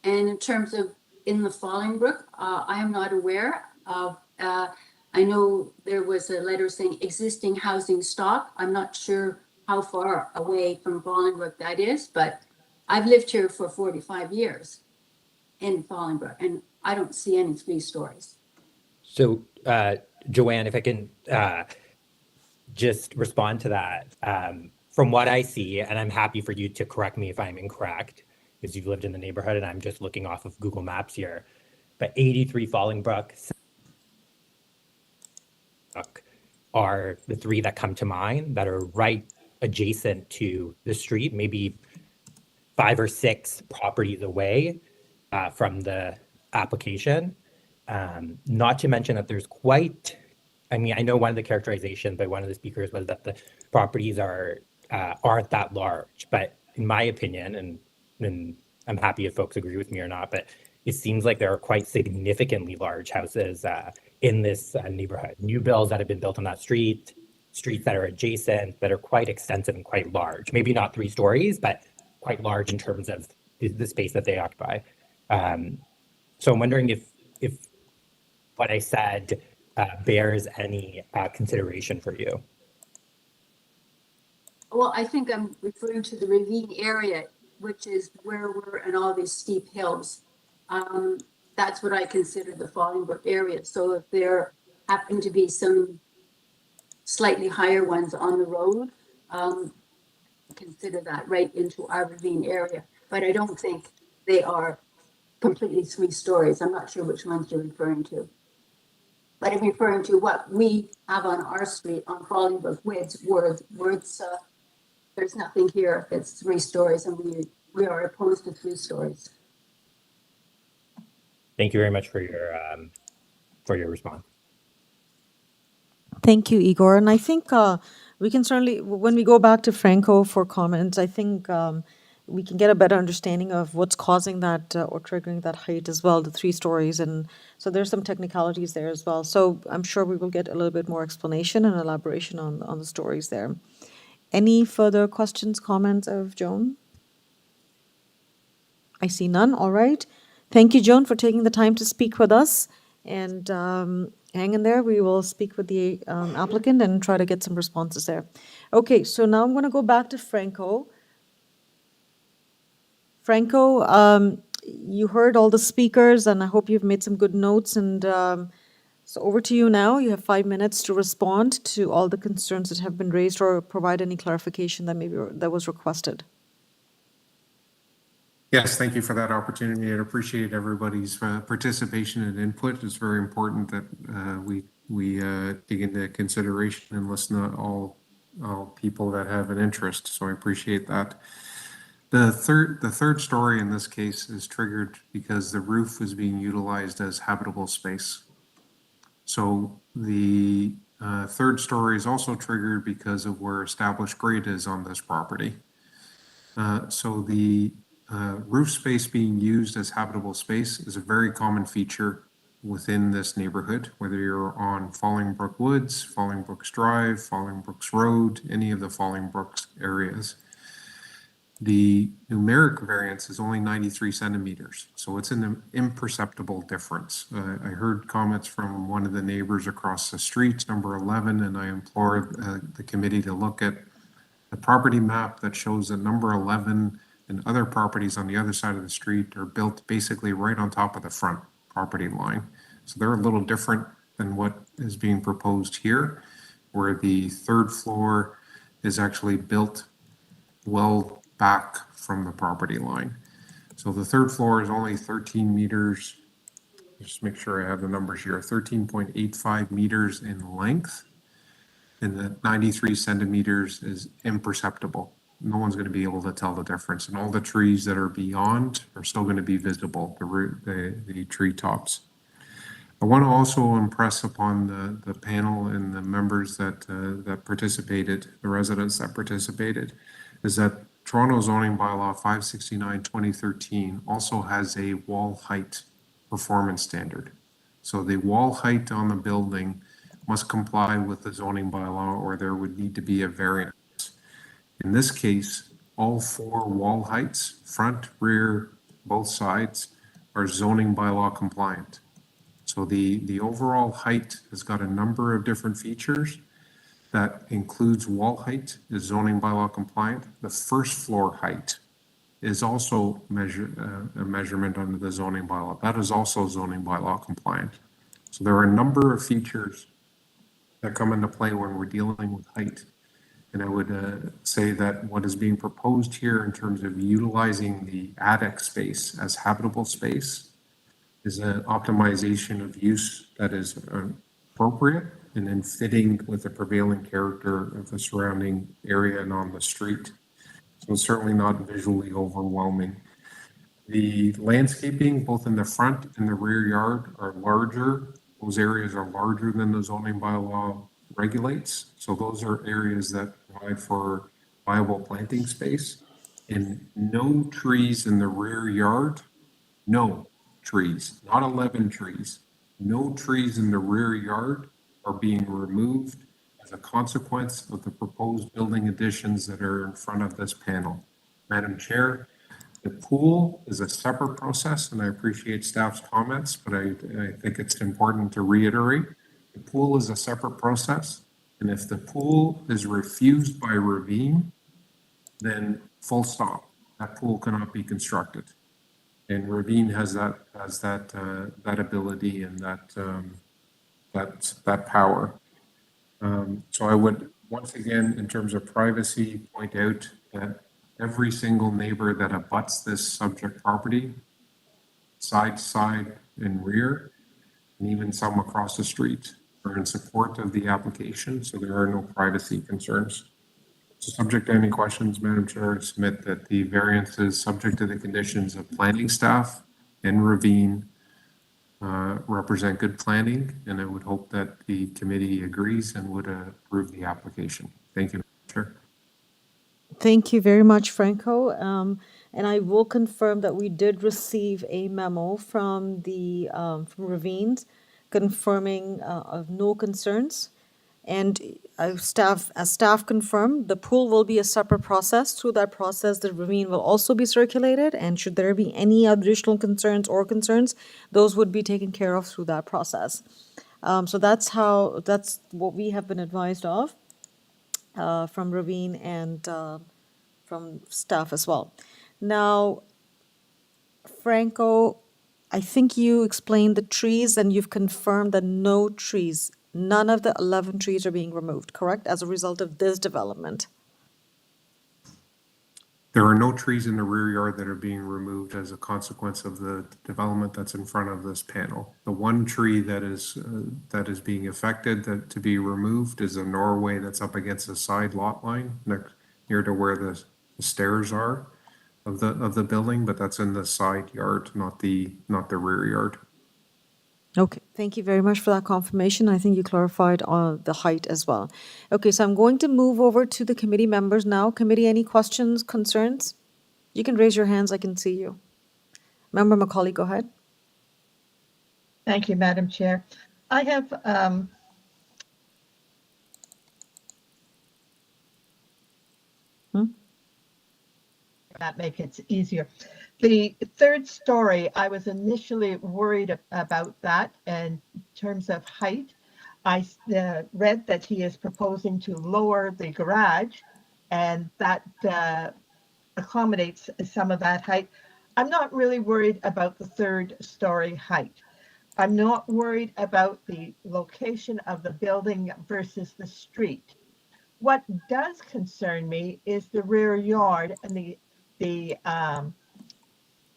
And in terms of in the Fallingbrook, I am not aware of, I know there was a letter saying existing housing stock. I'm not sure how far away from Fallingbrook that is, but I've lived here for 45 years in Fallingbrook, and I don't see any 3 stories. So, Joanne, if I can just respond to that. From what I see, and I'm happy for you to correct me if I'm incorrect, because you've lived in the neighborhood and I'm just looking off of Google Maps here, but 83 Fallingbrook are the 3 that come to mind that are right adjacent to the street, maybe 5 or 6 properties away from the application. Not to mention that there's quite, I mean, I know one of the characterizations by one of the speakers was that the properties aren't that large, but in my opinion, and I'm happy if folks agree with me or not, but it seems like there are quite significantly large houses in this neighborhood. New builds that have been built on that streets that are adjacent, that are quite extensive and quite large. Maybe not 3 stories, but quite large in terms of the space that they occupy. So I'm wondering if what I said bears any consideration for you. Well, I think I'm referring to the ravine area, which is where we're in all these steep hills. That's what I consider the Fallingbrook area. So if there happen to be some slightly higher ones on the road, consider that right into our ravine area. But I don't think they are completely 3 stories. I'm not sure which ones you're referring to. but I'm referring to what we have on our street on Fallingbrook Woods, there's nothing here that's 3 stories, and we are opposed to 3 stories. Thank you very much for your response. Thank you, Igor. And I think we can certainly, when we go back to Franco for comments, I think we can get a better understanding of what's causing that or triggering that height as well, the 3 stories. And so there's some technicalities there as well. So I'm sure we will get a little bit more explanation and elaboration on the stories there. Any further questions, comments of Joan? I see none. All right. Thank you, Joan, for taking the time to speak with us. And hang in there. We will speak with the applicant and try to get some responses there. Okay, so now I'm going to go back to Franco. Franco, you heard all the speakers, and I hope you've made some good notes. And so over to you now. You have 5 minutes to respond to all the concerns that have been raised or provide any clarification that that was requested. Yes, thank you for that opportunity. I appreciate everybody's participation and input. It's very important that we take into consideration and listen to all people that have an interest. So I appreciate that. The third story in this case is triggered because the roof was being utilized as habitable space. So the third story is also triggered because of where established grade is on this property. So the roof space being used as habitable space is a very common feature within this neighborhood, whether you're on Fallingbrook Woods, Fallingbrooks Drive, Fallingbrooks Road, any of the Fallingbrooks areas. The numeric variance is only 93 centimeters, so it's an imperceptible difference. I heard comments from one of the neighbors across the street, number 11, and I implored the committee to look at the property map that shows that number 11 and other properties on the other side of the street are built basically right on top of the front property line. So they're a little different than what is being proposed here, where the third floor is actually built well back from the property line. So the third floor is only 13 meters, just make sure I have the numbers here, 13.85 meters in length, and the 93 centimeters is imperceptible. No one's going to be able to tell the difference, and all the trees that are beyond are still going to be visible, the tree tops. I want to also impress upon the panel and the members that participated, the residents that participated, is that Toronto zoning bylaw 569/2013 also has a wall height performance standard. So the wall height on the building must comply with the zoning bylaw, or there would need to be a variance. In this case, all 4 wall heights, front, rear, both sides, are zoning bylaw compliant. So the overall height has got a number of different features that includes wall height is zoning bylaw compliant. The first floor height is also a measurement under the zoning bylaw. That is also zoning bylaw compliant. So there are a number of features that come into play when we're dealing with height. And I would say that what is being proposed here in terms of utilizing the attic space as habitable space is an optimization of use that is appropriate and then fitting with the prevailing character of the surrounding area and on the street. So it's certainly not visually overwhelming. The landscaping, both in the front and the rear yard, are larger. Those areas are larger than the zoning bylaw regulates. So those are areas that provide for viable planting space. And no trees in the rear yard, no trees, not 11 trees. No trees in the rear yard are being removed as a consequence of the proposed building additions that are in front of this panel. Madam Chair, the pool is a separate process, and I appreciate staff's comments, but I think it's important to reiterate, the pool is a separate process, and if the pool is refused by Ravine, then full stop, that pool cannot be constructed. And Ravine has that ability and that power. So I would, once again, in terms of privacy, point out that every single neighbor that abuts this subject property, side to side and rear, and even some across the street are in support of the application, so there are no privacy concerns. So subject to any questions, Madam Chair, I submit that the variance is subject to the conditions of planning staff and Ravine represent good planning, and I would hope that the committee agrees and would approve the application. Thank you, Madam Chair. Thank you very much, Franco. And I will confirm that we did receive a memo from the from Ravines confirming of no concerns. And as staff confirmed, the pool will be a separate process. Through that process, the ravine will also be circulated. And should there be any additional concerns, those would be taken care of through that process. So that's what we have been advised of from Ravine and from staff as well. Now, Franco, I think you explained the trees and you've confirmed that none of the 11 trees are being removed, correct, as a result of this development? There are no trees in the rear yard that are being removed as a consequence of the development that's in front of this panel. The one tree that is being affected to be removed is a Norway that's up against the side lot line near to where the stairs are of the building, but that's in the side yard, not the rear yard. Okay, thank you very much for that confirmation. I think you clarified on the height as well. Okay, so I'm going to move over to the committee members now. Committee, any questions, concerns? You can raise your hands, I can see you. Member Macaulay, go ahead. Thank you, Madam Chair. I have that make it easier. The third story, I was initially worried about that in terms of height. I read that he is proposing to lower the garage, and that accommodates some of that height. I'm not really worried about the third story height. I'm not worried about the location of the building versus the street. What does concern me is the rear yard and the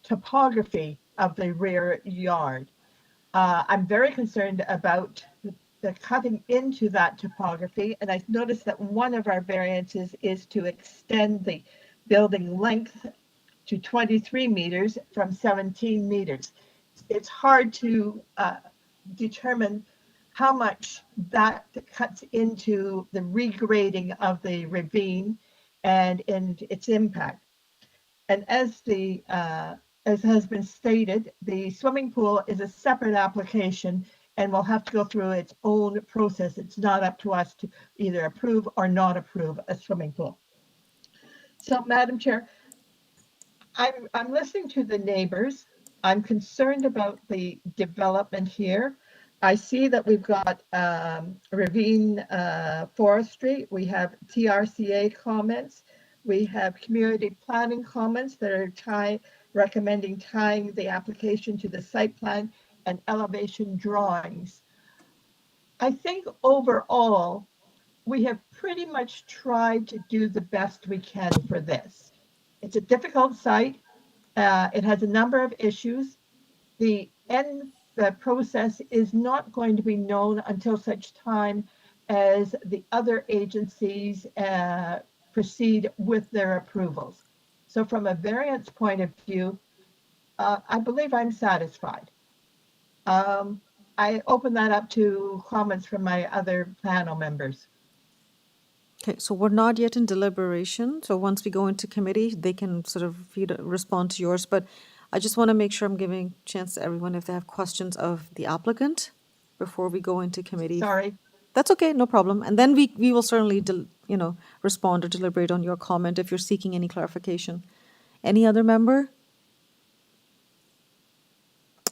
topography of the rear yard. I'm very concerned about the cutting into that topography, and I've noticed that one of our variances is to extend the building length to 23 meters from 17 meters. It's hard to determine how much that cuts into the regrading of the ravine and its impact. And as has been stated, the swimming pool is a separate application and will have to go through its own process. It's not up to us to either approve or not approve a swimming pool. So, Madam Chair, I'm listening to the neighbors. I'm concerned about the development here. I see that we've got ravine forestry. We have TRCA comments. We have community planning comments that are recommending tying the application to the site plan and elevation drawings. I think overall, we have pretty much tried to do the best we can for this. It's a difficult site. It has a number of issues. The process is not going to be known until such time as the other agencies proceed with their approvals. So from a variance point of view, I believe I'm satisfied. I open that up to comments from my other panel members. Okay, so we're not yet in deliberation. So once we go into committee, they can sort of respond to yours. But I just want to make sure I'm giving a chance to everyone if they have questions of the applicant before we go into committee. Sorry. That's okay, no problem. And then we will certainly, respond or deliberate on your comment if you're seeking any clarification. Any other member?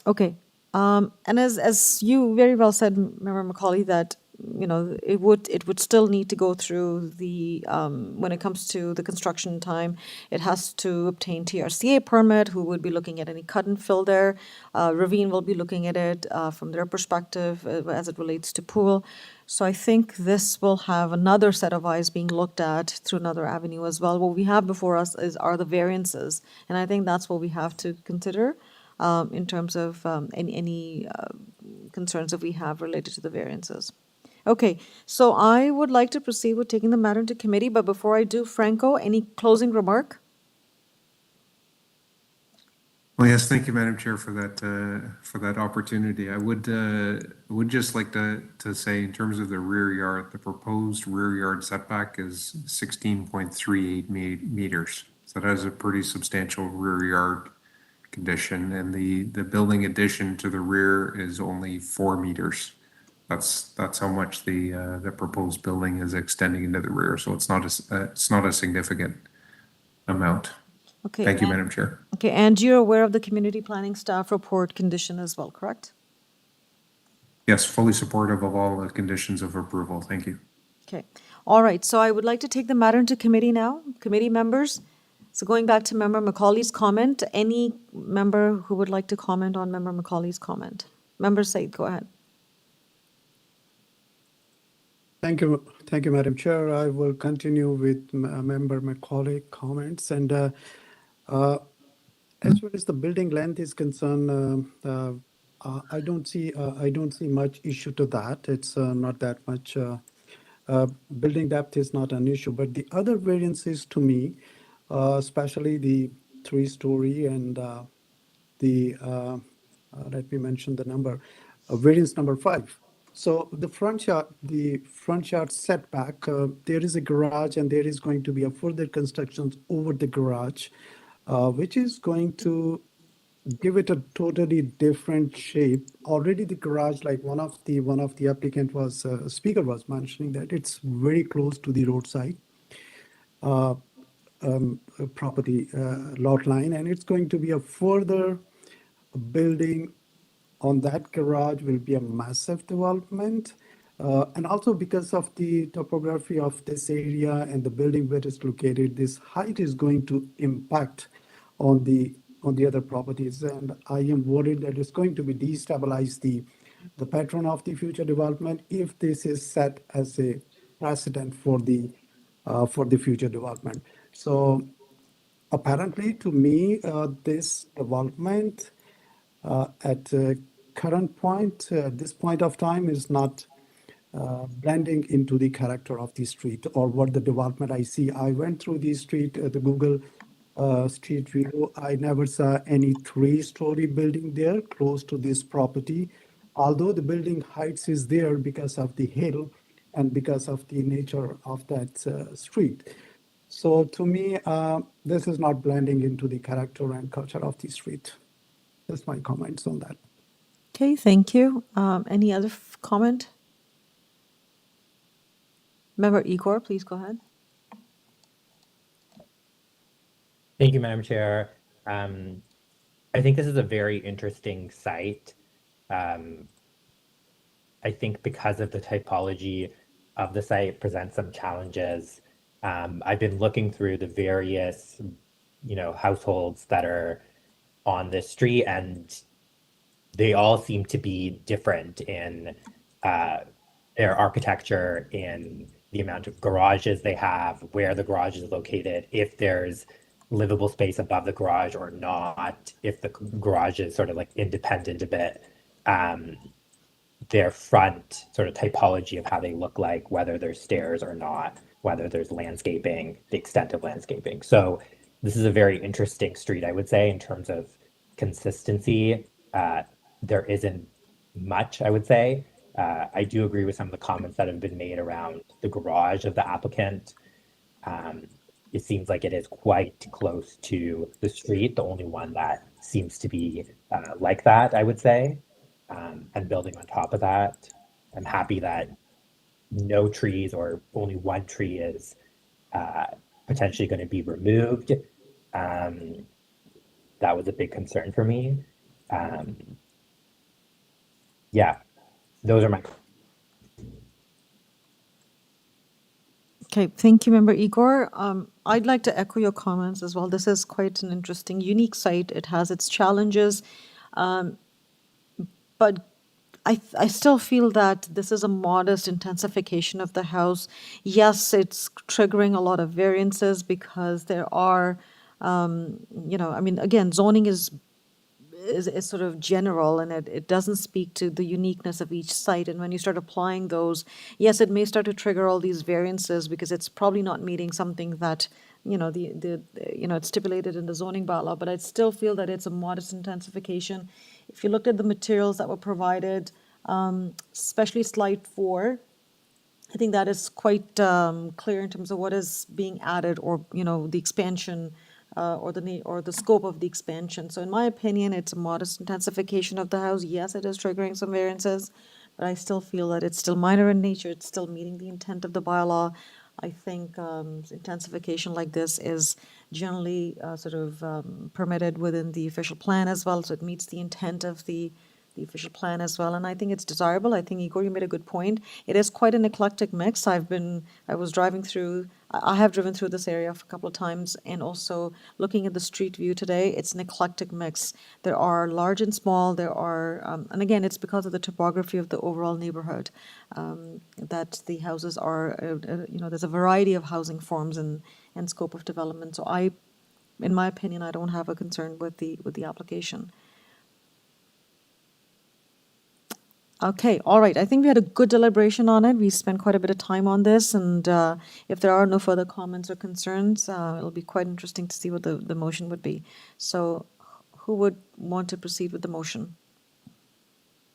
Okay. And as you very well said, Member Macaulay, that it would still need to go through the when it comes to the construction time, it has to obtain TRCA permit, who would be looking at any cut and fill there. Ravine will be looking at it from their perspective as it relates to pool. So I think this will have another set of eyes being looked at through another avenue as well. What we have before us are the variances, and I think that's what we have to consider. in terms of any concerns that we have related to the variances. Okay, so I would like to proceed with taking the matter into committee, but before I do, Franco, any closing remark? Well, yes, thank you, Madam Chair, for that opportunity. I would just like to say, in terms of the rear yard, the proposed rear yard setback is 16.38 meters. So that is a pretty substantial rear yard condition, and the building addition to the rear is only 4 meters. That's how much the proposed building is extending into the rear. So it's not a significant amount. Okay. Thank you, Madam Chair. Okay, and you're aware of the community planning staff report condition as well, correct? Yes, fully supportive of all the conditions of approval. Thank you. Okay, all right, so I would like to take the matter into committee now. Committee members, so going back to Member Macaulay's comment, any member who would like to comment on Member Macaulay's comment? Member Said, go ahead. Thank you, Madam Chair. I will continue with Member Macaulay comments, and as far as the building length is concerned, I don't see much issue to that. It's not that much. Building depth is not an issue, but the other variances to me, especially the 3-story and let me mention the number, variance number 5. So the front yard setback, there is a garage and there is going to be a further construction over the garage, which is going to give it a totally different shape. Already the garage, like one of the applicant was, speaker was mentioning that it's very close to the roadside property lot line, and it's going to be a further building on that garage will be a massive development. And also because of the topography of this area and the building where it's located, this height is going to impact on the other properties. And I am worried that it's going to be destabilize the pattern of the future development if this is set as a precedent for the future development. So apparently to me, this development at current point, this point of time is not blending into the character of the street or what the development I see. I went through the street, the Google Street View. I never saw any 3-story building there close to this property, although the building heights is there because of the hill and because of the nature of that street. So to me, this is not blending into the character and culture of the street. That's my comments on that. Okay, thank you. Any other comment? Member Igor, please go ahead. Thank you, Madam Chair. I think this is a very interesting site. I think because of the typology of the site, it presents some challenges. I've been looking through the various, households that are on this street, and they all seem to be different in their architecture, in the amount of garages they have, where the garage is located, if there's livable space above the garage or not, if the garage is sort of like independent a bit, their front sort of typology of how they look like, whether there's stairs or not, whether there's landscaping, the extent of landscaping. So this is a very interesting street, I would say, in terms of consistency. There isn't much, I would say. I do agree with some of the comments that have been made around the garage of the applicant. It seems like it is quite close to the street, the only one that seems to be like that, I would say. And building on top of that, I'm happy that no trees or only one tree is potentially going to be removed. That was a big concern for me. Yeah, those are my. Okay, thank you, Member Igor. I'd like to echo your comments as well. This is quite an interesting, unique site. It has its challenges, but I still feel that this is a modest intensification of the house. Yes, it's triggering a lot of variances because there are, again, zoning is is sort of general, and it doesn't speak to the uniqueness of each site. And when you start applying those, yes, it may start to trigger all these variances because it's probably not meeting something that, it's stipulated in the zoning bylaw, but I still feel that it's a modest intensification. If you looked at the materials that were provided, especially slide 4, I think that is quite clear in terms of what is being added, or the expansion, or the scope of the expansion. So in my opinion, it's a modest intensification of the house. Yes, it is triggering some variances, but I still feel that it's still minor in nature. It's still meeting the intent of the bylaw. I think intensification like this is generally permitted within the official plan as well, so it meets the intent of the official plan as well, and I think it's desirable. I think, Igor, you made a good point. It is quite an eclectic mix. I have driven through this area a couple of times, and also looking at the street view today, it's an eclectic mix. There are large and small, and again, it's because of the topography of the overall neighborhood, that the houses are, there's a variety of housing forms and scope of development. So in my opinion, I don't have a concern with the application. Okay, all right. I think we had a good deliberation on it. We spent quite a bit of time on this, and if there are no further comments or concerns, it'll be quite interesting to see what the motion would be. So who would want to proceed with the motion?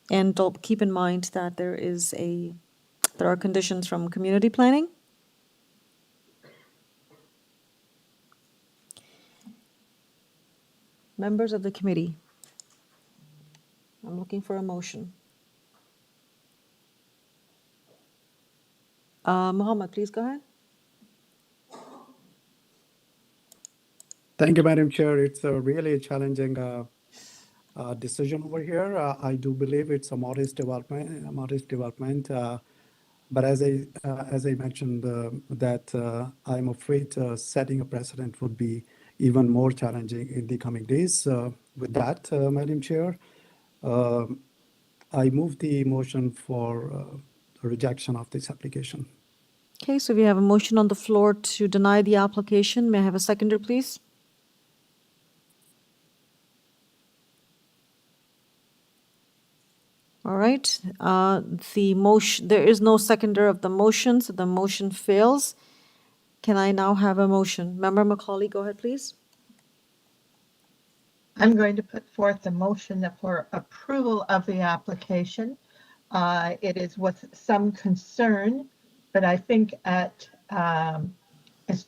And keep in mind that there are conditions from community planning. Members of the committee, I'm looking for a motion. Mohammed, please go ahead. Thank you, Madam Chair. It's a really challenging decision over here. I do believe it's a modest development. But as I mentioned, that I'm afraid setting a precedent would be even more challenging in the coming days. With that, Madam Chair, I move the motion for rejection of this application. Okay, so we have a motion on the floor to deny the application. May I have a seconder, please? All right, there is no seconder of the motion, so the motion fails. Can I now have a motion? Member Macaulay, go ahead, please. I'm going to put forth a motion for approval of the application. It is with some concern, but I think as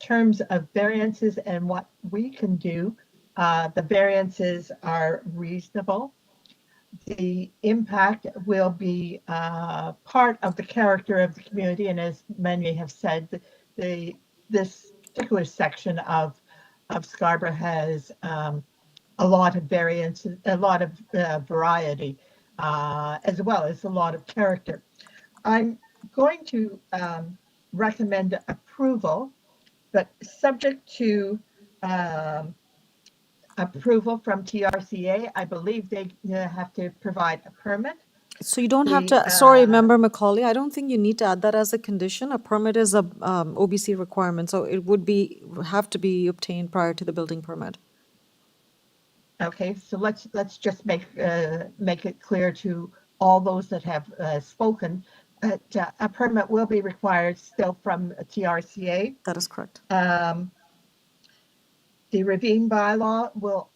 terms of variances and what we can do, the variances are reasonable. The impact will be part of the character of the community, and as many have said, this particular section of Scarborough has a lot of variances, a lot of variety, as well as a lot of character. I'm going to recommend approval, but subject to approval from TRCA. I believe they have to provide a permit. So you don't have to, sorry, Member Macaulay, I don't think you need to add that as a condition. A permit is a OBC requirement, so it would have to be obtained prior to the building permit. Okay, so let's just make it clear to all those that have spoken that a permit will be required still from TRCA. That is correct. The ravine bylaw will,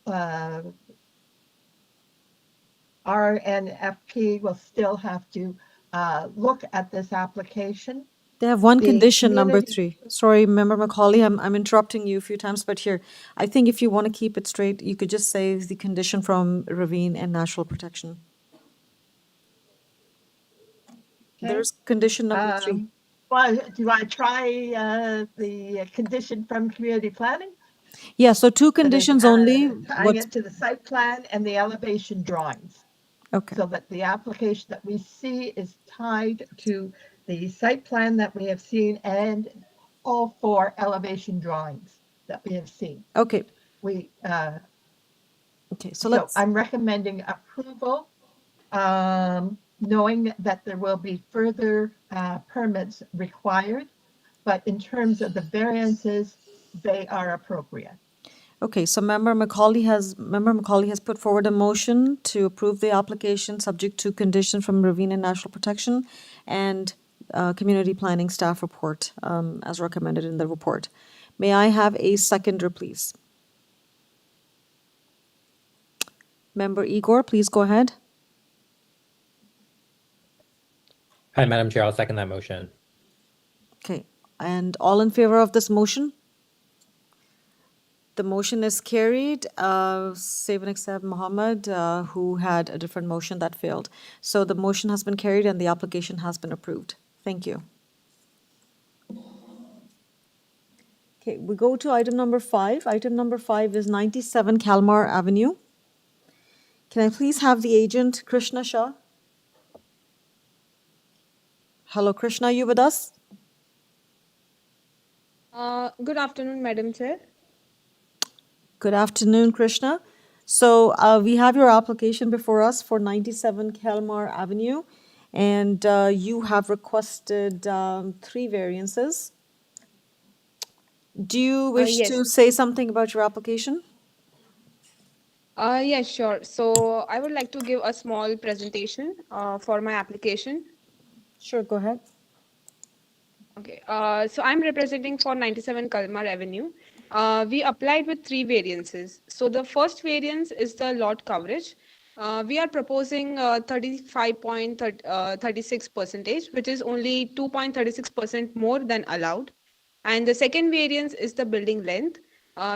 RNFP will still have to look at this application. They have one condition, number 3. Sorry, Member Macaulay, I'm interrupting you a few times, but here, I think if you want to keep it straight, you could just say the condition from ravine and natural protection. Okay. There's condition number 3. Well, do I try the condition from community planning? Yeah, so 2 conditions only. Tying it to the site plan and the elevation drawings. Okay. So that the application that we see is tied to the site plan that we have seen and all 4 elevation drawings that we have seen. Okay. Okay, so I'm recommending approval, knowing that there will be further permits required, but in terms of the variances, they are appropriate. Okay, so Member Macaulay has put forward a motion to approve the application subject to condition from Ravine and National Protection and Community Planning Staff Report, as recommended in the report. May I have a seconder, please? Member Igor, please go ahead. Hi, Madam Chair. I'll second that motion. Okay, and all in favor of this motion? The motion is carried, save and except Mohammed, who had a different motion that failed. So the motion has been carried and the application has been approved. Thank you. Okay, we go to item number 5. Item number 5 is 97 Kalmar Avenue. Can I please have the agent, Krishna Shah? Hello, Krishna, you with us? Good afternoon, Madam Chair. Good afternoon, Krishna. So we have your application before us for 97 Kalmar Avenue, and you have requested 3 variances. Do you wish Yes. to say something about your application? Yes, sure. So I would like to give a small presentation for my application. Sure, go ahead. Okay, so I'm representing for 97 Kalmar Avenue. We applied with 3 variances. So the first variance is the lot coverage. We are proposing 35.36%, which is only 2.36% more than allowed. And the second variance is the building length.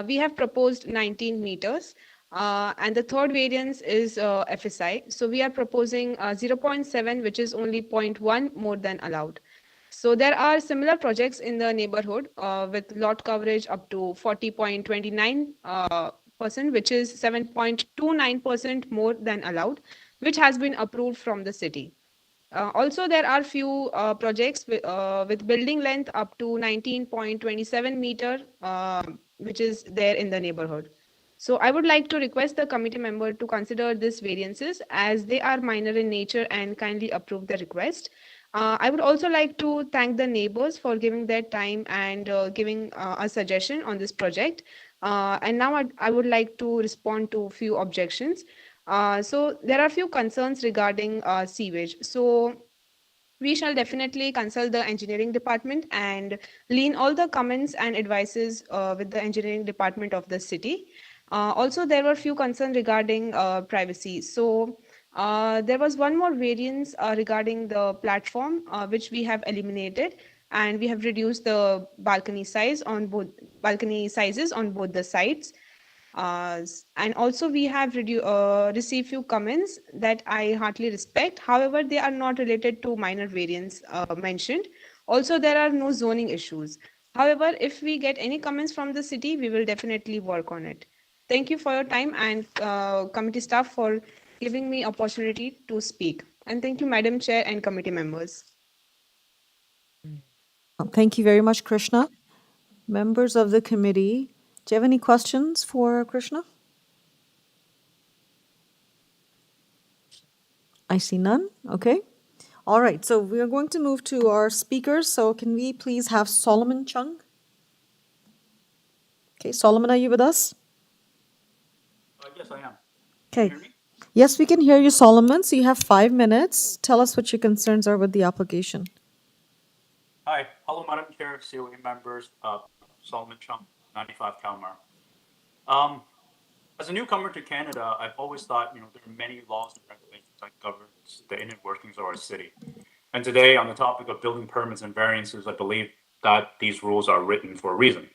We have proposed 19 meters. And the third variance is FSI. So we are proposing 0.7, which is only 0.1 more than allowed. So there are similar projects in the neighborhood with lot coverage up to 40.29%, which is 7.29% more than allowed, which has been approved from the city. Also, there are few projects with building length up to 19.27 meter, which is there in the neighborhood. So I would like to request the committee member to consider these variances as they are minor in nature and kindly approve the request. I would also like to thank the neighbors for giving their time and giving a suggestion on this project. And now I would like to respond to a few objections. So there are a few concerns regarding sewage. So we shall definitely consult the engineering department and lean all the comments and advices with the engineering department of the city. Also, there were few concerns regarding privacy. So there was one more variance regarding the platform, which we have eliminated, and we have reduced the balcony sizes on both the sides. And also we have received few comments that I heartily respect. However, they are not related to minor variants mentioned. Also, there are no zoning issues. However, if we get any comments from the city, we will definitely work on it. Thank you for your time and committee staff for giving me opportunity to speak. And thank you, Madam Chair and committee members. Thank you very much, Krishna. Members of the committee, do you have any questions for Krishna? I see none. Okay. All right. So we are going to move to our speakers. So can we please have Solomon Chung? Okay, Solomon, are you with us? Yes, I am. Okay. Yes, we can hear you, Solomon. So you have 5 minutes. Tell us what your concerns are with the application. Hi. Hello, Madam Chair, COA members, Solomon Chung, 95 Kalmar. As a newcomer to Canada, I've always thought, there are many laws and regulations that govern the inner workings of our city. And today, on the topic of building permits and variances, I believe that these rules are written for a reason.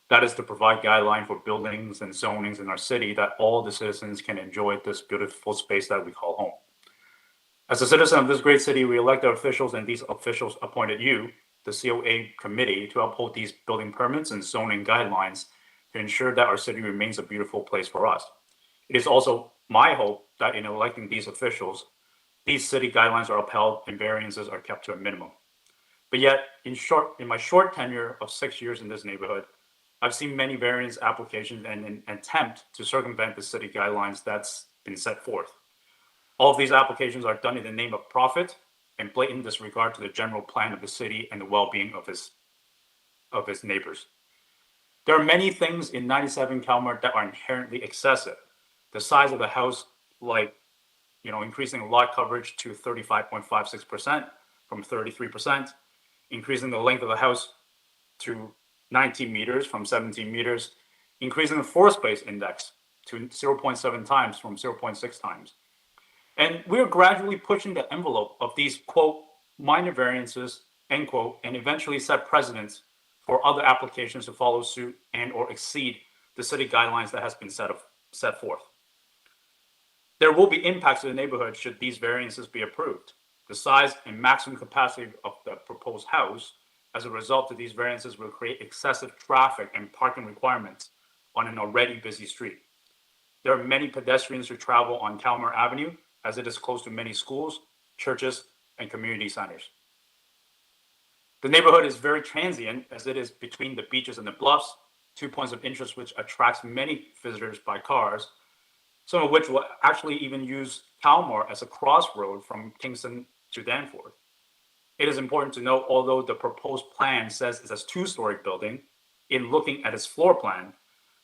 That is to provide guidelines for buildings and zonings in our city that all the citizens can enjoy this beautiful space that we call home. As a citizen of this great city, we elect our officials, and these officials appointed you, the COA committee, to uphold these building permits and zoning guidelines to ensure that our city remains a beautiful place for us. It is also my hope that in electing these officials, these city guidelines are upheld and variances are kept to a minimum. But yet, in my short tenure of 6 years in this neighborhood, I've seen many variance applications and an attempt to circumvent the city guidelines that's been set forth. All of these applications are done in the name of profit and blatant disregard to the general plan of the city and the well-being of its neighbors. There are many things in 97 KALMAR that are inherently excessive. The size of the house, like, increasing lot coverage to 35.56% from 33%, increasing the length of the house to 19 meters from 17 meters, increasing the floor space index to 0.7 times from 0.6 times. And we're gradually pushing the envelope of these, quote, minor variances, end quote, and eventually set precedents for other applications to follow suit and or exceed the city guidelines that has been set forth. There will be impacts to the neighborhood should these variances be approved. The size and maximum capacity of the proposed house as a result of these variances will create excessive traffic and parking requirements on an already busy street. There are many pedestrians who travel on KALMAR Avenue as it is close to many schools, churches, and community centers. The neighborhood is very transient as it is between the beaches and the bluffs, 2 points of interest which attracts many visitors by cars, some of which will actually even use KALMAR as a crossroad from Kingston to Danforth. It is important to note, although the proposed plan says it's a two-story building, in looking at its floor plan,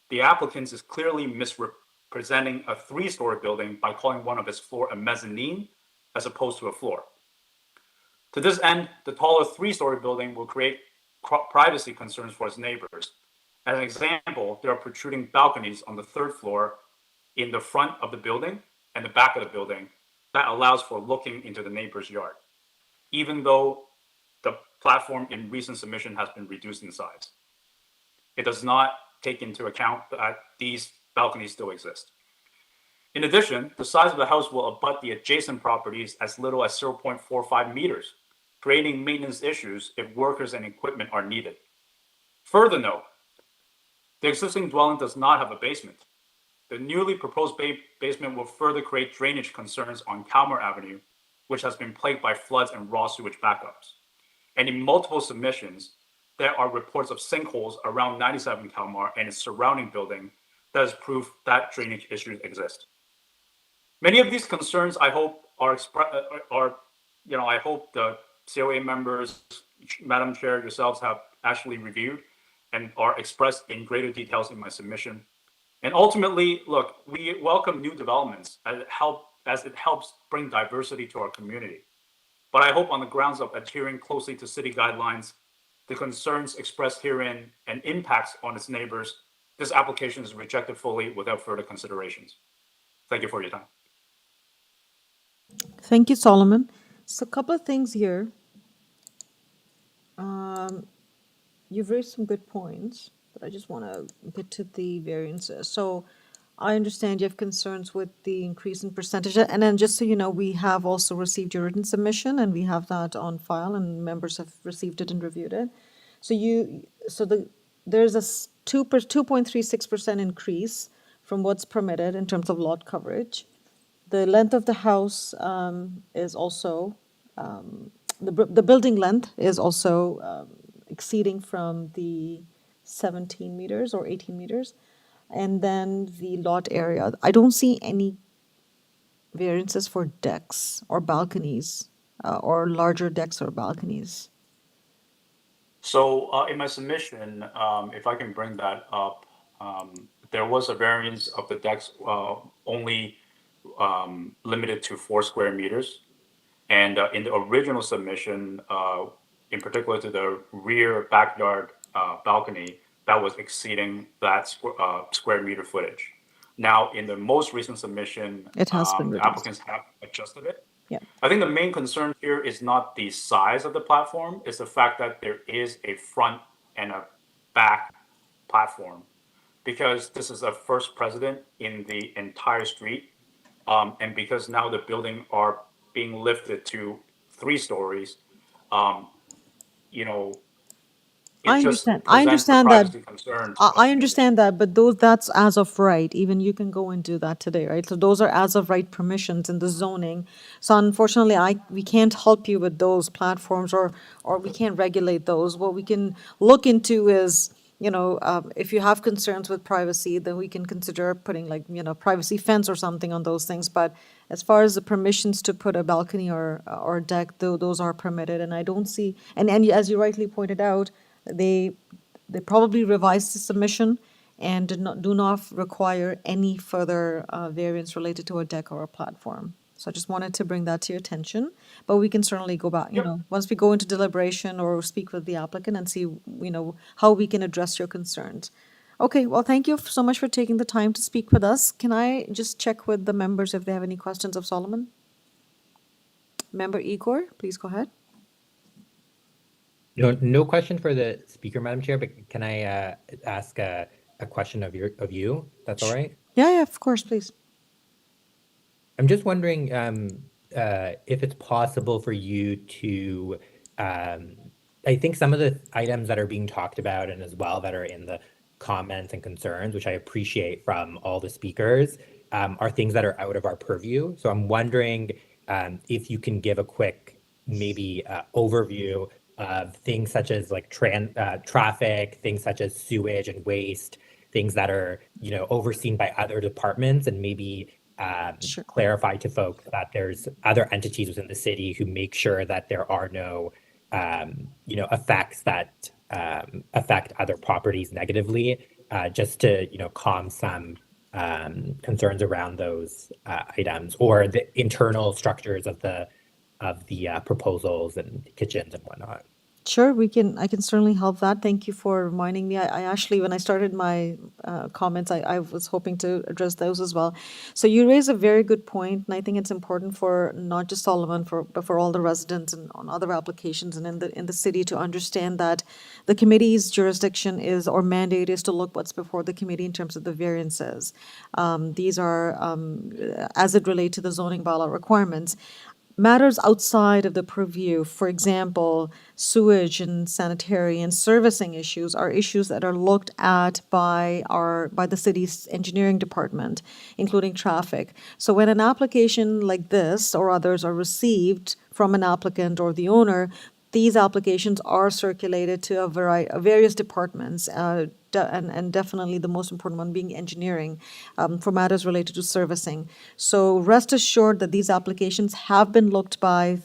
the applicant is clearly misrepresenting a three-story building by calling one of its floor a mezzanine as opposed to a floor. To this end, the taller three-story building will create privacy concerns for its neighbors. As an example, there are protruding balconies on the third floor in the front of the building and the back of the building that allows for looking into the neighbor's yard, even though the platform in recent submission has been reduced in size. It does not take into account that these balconies still exist. In addition, the size of the house will abut the adjacent properties as little as 0.45 meters, creating maintenance issues if workers and equipment are needed. Further note, the existing dwelling does not have a basement. The newly proposed basement will further create drainage concerns on KALMAR Avenue, which has been plagued by floods and raw sewage backups. And in multiple submissions, there are reports of sinkholes around 97 KALMAR and its surrounding building that is proof that drainage issues exist. Many of these concerns, I hope, I hope the COA members, Madam Chair, yourselves have actually reviewed and are expressed in greater details in my submission. And ultimately, look, we welcome new developments as it helps bring diversity to our community. But I hope on the grounds of adhering closely to city guidelines, the concerns expressed herein and impacts on its neighbors, this application is rejected fully without further considerations. Thank you for your time. Thank you, Solomon. So a couple of things here. You've raised some good points, but I just want to get to the variances. So I understand you have concerns with the increase in percentage. And then just so you know, we have also received your written submission and we have that on file and members have received it and reviewed it. So there's a 2.36% increase from what's permitted in terms of lot coverage. The length of the house is also, the building length is also exceeding from the 17 meters or 18 meters. And then the lot area, I don't see any variances for decks or balconies or larger decks or balconies. So in my submission, if I can bring that up, there was a variance of the decks only limited to 4 square meters. And in the original submission, in particular to the rear backyard balcony, that was exceeding that square meter footage. Now, in the most recent submission, It has been the reduced. applicants have adjusted it. Yeah. I think the main concern here is not the size of the platform, it's the fact that there is a front and a back platform, because this is a first precedent in the entire street. And because now the building are being lifted to 3 stories, I it just understand. presents the privacy concerns. I understand that, but that's as of right. Even you can go and do that today, right? So those are as of right permissions in the zoning. So unfortunately, we can't help you with those platforms or we can't regulate those. What we can look into is, if you have concerns with privacy, then we can consider putting privacy fence or something on those things. But as far as the permissions to put a balcony or deck, those are permitted. And I don't see, and as you rightly pointed out, they probably revised the submission and do not require any further variance related to a deck or a platform. So I just wanted to bring that to your attention, but we can certainly go back, once we go into deliberation or speak with the applicant and see, how we can address your concerns. Okay, well, thank you so much for taking the time to speak with us. Can I just check with the members if they have any questions of Solomon? Member Igor, please go ahead. No question for the speaker, Madam Chair, but can I ask a question of you? That's all right? Yeah, of course, please. I'm just wondering if it's possible for you to, I think some of the items that are being talked about and as well that are in the comments and concerns, which I appreciate from all the speakers, are things that are out of our purview. So I'm wondering if you can give a quick maybe overview of things such as like traffic, things such as sewage and waste, things that are, overseen by other departments, and maybe clarify to folks that there's other entities within the city who make sure that there are no, effects that affect other properties negatively, just to, calm some concerns around those items, or the internal structures of the proposals and kitchens and whatnot. Sure, I can certainly help that. Thank you for reminding me. I actually, when I started my comments, I was hoping to address those as well. So you raise a very good point, and I think it's important for not just Solomon, but for all the residents and on other applications and in the city to understand that the committee's jurisdiction is, or mandate is, to look what's before the committee in terms of the variances. These are, as it relates to the zoning bylaw requirements. Matters outside of the purview, for example, sewage and sanitary and servicing issues, are issues that are looked at by the city's engineering department, including traffic. So when an application like this or others are received from an applicant or the owner, these applications are circulated to various departments, and definitely the most important one being engineering, for matters related to servicing. So rest assured that these applications have been looked by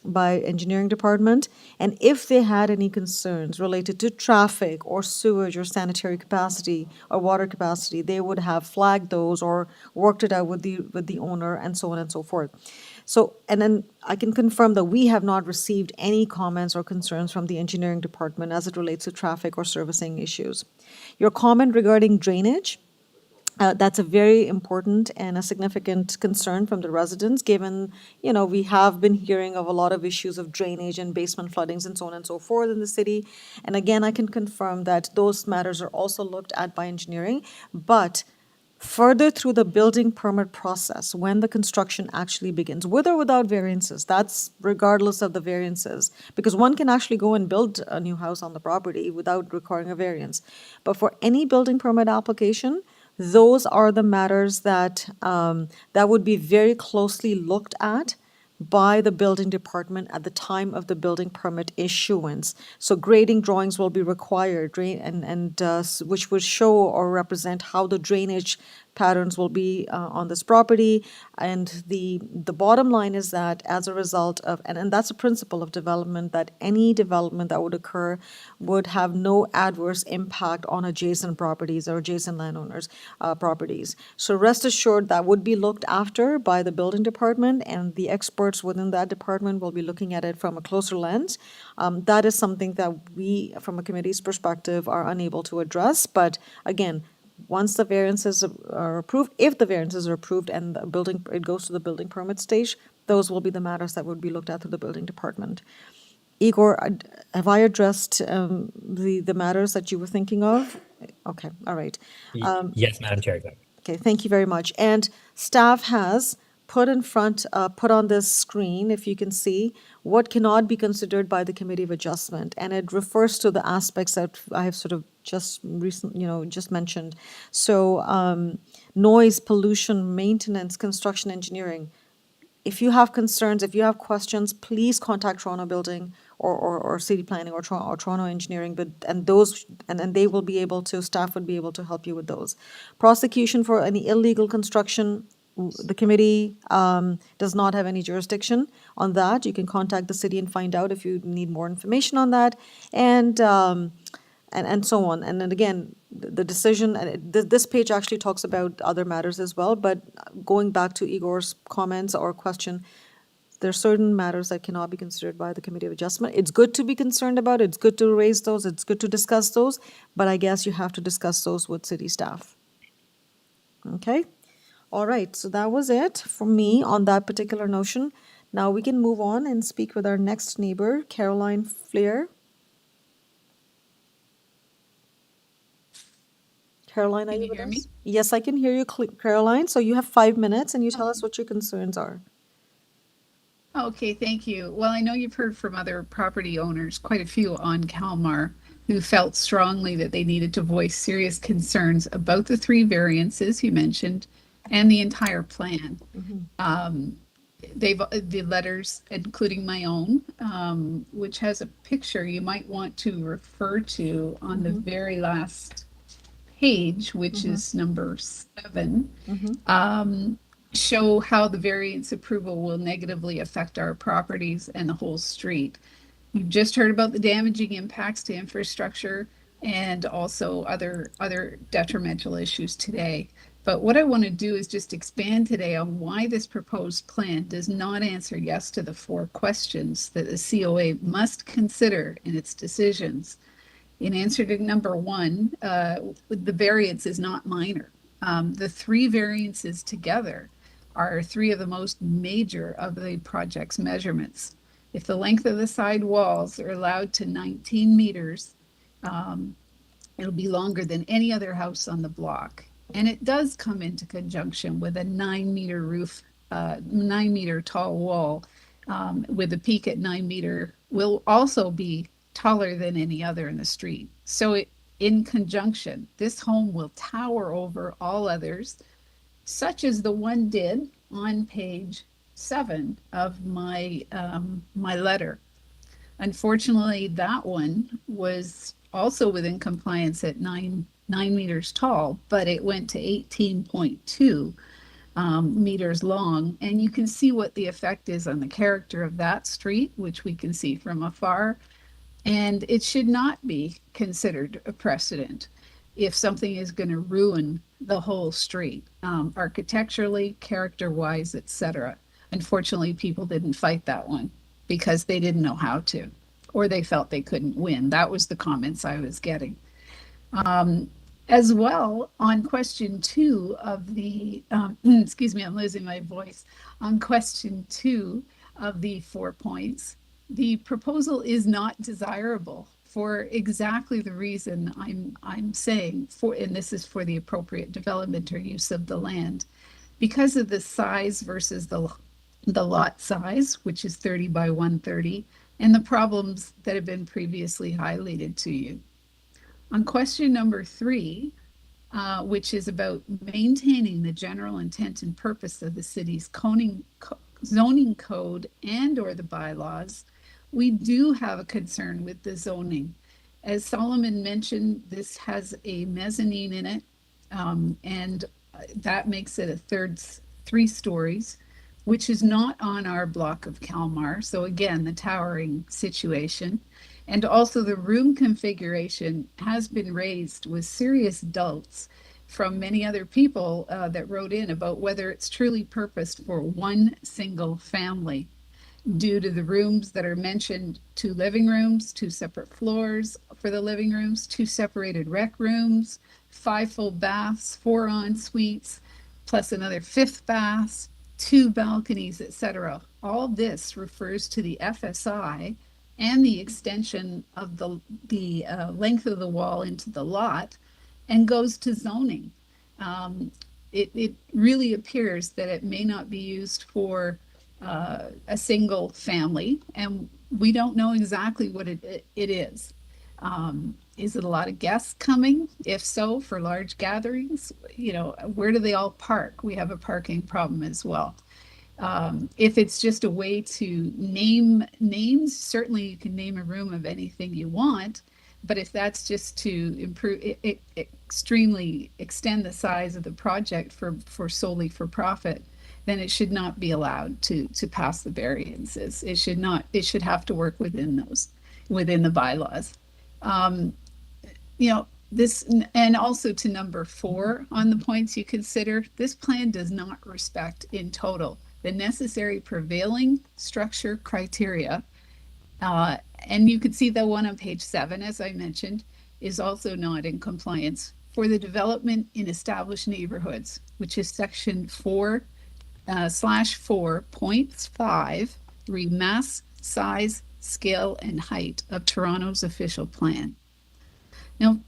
engineering department, and if they had any concerns related to traffic or sewage or sanitary capacity or water capacity, they would have flagged those or worked it out with the owner, and so on and so forth. So, and then I can confirm that we have not received any comments or concerns from the engineering department as it relates to traffic or servicing issues. Your comment regarding drainage, that's a very important and a significant concern from the residents, given, we have been hearing of a lot of issues of drainage and basement floodings and so on and so forth in the city. And again, I can confirm that those matters are also looked at by engineering, but further through the building permit process, when the construction actually begins, with or without variances, that's regardless of the variances, because one can actually go and build a new house on the property without requiring a variance. But for any building permit application, those are the matters that would be very closely looked at by the building department at the time of the building permit issuance. So grading drawings will be required, which would show or represent how the drainage patterns will be on this property. And the bottom line is that as a result of, and that's a principle of development, that any development that would occur would have no adverse impact on adjacent properties or adjacent landowners' properties. So rest assured that would be looked after by the building department, and the experts within that department will be looking at it from a closer lens. That is something that we, from a committee's perspective, are unable to address. But again, once the variances are approved, if the variances are approved and it goes to the building permit stage, those will be the matters that would be looked at through the building department. Igor, have I addressed the matters that you were thinking of? Okay, all right. Yes, Madam Chair. Exactly. Okay, thank you very much. And staff has put on this screen, if you can see, what cannot be considered by the Committee of Adjustment, and it refers to the aspects that I have sort of just mentioned. So noise, pollution, maintenance, construction, engineering. If you have concerns, if you have questions, please contact Toronto Building or City Planning or Toronto Engineering, and they will be able to, staff would be able to help you with those. Prosecution for any illegal construction, the committee does not have any jurisdiction on that. You can contact the city and find out if you need more information on that. And and so on. And then again, the decision, and this page actually talks about other matters as well, but going back to Igor's comments or question, there are certain matters that cannot be considered by the Committee of Adjustment. It's good to be concerned about, it's good to raise those, it's good to discuss those, but I guess you have to discuss those with city staff. Okay? All right, so that was it for me on that particular notion. Now we can move on and speak with our next neighbor, Caroline Flair. Caroline, are you with us? Yes, I can hear you, Caroline. So you have 5 minutes and you tell us what your concerns are. Okay, thank you. Well, I know you've heard from other property owners, quite a few on KALMAR, who felt strongly that they needed to voice serious concerns about the 3 variances you mentioned and the entire plan. The letters, including my own, which has a picture you might want to refer to on the very last page, which is number 7, show how the variance approval will negatively affect our properties and the whole street. You've just heard about the damaging impacts to infrastructure and also other detrimental issues today. But what I want to do is just expand today on why this proposed plan does not answer yes to the 4 questions that the COA must consider in its decisions. In answer to number 1, the variance is not minor. The 3 variances together are 3 of the most major of the project's measurements. If the length of the side walls are allowed to 19 meters, it'll be longer than any other house on the block. And it does come into conjunction with a 9-meter roof, 9-meter tall wall, with a peak at 9 meter will also be taller than any other in the street. So in conjunction, this home will tower over all others, such as the one did on page 7 of my my letter. Unfortunately, that one was also within compliance at 9 meters tall, but it went to 18.2 meters long. And you can see what the effect is on the character of that street, which we can see from afar. And it should not be considered a precedent if something is going to ruin the whole street, architecturally, character-wise, etc. Unfortunately, people didn't fight that one because they didn't know how to, or they felt they couldn't win. That was the comments I was getting. As well, on question 2 of the, excuse me, I'm losing my voice. On question 2 of the 4 points, the proposal is not desirable for exactly the reason I'm saying, and this is for the appropriate development or use of the land. Because of the size versus the lot size, which is 30 by 130, and the problems that have been previously highlighted to you. On question number 3, which is about maintaining the general intent and purpose of the city's zoning code and or the bylaws, we do have a concern with the zoning. As Solomon mentioned, this has a mezzanine in it, and that makes it a 3 stories, which is not on our block of KALMAR. So again, the towering situation. And also the room configuration has been raised with serious doubts from many other people that wrote in about whether it's truly purposed for one single family, due to the rooms that are mentioned: 2 living rooms, 2 separate floors for the living rooms, 2 separated rec rooms, 5 full baths, 4 en suites, plus another 5th bath, 2 balconies, etc. All this refers to the FSI and the extension of the length of the wall into the lot, and goes to zoning. It really appears that it may not be used for a single family, and we don't know exactly what it is. Is it a lot of guests coming? If so, for large gatherings, where do they all park? We have a parking problem as well. If it's just a way to name names, certainly you can name a room of anything you want, but if that's just to improve, extremely extend the size of the project for solely for profit, then it should not be allowed to pass the variances. It should have to work within the bylaws. this, and also to number 4 on the points you consider, this plan does not respect in total the necessary prevailing structure criteria. And you can see the one on page 7, as I mentioned, is also not in compliance for the development in established neighborhoods, which is section 4/4.5, mass, size, scale, and height of Toronto's official plan. Now,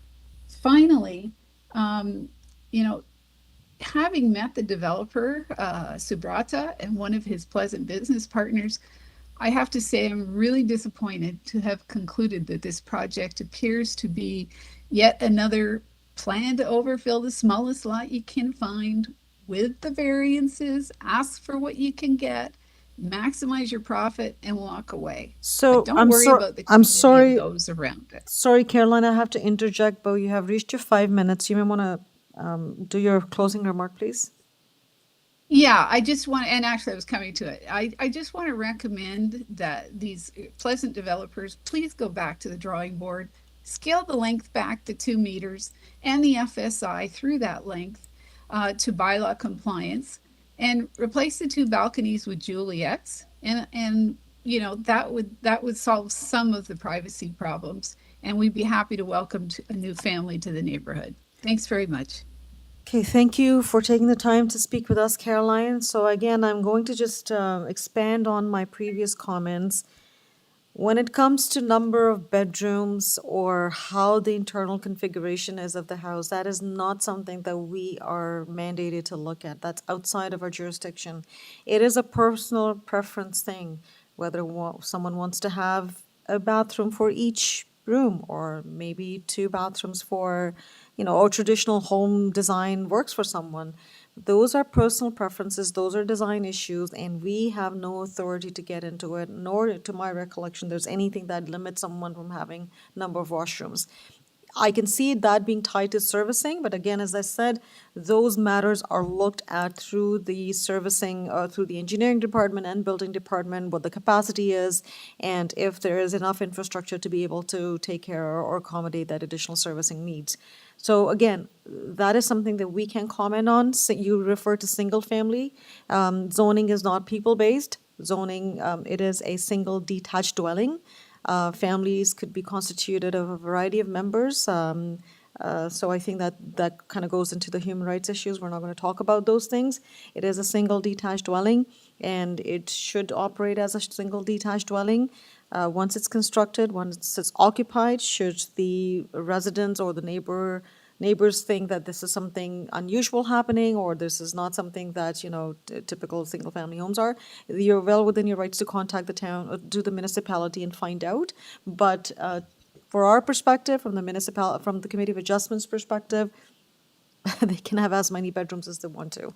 finally, having met the developer, Subrata, and one of his pleasant business partners, I have to say I'm really disappointed to have concluded that this project appears to be yet another plan to overfill the smallest lot you can find with the variances, ask for what you can get, maximize your profit, and walk away. So But don't worry about the I'm community sorry. and those around it. Sorry, Caroline, I have to interject, but you have reached your 5 minutes. You may want to do your closing remark, please. Yeah, I just want, and actually I was coming to it. I just want to recommend that these pleasant developers, please go back to the drawing board, scale the length back to 2 meters and the FSI through that length to bylaw compliance, and replace the 2 balconies with Juliets. And that would solve some of the privacy problems, and we'd be happy to welcome a new family to the neighborhood. Thanks very much. Okay, thank you for taking the time to speak with us, Caroline. So again, I'm going to just expand on my previous comments. When it comes to number of bedrooms or how the internal configuration is of the house, that is not something that we are mandated to look at. That's outside of our jurisdiction. It is a personal preference thing, whether someone wants to have a bathroom for each room, or maybe 2 bathrooms for, or traditional home design works for someone. Those are personal preferences, those are design issues, and we have no authority to get into it, nor to my recollection there's anything that limits someone from having number of washrooms. I can see that being tied to servicing, but again, as I said, those matters are looked at through the servicing, through the engineering department and building department, what the capacity is, and if there is enough infrastructure to be able to take care or accommodate that additional servicing needs. So again, that is something that we can comment on. So you refer to single family. Zoning is not people-based. Zoning, it is a single detached dwelling. Families could be constituted of a variety of members. So I think that kind of goes into the human rights issues. We're not going to talk about those things. It is a single detached dwelling, and it should operate as a single detached dwelling. Once it's constructed, once it's occupied, should the residents or the neighbors think that this is something unusual happening, or this is not something that, typical single-family homes are, you're well within your rights to contact the town or to the municipality and find out. But for our perspective, from the Committee of Adjustments perspective, they can have as many bedrooms as they want to.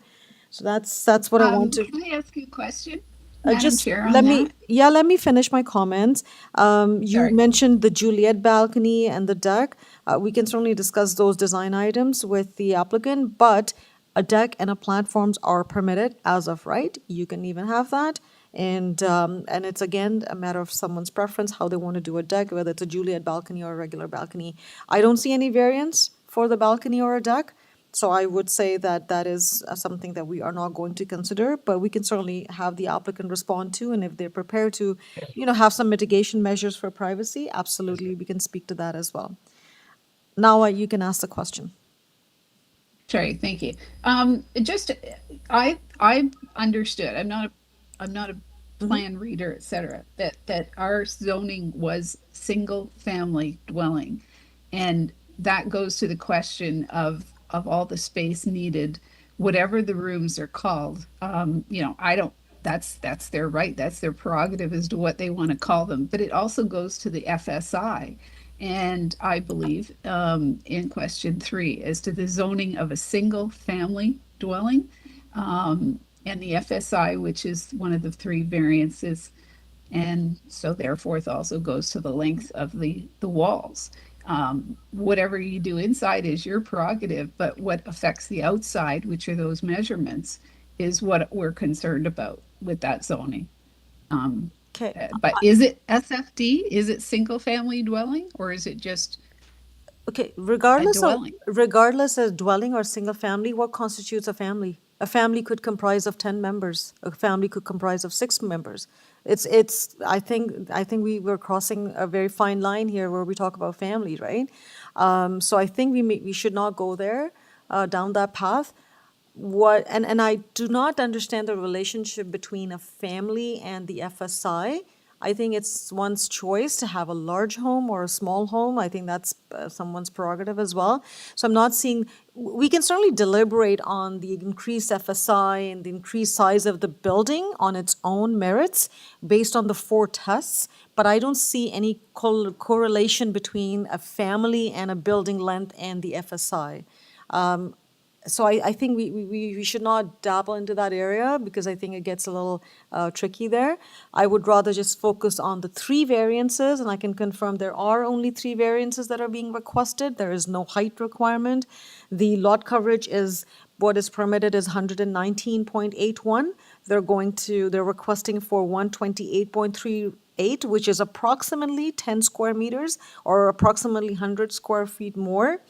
So that's what I want to. Can I ask you a question? Madam Chair, on let that? me finish my comments. You mentioned the Juliet balcony and the deck. We can certainly discuss those design items with the applicant, but a deck and a platforms are permitted as of right. You can even have that. And it's again a matter of someone's preference, how they want to do a deck, whether it's a Juliet balcony or a regular balcony. I don't see any variance for the balcony or a deck. So I would say that that is something that we are not going to consider, but we can certainly have the applicant respond to, and if they're prepared to, have some mitigation measures for privacy, absolutely, we can speak to that as well. Now you can ask the question. Sorry, thank you. I understood. I'm not a plan reader, et cetera, that our zoning was single family dwelling, and that goes to the question of all the space needed, whatever the rooms are called. I don't, that's their right, that's their prerogative as to what they want to call them, but it also goes to the FSI. And I believe in question 3 as to the zoning of a single family dwelling, and the FSI, which is one of the 3 variances. And so therefore it also goes to the length of the walls. Whatever you do inside is your prerogative, but what affects the outside, which are those measurements, is what we're concerned about with that zoning. Okay. But is it SFD? Is it single family dwelling, or is it just Okay, regardless of dwelling. dwelling or single family, what constitutes a family? A family could comprise of 10 members. A family could comprise of 6 members. I think we were crossing a very fine line here where we talk about family, right? So I think we should not go there, down that path. And I do not understand the relationship between a family and the FSI. I think it's one's choice to have a large home or a small home. I think that's someone's prerogative as well. So I'm not seeing, we can certainly deliberate on the increased FSI and the increased size of the building on its own merits based on the 4 tests, but I don't see any correlation between a family and a building length and the FSI. So I think we should not dabble into that area because I think it gets a little tricky there. I would rather just focus on the 3 variances, and I can confirm there are only 3 variances that are being requested. There is no height requirement. The lot coverage is, what is permitted is 119.81. They're requesting for 128.38, which is approximately 10 square meters or approximately 100 square feet more.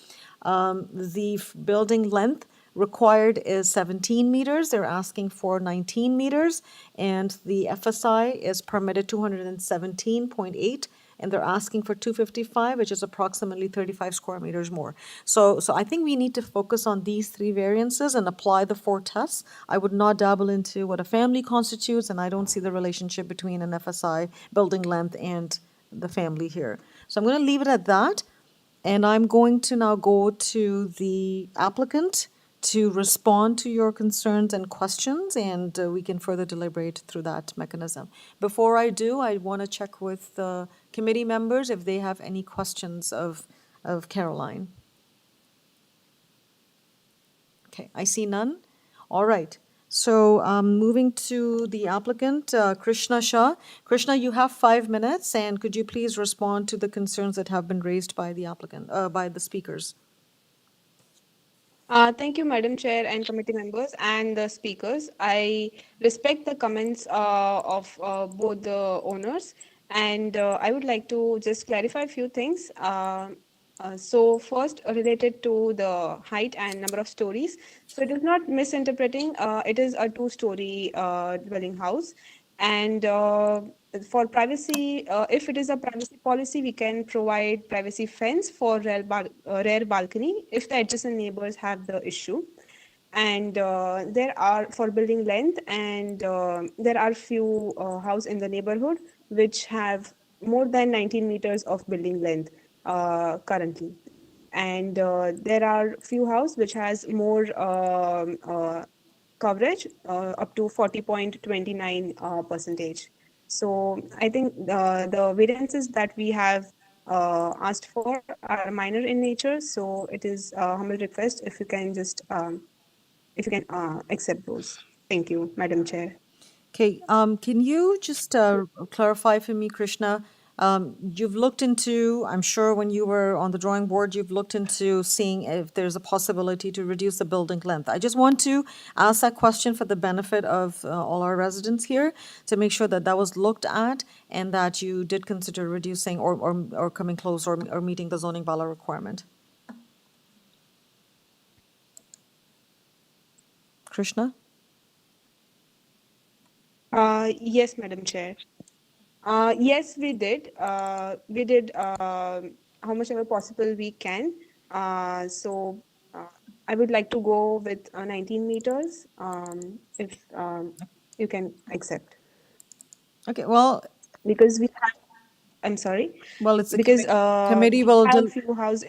The building length required is 17 meters. They're asking for 19 meters. And the FSI is permitted 217.8, and they're asking for 255, which is approximately 35 square meters more. So I think we need to focus on these 3 variances and apply the 4 tests. I would not dabble into what a family constitutes, and I don't see the relationship between an FSI, building length, and the family here. So I'm going to leave it at that. And I'm going to now go to the applicant to respond to your concerns and questions, and we can further deliberate through that mechanism. Before I do, I want to check with the committee members if they have any questions of Caroline. Okay, I see none. All right. So moving to the applicant, Krishna Shah. Krishna, you have 5 minutes, and could you please respond to the concerns that have been raised by the applicant, by the speakers? Thank you, Madam Chair and committee members and the speakers. I respect the comments of both the owners, and I would like to just clarify a few things. So first, related to the height and number of stories. So it is not misinterpreting. It is a 2-story dwelling house, and for privacy, if it is a privacy policy, we can provide privacy fence for rear balcony if the adjacent neighbors have the issue. And there are for building length, and there are few house in the neighborhood which have more than 19 meters of building length currently. And there are few house which has more coverage up to 40.29 percentage. So I think the variances that we have asked for are minor in nature. So it is a humble request if you can just accept those. Thank you, Madam Chair. Okay, can you just clarify for me, Krishna? You've looked into, I'm sure when you were on the drawing board, you've looked into seeing if there's a possibility to reduce the building length. I just want to ask that question for the benefit of all our residents here to make sure that that was looked at and that you did consider reducing or coming close or meeting the zoning bylaw requirement. Krishna? Yes, Madam Chair. Yes, we did. We did how much ever possible we can. So I would like to go with 19 meters if you can accept. Okay, well, because we have, I'm sorry. Well, it's a because committee we will have few houses.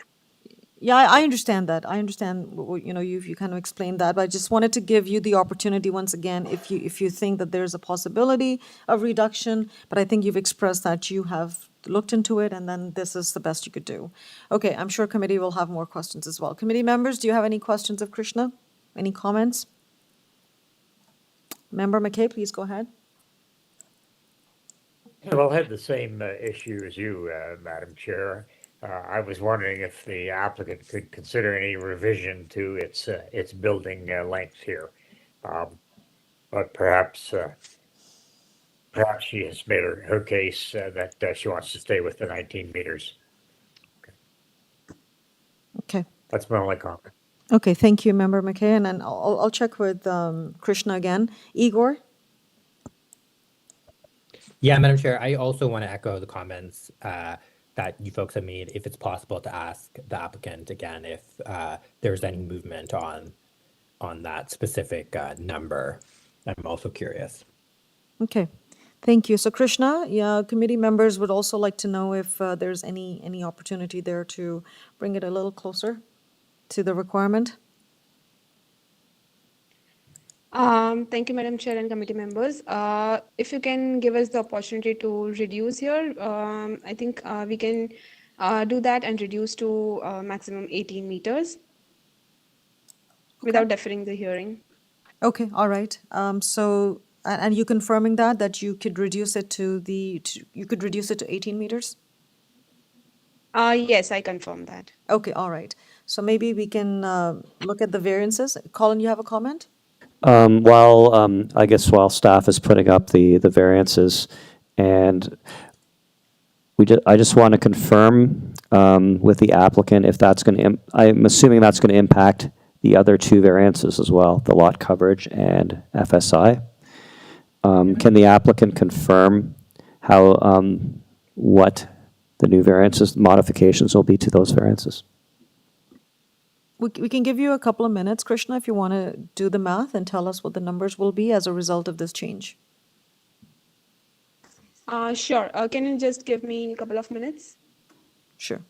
Yeah, I understand that. I understand, you know, you kind of explained that, but I just wanted to give you the opportunity once again, if you think that there's a possibility of reduction, but I think you've expressed that you have looked into it and then this is the best you could do. Okay, I'm sure committee will have more questions as well. Committee members, do you have any questions of Krishna? Any comments? Member McKay, please go ahead. Well, I had the same issue as you, Madam Chair. I was wondering if the applicant could consider any revision to its building length here. But perhaps she has made her case that she wants to stay with the 19 meters. Okay. That's my only comment. Okay, thank you, Member McKay, and then I'll check with Krishna again. Igor? Yeah, Madam Chair, I also want to echo the comments that you folks have made. If it's possible to ask the applicant again if there's any movement on that specific number. I'm also curious. Okay, thank you. So Krishna, yeah, committee members would also like to know if there's any opportunity there to bring it a little closer to the requirement. Thank you, Madam Chair and committee members. If you can give us the opportunity to reduce here, I think we can do that and reduce to maximum 18 meters without deferring the hearing. Okay, all right. So, and you confirming that you could reduce it to you could reduce it to 18 meters? Yes, I confirm that. Okay, all right. So maybe we can look at the variances. Colin, you have a comment? I guess while staff is putting up the variances, and I just want to confirm with the applicant if that's going to, I'm assuming that's going to impact the other two variances as well, the lot coverage and FSI. Can the applicant confirm how, what the new variances, modifications will be to those variances? We can give you a couple of minutes, Krishna, if you want to do the math and tell us what the numbers will be as a result of this change. Sure. Can you just give me a couple of minutes? Sure.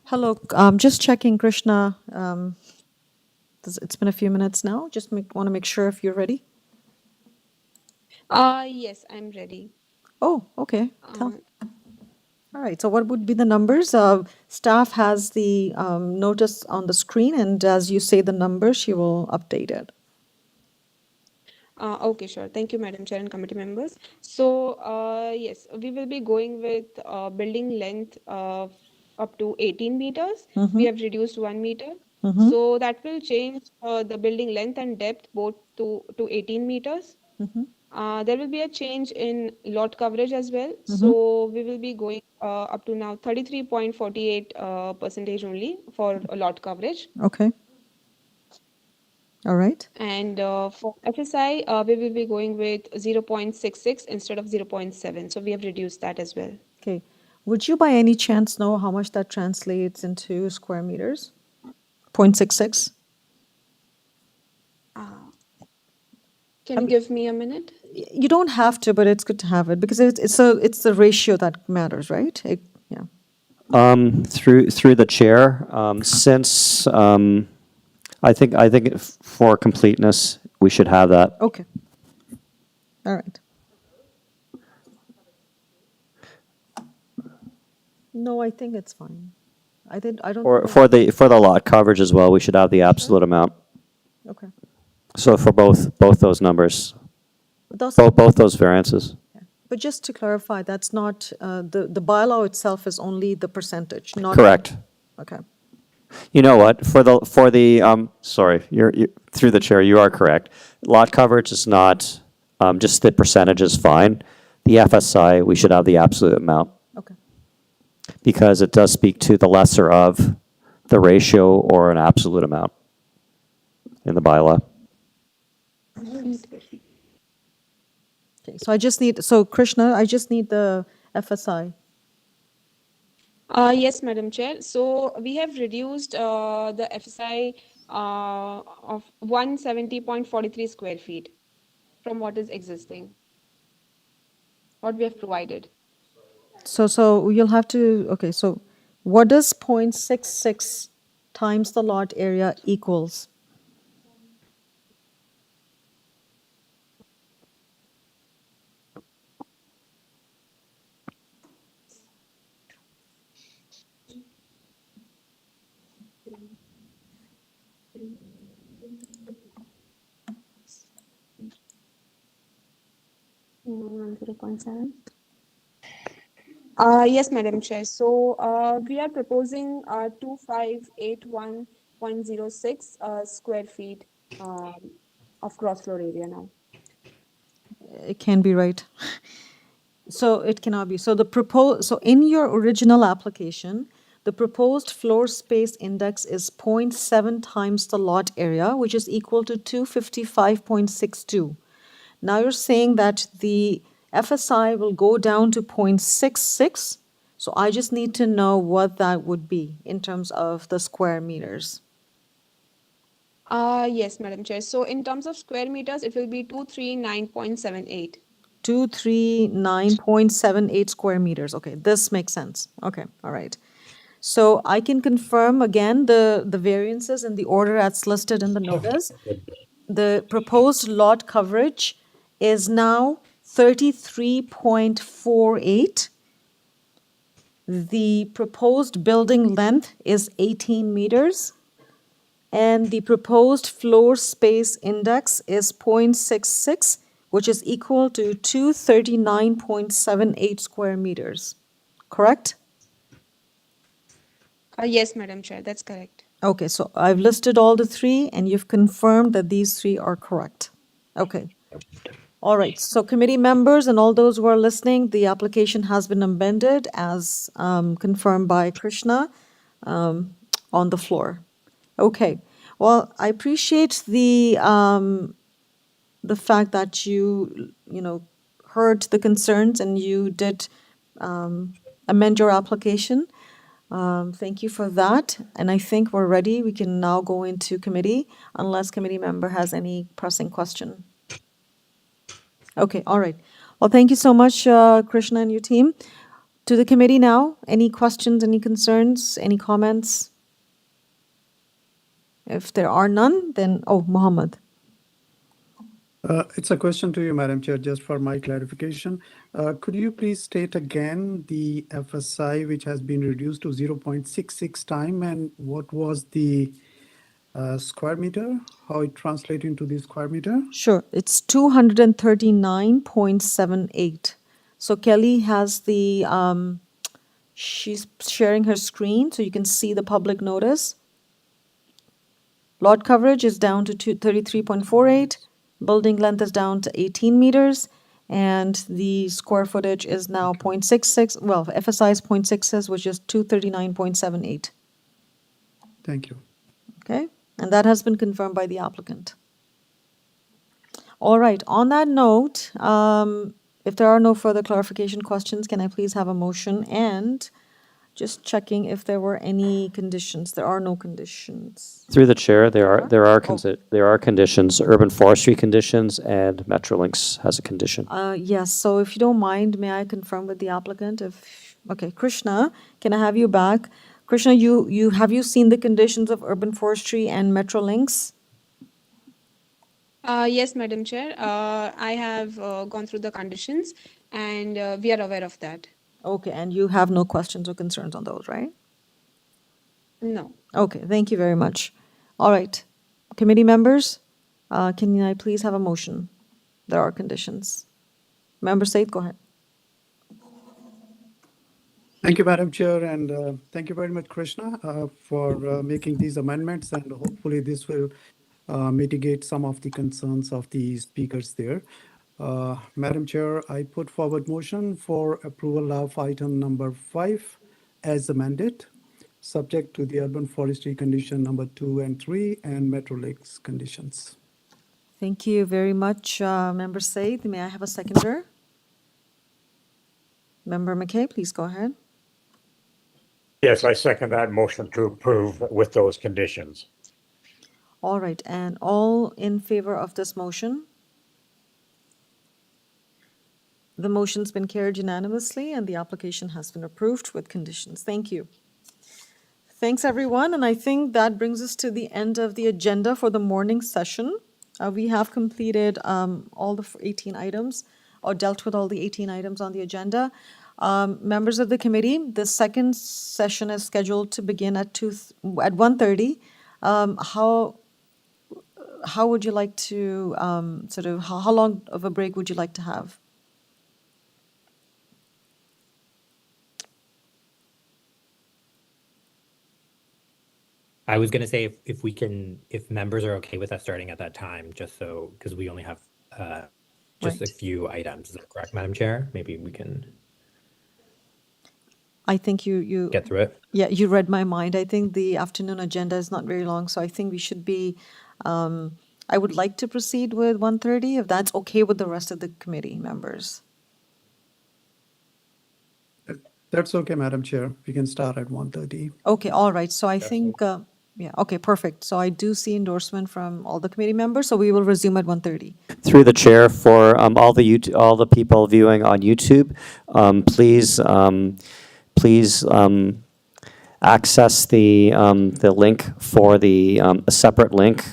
Hello, just checking, Krishna. It's been a few minutes now. Just want to make sure if you're ready. Yes, I'm ready. Oh, okay. Uh, All right. So what would be the numbers? Staff has the notice on the screen, and as you say the numbers, she will update it. Okay, sure. Thank you, Madam Chair and committee members. So, yes, we will be going with building length of up to 18 meters. We have reduced 1 meter. So that will change the building length and depth both to 18 meters. There will be a change in lot coverage as well. So we will be going up to now 33.48 percentage only for a lot coverage. Okay. All right. And for FSI, we will be going with 0.66 instead of 0.7. So we have reduced that as well. Okay. Would you by any chance know how much that translates into square meters? 0.66? Can you give me a minute? You don't have to, but it's good to have it because it's the ratio that matters, right? Yeah. Through the chair, since I think for completeness we should have that. Okay. All right. No, I think it's fine. I don't. For the lot coverage as well, we should have the absolute amount. Okay. So for both those numbers, Those- both those variances. But just to clarify, that's not the bylaw itself is only the percentage, not Correct. Okay. You know what? For the sorry, you're through the chair. You are correct. Lot coverage is not just the percentage is fine. The FSI, we should have the absolute amount. Okay. Because it does speak to the lesser of the ratio or an absolute amount in the bylaw. Okay. So Krishna, I just need the FSI. Yes, Madam Chair. So we have reduced the FSI of 170.43 square feet from what is existing, what we have provided. So you'll have to, okay, so what does 0.66 times the lot area equals? Yes, Madam Chair. So we are proposing 2581.06 square feet of gross floor area now. It can be right. So it cannot be. So so in your original application, the proposed floor space index is 0.7 times the lot area, which is equal to 255.62. Now you're saying that the FSI will go down to 0.66. So I just need to know what that would be in terms of the square meters. Yes, Madam Chair. So in terms of square meters, it will be 239.78. 239.78 square meters. Okay, this makes sense. Okay, all right. So I can confirm again the variances in the order as listed in the notice. The proposed lot coverage is now 33.48. The proposed building length is 18 meters. And the proposed floor space index is 0.66, which is equal to 239.78 square meters. Correct? Yes, Madam Chair, that's correct. Okay, so I've listed all the three, and you've confirmed that these three are correct. Okay. All right, so committee members and all those who are listening, the application has been amended as confirmed by Krishna on the floor. Okay, well, I appreciate the fact that you heard the concerns and you did amend your application. Thank you for that. And I think we're ready. We can now go into committee unless committee member has any pressing question. Okay, all right. Well, thank you so much, Krishna and your team. To the committee now, any questions, any concerns, any comments? If there are none, then, oh, Mohammed. It's a question to you, Madam Chair, just for my clarification. Could you please state again the FSI which has been reduced to 0.66 time, and what was the square meter, how it translates into the square meter? Sure, it's 239.78. So Kelly has the, she's sharing her screen so you can see the public notice. Lot coverage is down to 33.48. Building length is down to 18 meters. And the square footage is now 0.66. Well, FSI is 0.66, which is 239.78. Thank you. Okay, and that has been confirmed by the applicant. All right, on that note, if there are no further clarification questions, can I please have a motion? And just checking if there were any conditions. There are no conditions. Through the chair, there are conditions, urban forestry conditions, and Metrolinx has a condition. Yes, so if you don't mind, may I confirm with the applicant if, okay, Krishna, can I have you back? Krishna, have you seen the conditions of urban forestry and Metrolinx? Yes, Madam Chair. I have gone through the conditions and we are aware of that. Okay, and you have no questions or concerns on those, right? No. Okay, thank you very much. All right, committee members, can I please have a motion? There are conditions. Member Said, go ahead. Thank you, Madam Chair, and thank you very much, Krishna, for making these amendments, and hopefully this will mitigate some of the concerns of the speakers there. Madam Chair, I put forward motion for approval of item number 5 as amended, subject to the urban forestry condition number 2 and 3 and Metrolinx conditions. Thank you very much, Member Said. May I have a seconder? Member McKay, please go ahead. Yes, I second that motion to approve with those conditions. All right, and all in favor of this motion? The motion's been carried unanimously and the application has been approved with conditions. Thank you. Thanks, everyone, and I think that brings us to the end of the agenda for the morning session. We have completed all the 18 items, or dealt with all the 18 items on the agenda. Members of the committee, the second session is scheduled to begin at 1:30. How would you like to how long of a break would you like to have? I was going to say if members are okay with us starting at that time, just so, because we only have just a few items. Is that correct, Madam Chair? Maybe we can. I think you get through it. Yeah, you read my mind. I think the afternoon agenda is not very long, so I think we should be, I would like to proceed with 1:30, if that's okay with the rest of the committee members. That's okay, Madam Chair. We can start at 1:30. Okay, all right. So I think, yeah, okay, perfect. So I do see endorsement from all the committee members, so we will resume at 1:30. Through the chair, for all the people viewing on YouTube, please access the link for a separate link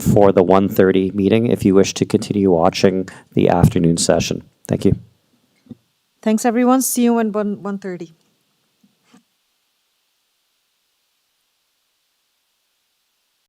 for the 1:30 meeting if you wish to continue watching the afternoon session. Thank you. Thanks, everyone. See you at 1:30.